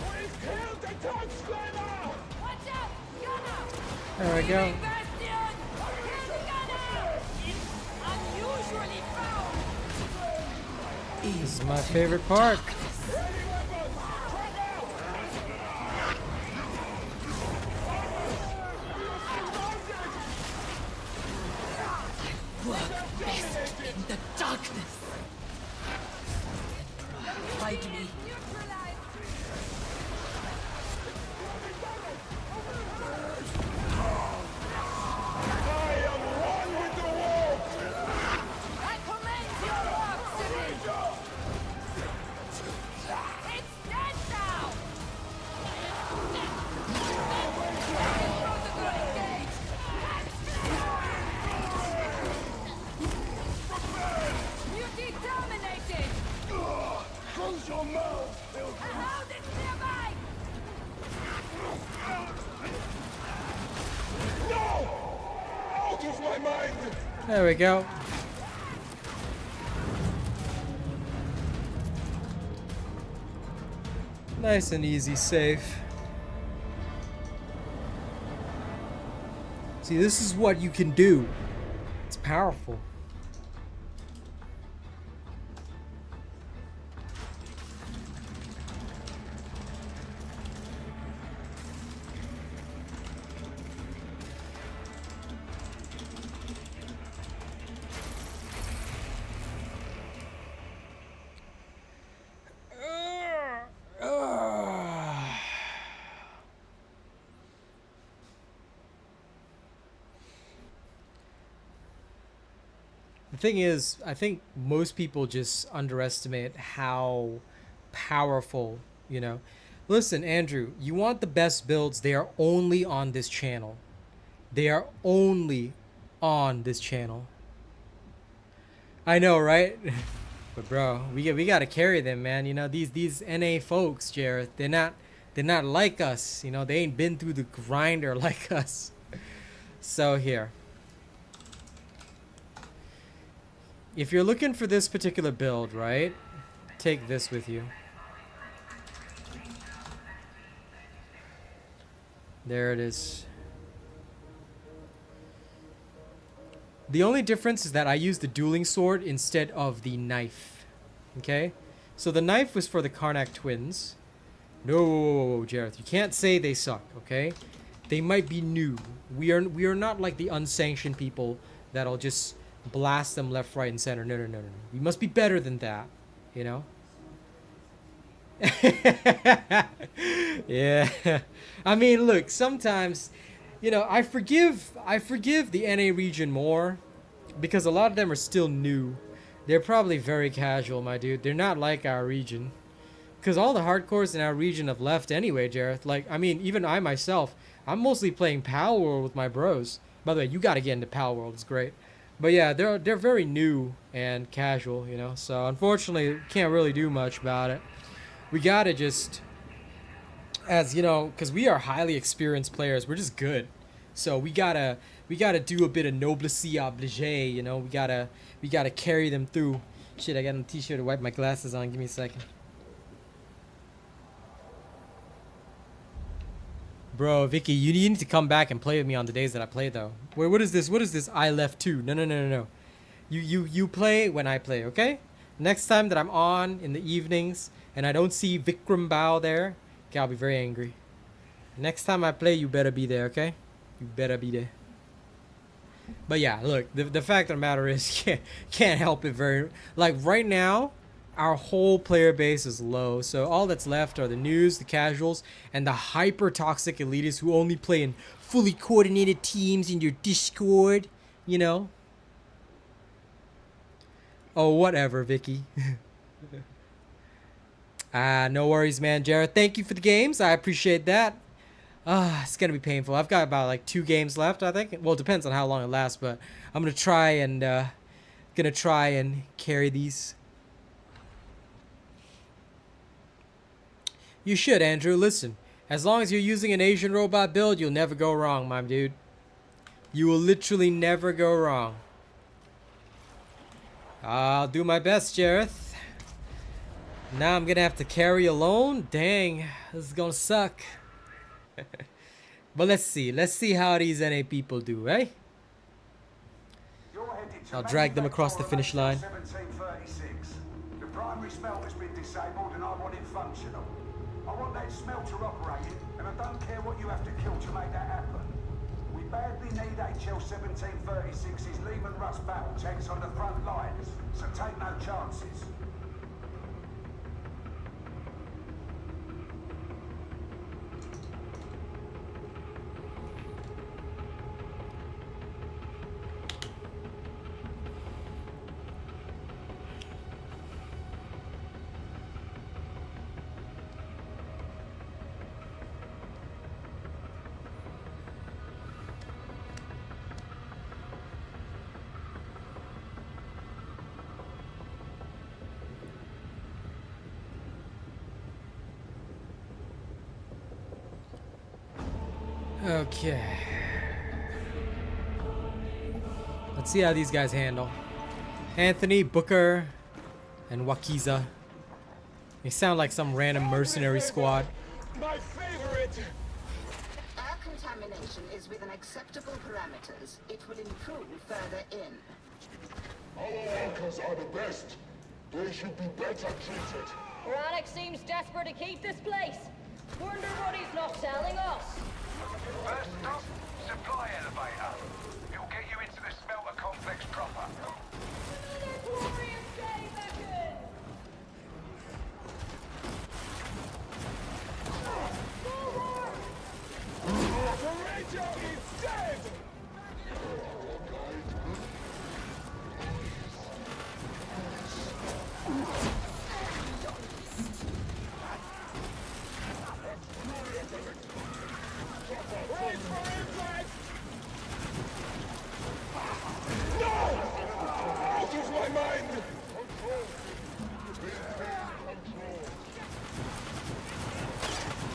[SPEAKER 2] We've killed the tank flamer!
[SPEAKER 6] Watch out! Gunner!
[SPEAKER 1] There we go.
[SPEAKER 6] Bastion! Here's the gunner! Unusually found!
[SPEAKER 1] This is my favorite part.
[SPEAKER 6] It's dead now! You determinated!
[SPEAKER 2] Close your mouth,
[SPEAKER 6] A hound is nearby!
[SPEAKER 2] No! Out of my mind!
[SPEAKER 1] There we go. Nice and easy, safe. See, this is what you can do. It's powerful. The thing is, I think most people just underestimate how powerful, you know. Listen, Andrew, you want the best builds, they are only on this channel. They are only on this channel. I know, right? But bro, we got to carry them, man. You know, these NA folks, Jareth, they're not like us, you know. They ain't been through the grinder like us. So here. If you're looking for this particular build, right? Take this with you. There it is. The only difference is that I used the dueling sword instead of the knife. Okay? So the knife was for the Karnak twins. No, Jareth, you can't say they suck, okay? They might be new. We are not like the unsanctioned people that'll just blast them left, right, and center. No. We must be better than that, you know? Yeah. I mean, look, sometimes, you know, I forgive the NA region more because a lot of them are still new. They're probably very casual, my dude. They're not like our region. Because all the hardcores in our region have left anyway, Jareth. Like, I mean, even I myself, I'm mostly playing Power World with my bros. By the way, you got to get into Power World. It's great. But yeah, they're very new and casual, you know. So unfortunately, can't really do much about it. We gotta just, as you know, because we are highly experienced players, we're just good. So we gotta do a bit of noblesse oblige, you know. We gotta carry them through. Shit, I got a t-shirt to wipe my glasses on. Give me a second. Bro, Vicky, you need to come back and play with me on the days that I play, though. Wait, what is this? What is this? I left too. No. You play when I play, okay? Next time that I'm on in the evenings and I don't see Vikram Bao there, okay, I'll be very angry. Next time I play, you better be there, okay? You better be there. But yeah, look, the fact of the matter is, can't help it very... Like, right now, our whole player base is low, so all that's left are the news, the casuals, and the hyper-toxic elitists who only play in fully coordinated teams in your Discord, you know? Oh, whatever, Vicky. No worries, man. Jareth, thank you for the games. I appreciate that. It's gonna be painful. I've got about like 2 games left, I think. Well, it depends on how long it lasts, but I'm gonna try and carry these. You should, Andrew. Listen, as long as you're using an Asian robot build, you'll never go wrong, my dude. You will literally never go wrong. I'll do my best, Jareth. Now I'm gonna have to carry alone? Dang, this is gonna suck. But let's see how these NA people do, eh? I'll drag them across the finish line.
[SPEAKER 8] 1736. The primary smelter's been disabled and I want it functional. I want that smelter operating, and I don't care what you have to kill to make that happen. We badly need HL 1736's Lehman Russ battle tanks on the front lines, so take no chances.
[SPEAKER 1] Okay. Let's see how these guys handle. Anthony, Booker, and Wakiza. They sound like some random mercenary squad.
[SPEAKER 2] My favorite!
[SPEAKER 3] Air contamination is within acceptable parameters. It will improve further in.
[SPEAKER 2] Our workers are the best. They should be better treated.
[SPEAKER 4] Rannoch seems desperate to keep this place. Wonder what he's not telling us.
[SPEAKER 8] First stop, supply elevator. It'll get you into the smelter complex proper.
[SPEAKER 4] Another glorious day, Beckon!
[SPEAKER 2] The Ranger is dead! Wait for impact! No! Out of my mind!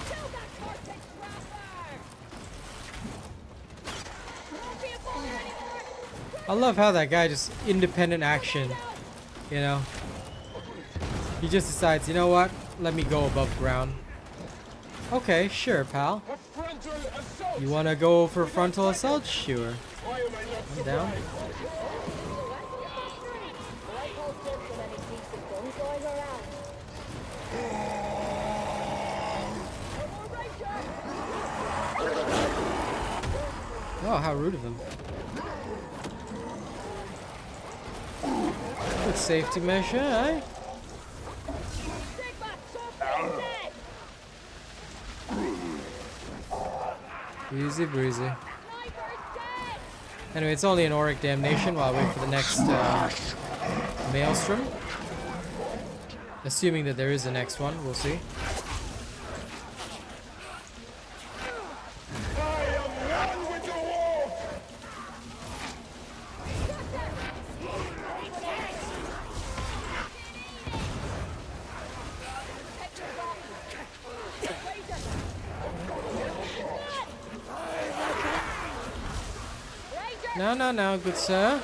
[SPEAKER 4] Kill that vortex rapper! Won't be a bother anymore!
[SPEAKER 1] I love how that guy just independent action, you know. He just decides, you know what? Let me go above ground. Okay, sure, pal.
[SPEAKER 2] A frontal assault!
[SPEAKER 1] You wanna go for frontal assault? Sure.
[SPEAKER 2] Why am I not
[SPEAKER 1] I'm down.
[SPEAKER 2] surprised?
[SPEAKER 4] Like all sorts of any decent guns going around.
[SPEAKER 1] Oh, how rude of him. Good safety measure, eh?
[SPEAKER 4] Sigma, so dead!
[SPEAKER 1] Easy breezy.
[SPEAKER 4] Sniper's dead!
[SPEAKER 1] Anyway, it's only an auric damnation while I wait for the next Maelstrom. Assuming that there is a next one, we'll see.
[SPEAKER 2] I am one with the wolf!
[SPEAKER 1] No, no, no, good sir.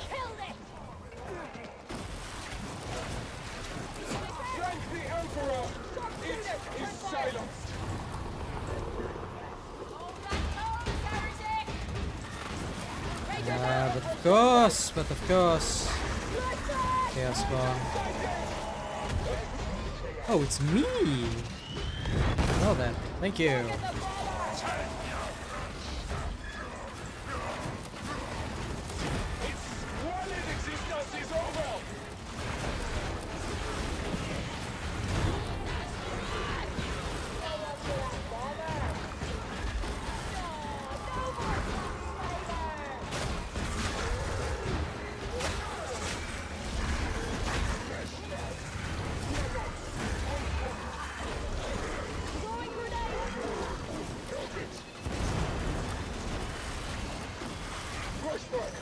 [SPEAKER 4] Killed it!
[SPEAKER 2] Thank the Emperor! It is silenced!
[SPEAKER 1] But of course. Chaos Spawn. Oh, it's me! Well then, thank you.
[SPEAKER 2] Squalid existence is over! Flashback!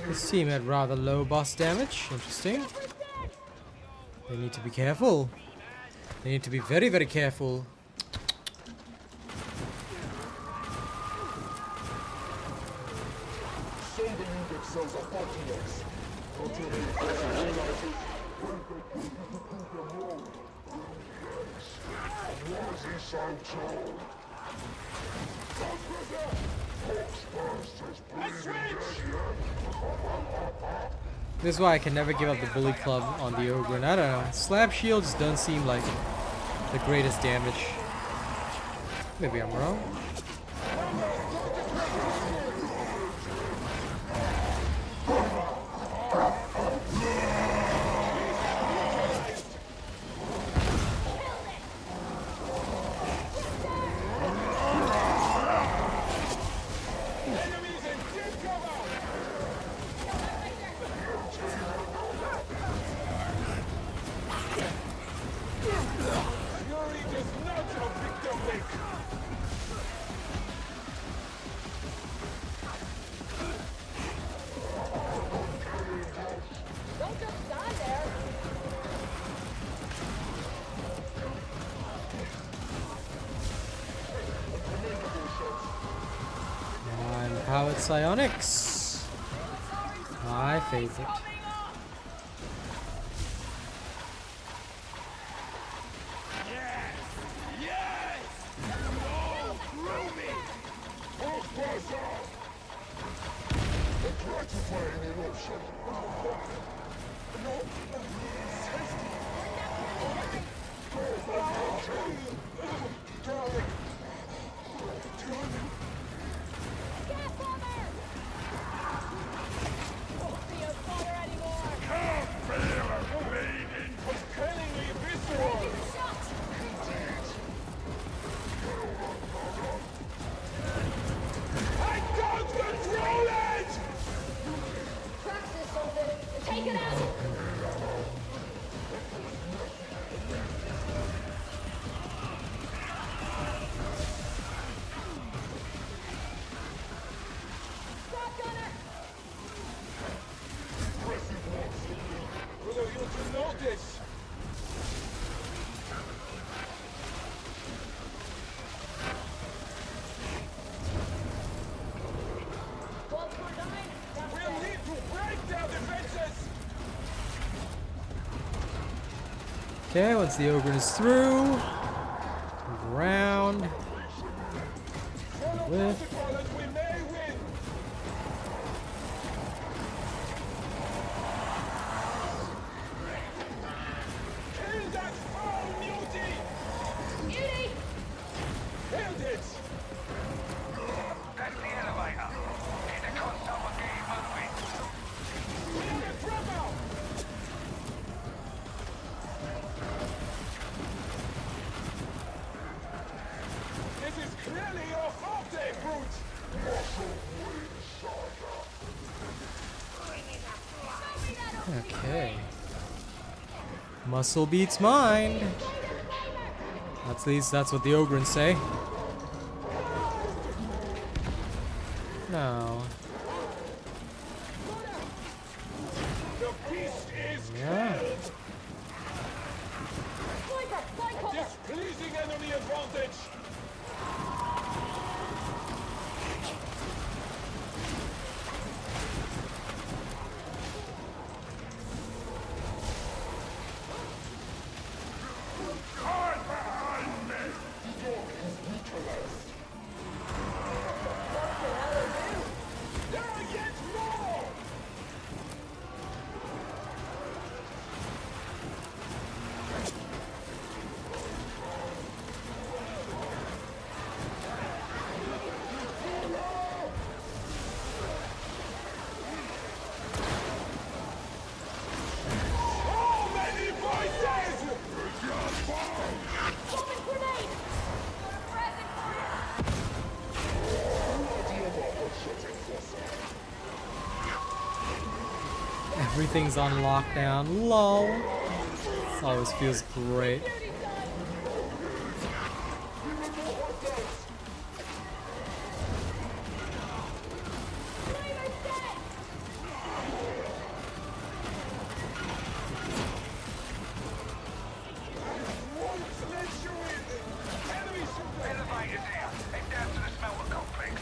[SPEAKER 1] This team had rather low boss damage. Interesting. They need to be careful. They need to be very, very careful.
[SPEAKER 2] Some believe themselves are patriots until they realize it. Was he so told?
[SPEAKER 1] This is why I can never give up the bully club on the ogre. And I don't know. Slap shields don't seem like the greatest damage. Maybe I'm wrong.
[SPEAKER 2] Fury does not a victim make.
[SPEAKER 4] Don't just stand there.
[SPEAKER 1] And powered psionics. My favorite.
[SPEAKER 4] Take it out! Stop, Gunner!
[SPEAKER 2] Brother, you to notice. We'll need to break their defenses.
[SPEAKER 1] Okay, once the ogre is through, move around. With.
[SPEAKER 2] Protocol and we may win. Kill that foul beauty.
[SPEAKER 4] Beauty!
[SPEAKER 2] Killed it.
[SPEAKER 8] That's the elevator. Get the console and get it moving.
[SPEAKER 2] We have a trapper. This is clearly your forte, brute.
[SPEAKER 1] Okay. Muscle beats mind. At least that's what the Ogrins say. No.
[SPEAKER 2] The beast is
[SPEAKER 1] Yeah.
[SPEAKER 2] killed.
[SPEAKER 4] Sniper! Fly cover!
[SPEAKER 2] Displeasing enemy advantage. There are yet more. So many voices!
[SPEAKER 4] Bombing grenade! Present
[SPEAKER 1] Everything's on lockdown. Lol. This always feels great.
[SPEAKER 4] beauty time! Sniper's dead!
[SPEAKER 2] Won't let you in. Enemy super.
[SPEAKER 8] Elevator's here. Head down to the smelter complex.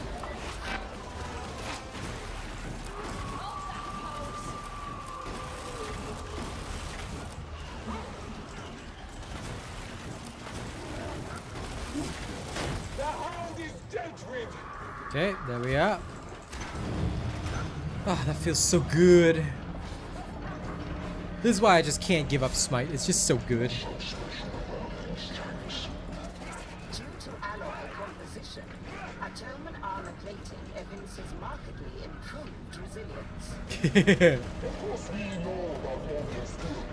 [SPEAKER 2] The hound is dealt with.
[SPEAKER 1] Okay, there we are. Ah, that feels so good. This is why I just can't give up Smite. It's just so good.
[SPEAKER 3] Due to alloy composition, atonement armor plating evinces markedly improved resilience.
[SPEAKER 2] Of course we know about Morgan's skill.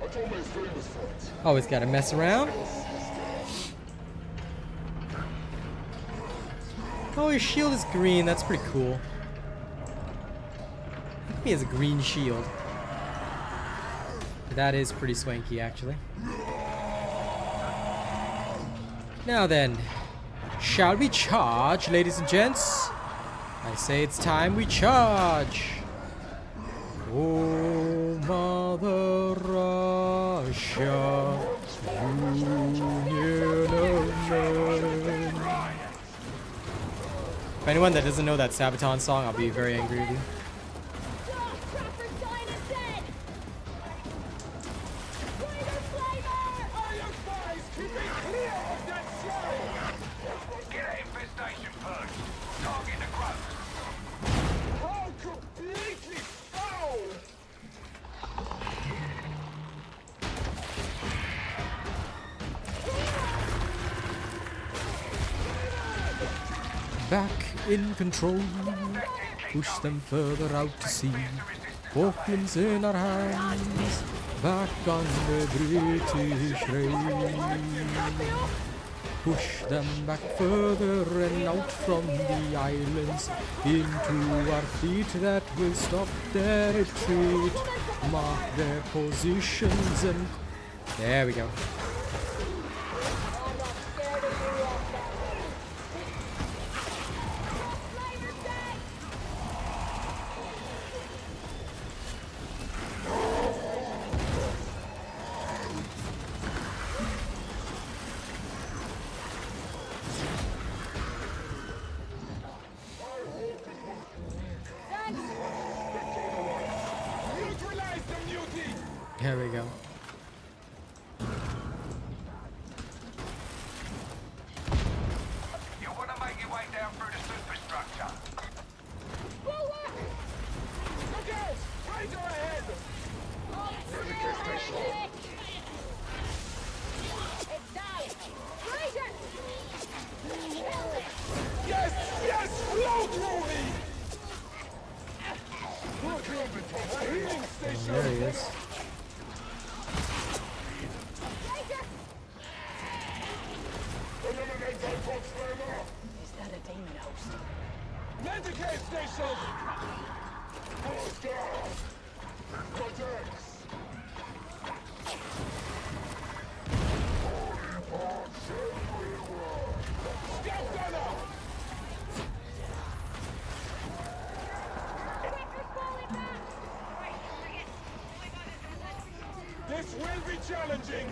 [SPEAKER 2] Atoma is famous for it.
[SPEAKER 1] Always gotta mess around. Oh, his shield is green. That's pretty cool. He has a green shield. That is pretty swanky, actually. Now then, shall we charge, ladies and gents? I say it's time we charge. Oh, Mother Russia, Union of Men. For anyone that doesn't know that Sabaton song, I'll be very angry with you.
[SPEAKER 8] Get that infestation purged. Target the growth.
[SPEAKER 2] How completely foul!
[SPEAKER 1] Back in control, push them further out to sea. Falklands in our hands, back on the British reign. Push them back further and out from the islands into our fleet that will stop their retreat. Mark their positions and... There we go.
[SPEAKER 2] Neutralize the mutiny!
[SPEAKER 1] There we go.
[SPEAKER 8] You want to make your way down through the superstructure.
[SPEAKER 2] Look out! Traitor ahead!
[SPEAKER 4] It's down! Traitor!
[SPEAKER 2] Yes! Yes! Flow through me! A healing station!
[SPEAKER 1] There he is.
[SPEAKER 2] Eliminate that box flavor!
[SPEAKER 3] Is that a demon host?
[SPEAKER 2] Medicate station! Hostile! Protects! Scout gunner! This will be challenging!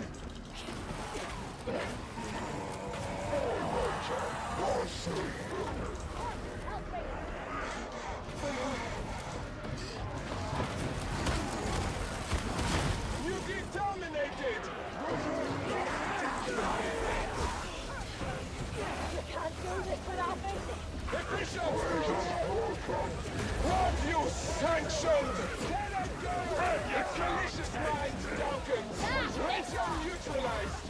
[SPEAKER 2] You get dominated!
[SPEAKER 4] Can't do this without me!
[SPEAKER 2] The bishop! What you sanctioned! Let us go! It's malicious minds, Duncan! Ration neutralized!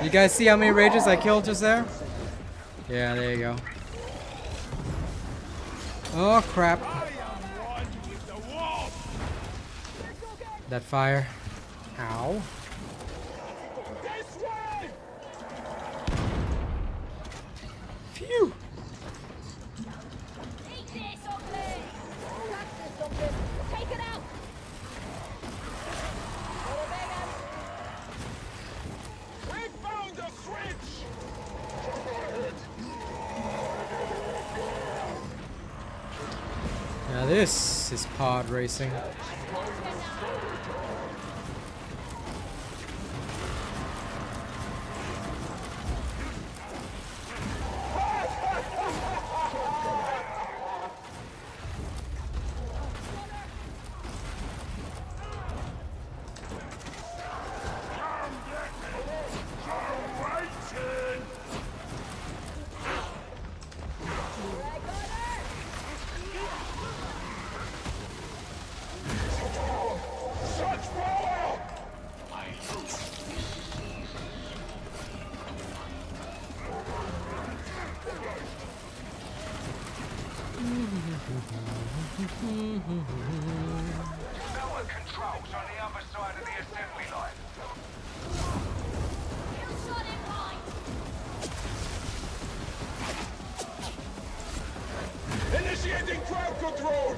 [SPEAKER 1] You guys see how many rages I killed just there? Yeah, there you go. Oh crap. That fire. Ow.
[SPEAKER 2] This way!
[SPEAKER 1] Phew.
[SPEAKER 4] Eat this, ugly! Practice something! Take it out!
[SPEAKER 2] We found a switch!
[SPEAKER 1] Now this is pod racing.
[SPEAKER 2] Such power!
[SPEAKER 8] Network controls on the other side of the assembly line.
[SPEAKER 4] You shot it right!
[SPEAKER 2] Psyker drone!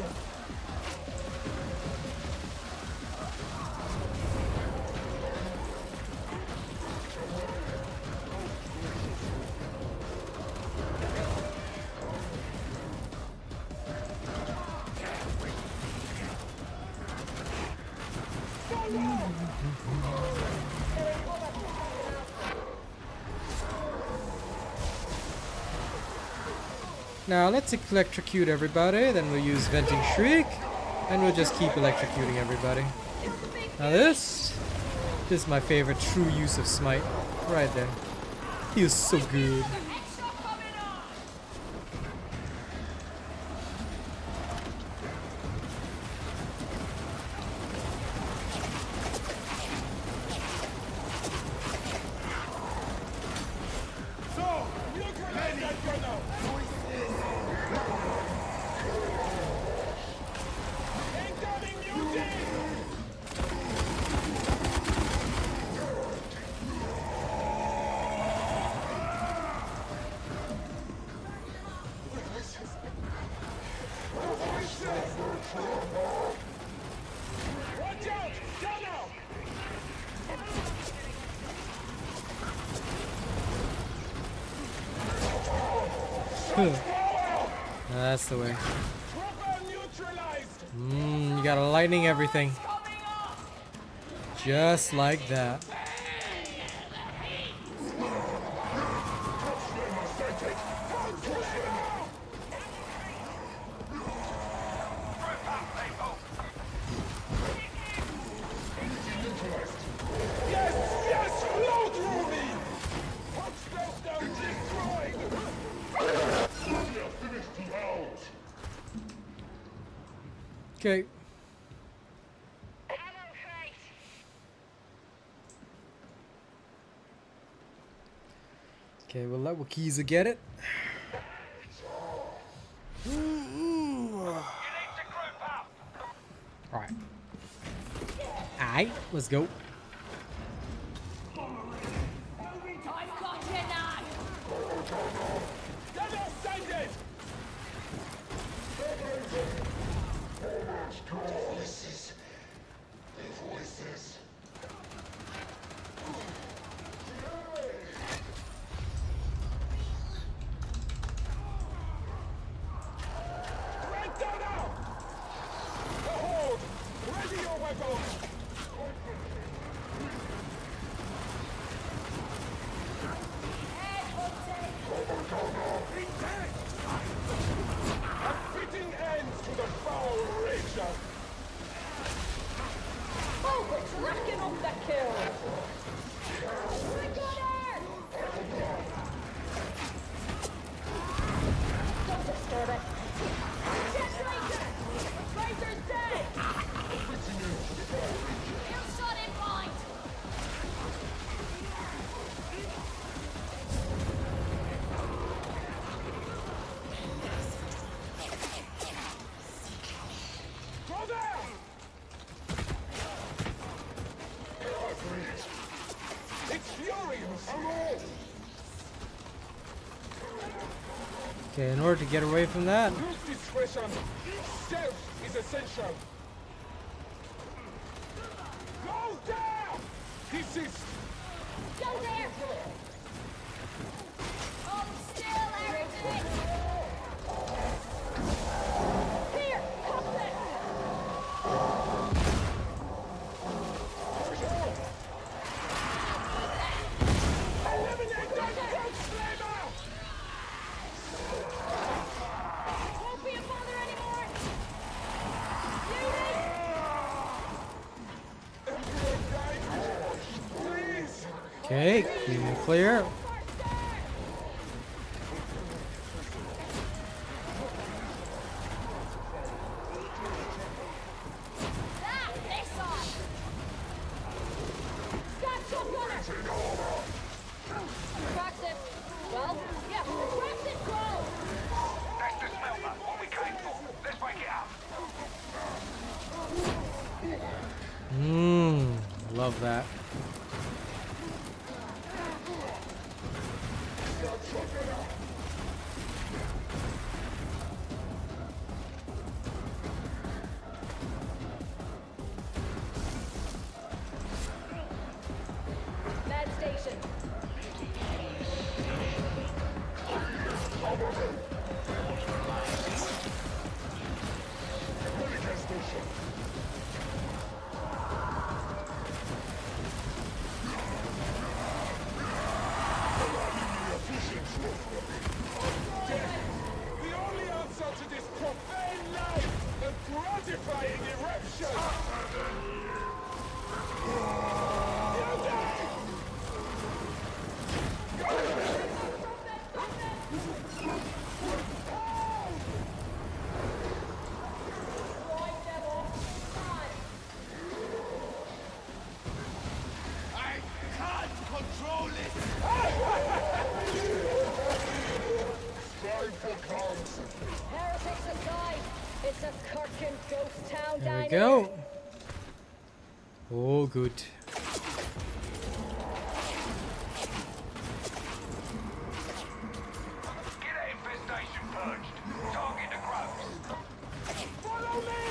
[SPEAKER 1] Now let's electrocute everybody, then we'll use Venting Shriek, and we'll just keep electrocuting everybody. Now this is my favorite true use of Smite, right there. Feels so good.
[SPEAKER 2] So, neutralize that gunner! Incoming mutiny! Watch out! Gunner!
[SPEAKER 1] That's the way.
[SPEAKER 2] Trooper neutralized!
[SPEAKER 1] You gotta lightning everything. Just like that.
[SPEAKER 2] Yes! Yes! Flow through me! Touchdown destroyed!
[SPEAKER 1] Okay. Okay, we'll let Wakiza get it. Alright. Alright, let's go.
[SPEAKER 4] I've got you now.
[SPEAKER 2] Gunner sighted! Right gunner! Hold! Ready your weapons! A fitting end to the foul rager!
[SPEAKER 4] Oh, we're tracking up the kill. We got her. Don't disturb it. Jet laser. Laser's dead. Kill shot in mind.
[SPEAKER 2] Go there! It's fury! Hello!
[SPEAKER 1] Okay, in order to get away from that,
[SPEAKER 2] Use discretion! Stealth is essential! Go there! Desist!
[SPEAKER 4] Go there. Hold still, everything. Here, come there.
[SPEAKER 2] Eliminate that ghost flavor!
[SPEAKER 4] Won't be a bother anymore.
[SPEAKER 2] Please!
[SPEAKER 1] okay, clean and clear.
[SPEAKER 4] That this on. Got some gunner. Cracks it. Well, yeah, cracks it, bro.
[SPEAKER 8] That's the smelter. What we came for. Let's break it up.
[SPEAKER 1] Love that. go. Oh, good.
[SPEAKER 7] Get that infestation purged. Target the grubs.
[SPEAKER 2] Follow me!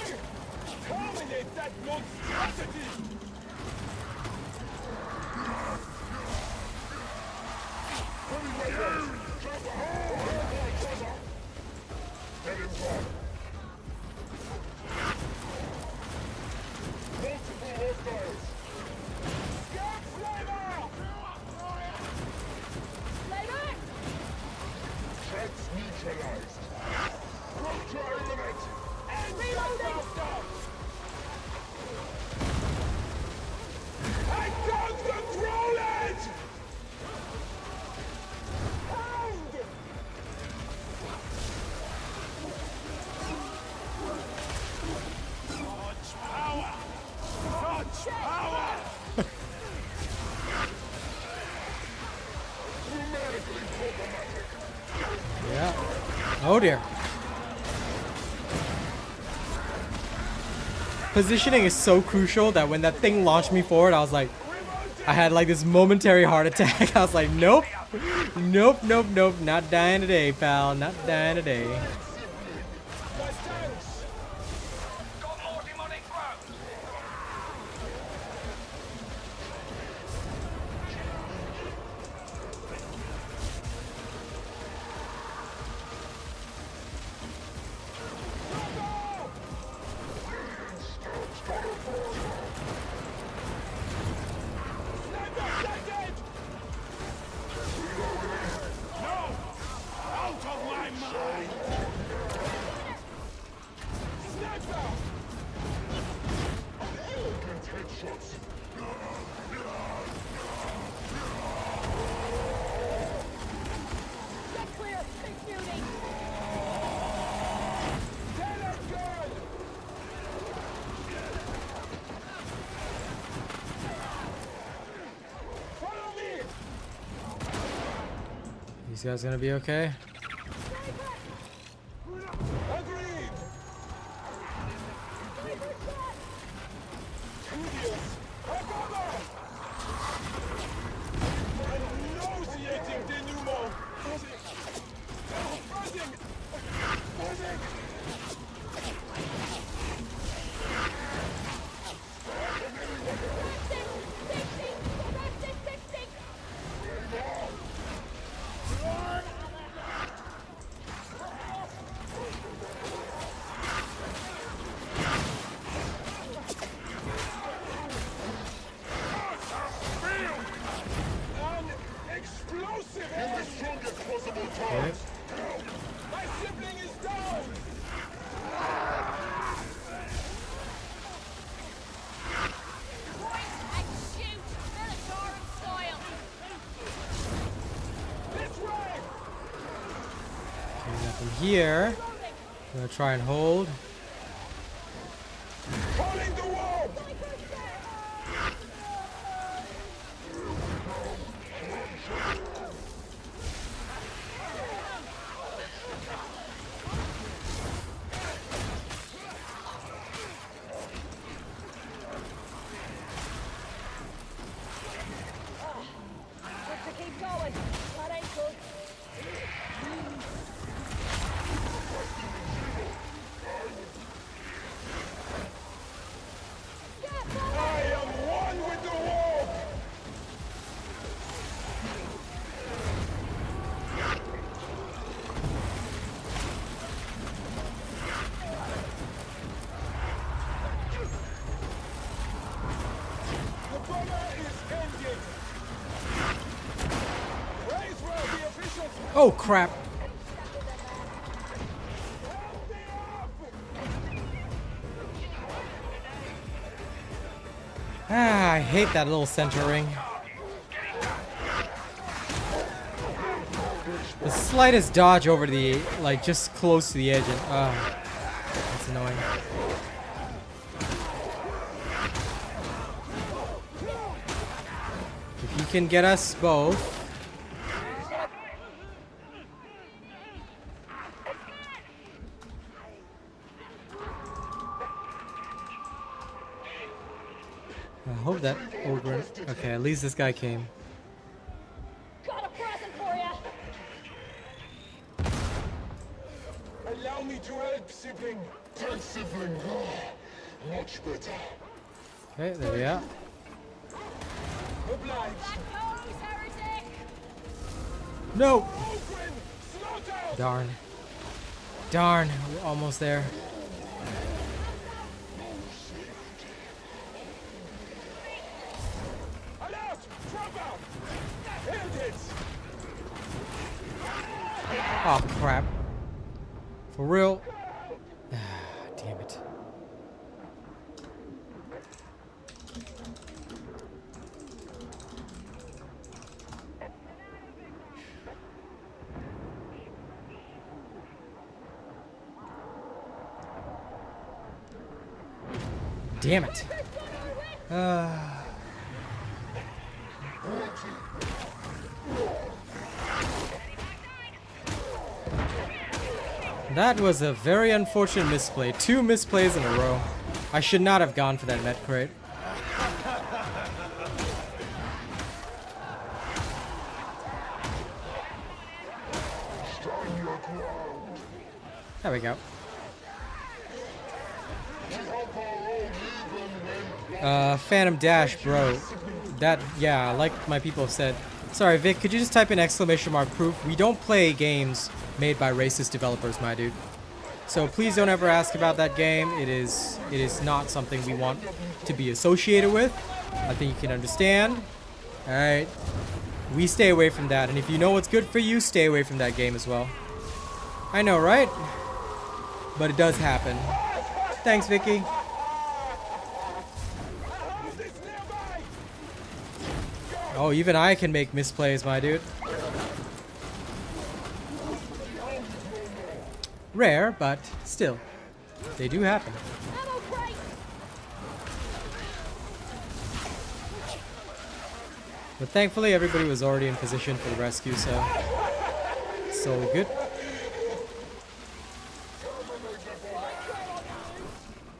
[SPEAKER 2] Terminate that monstrosity! I don't control it! Pound!
[SPEAKER 7] Such power! Such power!
[SPEAKER 1] Yeah. Oh dear. Positioning is so crucial that when that thing launched me forward, I was like, I had like this momentary heart attack. I was like, nope, nope, nope, nope, not dying today, pal, not dying today.
[SPEAKER 2] My tanks!
[SPEAKER 7] Got more demonic grubs! Out of my mind!
[SPEAKER 2] Sniper!
[SPEAKER 4] Get clear. Big beauty.
[SPEAKER 2] Tenant gun! Follow me!
[SPEAKER 1] These guys gonna be okay?
[SPEAKER 2] Agreed! Studious! Agora! Nauseating denouement! Buzzing! Buzzing! An explosive in the strongest possible terms! My sibling is down!
[SPEAKER 4] Point and shoot. Military style.
[SPEAKER 2] This way!
[SPEAKER 1] Okay, nothing here. I'm gonna try and hold.
[SPEAKER 2] Calling the wall!
[SPEAKER 4] Good to keep going. That ain't good.
[SPEAKER 2] I am one with the wall! The bomber is ending! Raise well the officials!
[SPEAKER 1] Oh crap!
[SPEAKER 2] Help me up!
[SPEAKER 1] Ah, I hate that little center ring. The slightest dodge over the, like, just close to the edge, and that's annoying. If you can get us both. hope that ogre. Okay, at least this guy came.
[SPEAKER 4] Got a present for ya.
[SPEAKER 2] Allow me to help, sibling. Thanks, sibling. Much better.
[SPEAKER 1] Okay, there we are.
[SPEAKER 2] Obliged.
[SPEAKER 4] That goes, heretic.
[SPEAKER 1] No!
[SPEAKER 2] Ogren, slaughter!
[SPEAKER 1] Darn. Darn, we're almost there.
[SPEAKER 2] Alert! Drop out! Held it!
[SPEAKER 1] Oh, crap. For real? Damn it. Damn it. That was a very unfortunate misplay. 2 misplays in a row. I should not have gone for that med crate. There we go. Phantom Dash, bro. That, yeah, like my people have said. Sorry, Vic, could you just type in ! Proof? We don't play games made by racist developers, my dude. So please don't ever ask about that game. It is not something we want to be associated with. I think you can understand. Alright. We stay away from that, and if you know what's good for you, stay away from that game as well. I know, right? But it does happen. Thanks, Vicky. Oh, even I can make misplays, my dude. Rare, but still. They do happen.
[SPEAKER 4] Ammo crate.
[SPEAKER 1] But thankfully, everybody was already in position for the rescue, so it's all good.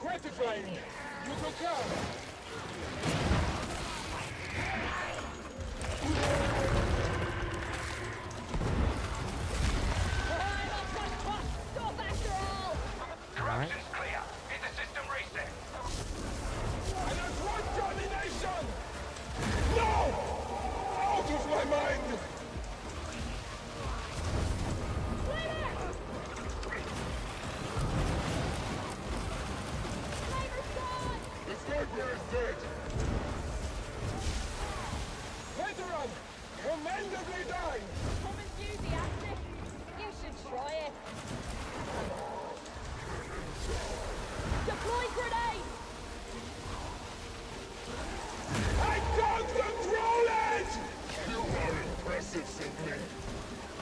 [SPEAKER 2] Gratifying. You took care.
[SPEAKER 1] Alright.
[SPEAKER 7] Clear. Get the system reset.
[SPEAKER 2] And I want domination! No! Out of my mind! The sniper is dead! Veteran! Commendably done!
[SPEAKER 4] I'm enthusiastic. You should try it. Deploy grenade.
[SPEAKER 2] I can't control it! You are impressive, sibling.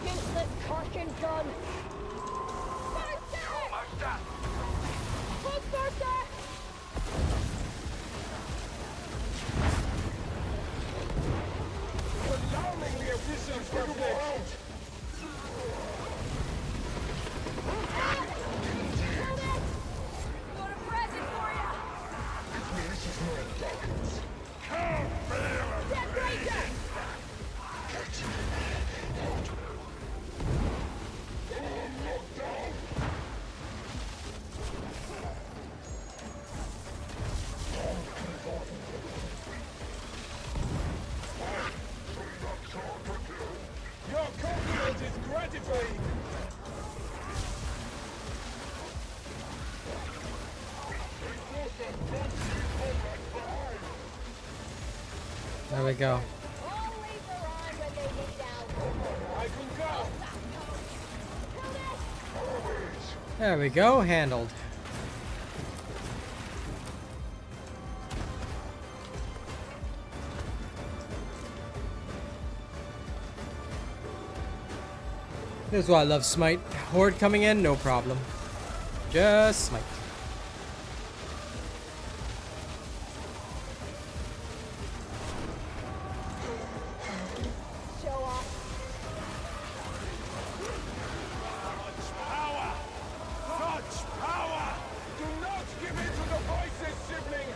[SPEAKER 4] Useless Karkin gun.
[SPEAKER 7] Almost done.
[SPEAKER 4] Hook Berserk.
[SPEAKER 2] Alarmingly efficient reflex.
[SPEAKER 4] Got a present for ya. Death Ranger.
[SPEAKER 2] Your compliment is gratifying.
[SPEAKER 1] There we go.
[SPEAKER 4] Always around when they get down.
[SPEAKER 2] I concur.
[SPEAKER 1] There we go. Handled. This is why I love Smite. Horde coming in, no problem. Just Smite.
[SPEAKER 4] Show off.
[SPEAKER 7] Power! Such power!
[SPEAKER 2] Do not give in to the voices, sibling.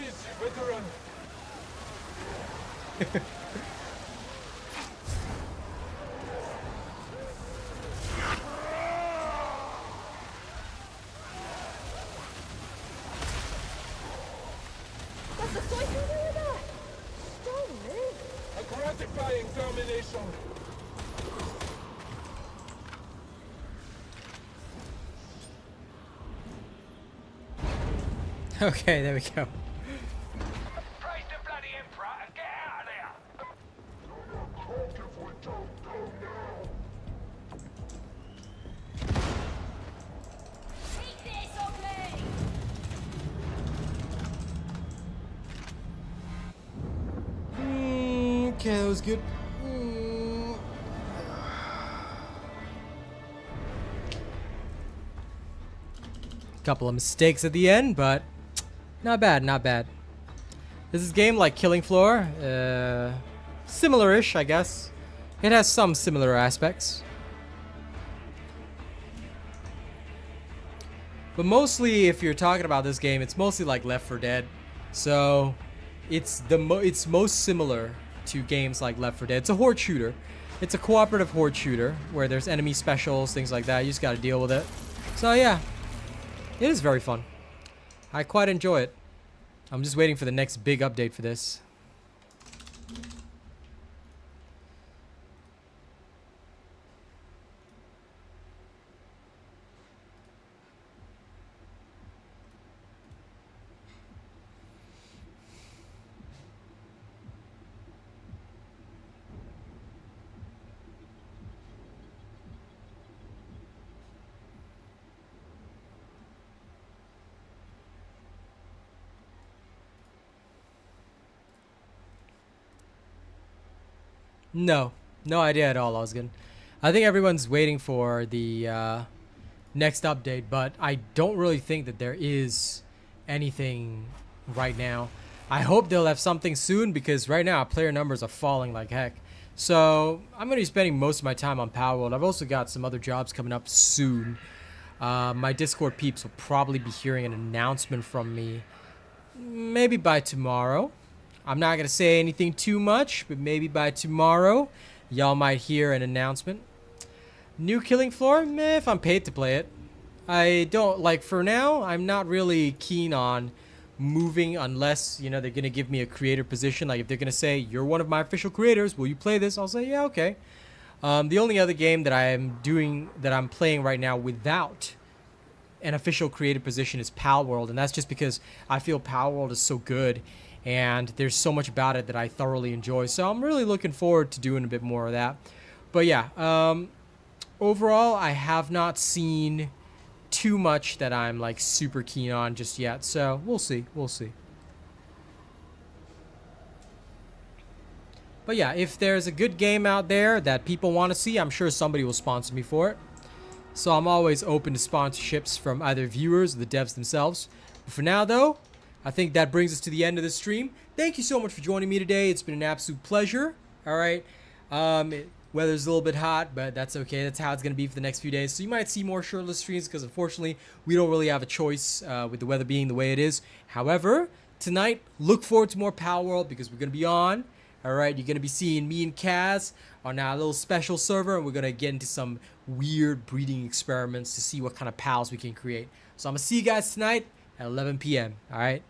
[SPEAKER 2] Justice, veteran.
[SPEAKER 4] What's the soy doing with that? Stone, man.
[SPEAKER 2] A gratifying termination.
[SPEAKER 1] Okay, there we go.
[SPEAKER 7] Praise the bloody Emperor and get out of there!
[SPEAKER 4] Take this, Oakley!
[SPEAKER 1] Okay, that was good. Couple of mistakes at the end, but not bad, not bad. This is a game like Killing Floor, similar-ish, I guess. It has some similar aspects. But mostly, if you're talking about this game, it's mostly like Left 4 Dead. So, it's it's most similar to games like Left 4 Dead. It's a horde shooter. It's a cooperative horde shooter where there's enemy specials, things like that. You just gotta deal with it. So yeah, it is very fun. I quite enjoy it. I'm just waiting for the next big update for this. No, no idea at all, Osgun. I think everyone's waiting for the next update, but I don't really think that there is anything right now. I hope they'll have something soon because right now player numbers are falling like heck. So I'm going to be spending most of my time on Palworld. I've also got some other jobs coming up soon. My Discord peeps will probably be hearing an announcement from me maybe by tomorrow. I'm not going to say anything too much, but maybe by tomorrow, y'all might hear an announcement. New Killing Floor? Meh, if I'm paid to play it. I don't, like, for now, I'm not really keen on moving unless, you know, they're going to give me a creator position. Like, if they're going to say, you're one of my official creators, will you play this? I'll say, yeah, okay. The only other game that I'm playing right now without an official creator position is Palworld, and that's just because I feel Palworld is so good. And there's so much about it that I thoroughly enjoy. So I'm really looking forward to doing a bit more of that. But yeah, overall, I have not seen too much that I'm like super keen on just yet. So we'll see. We'll see. But yeah, if there's a good game out there that people want to see, I'm sure somebody will sponsor me for it. So I'm always open to sponsorships from either viewers or the devs themselves. But for now, though, I think that brings us to the end of the stream. Thank you so much for joining me today. It's been an absolute pleasure. All right. Weather's a little bit hot, but that's okay. That's how it's going to be for the next few days. So you might see more shirtless streams because, unfortunately, we don't really have a choice with the weather being the way it is. However, tonight, look forward to more Palworld because we're going to be on. All right. You're going to be seeing me and Kaz on our little special server, and we're going to get into some weird breeding experiments to see what kind of pals we can create. So I'm going to see you guys tonight at 11 p.m. All right.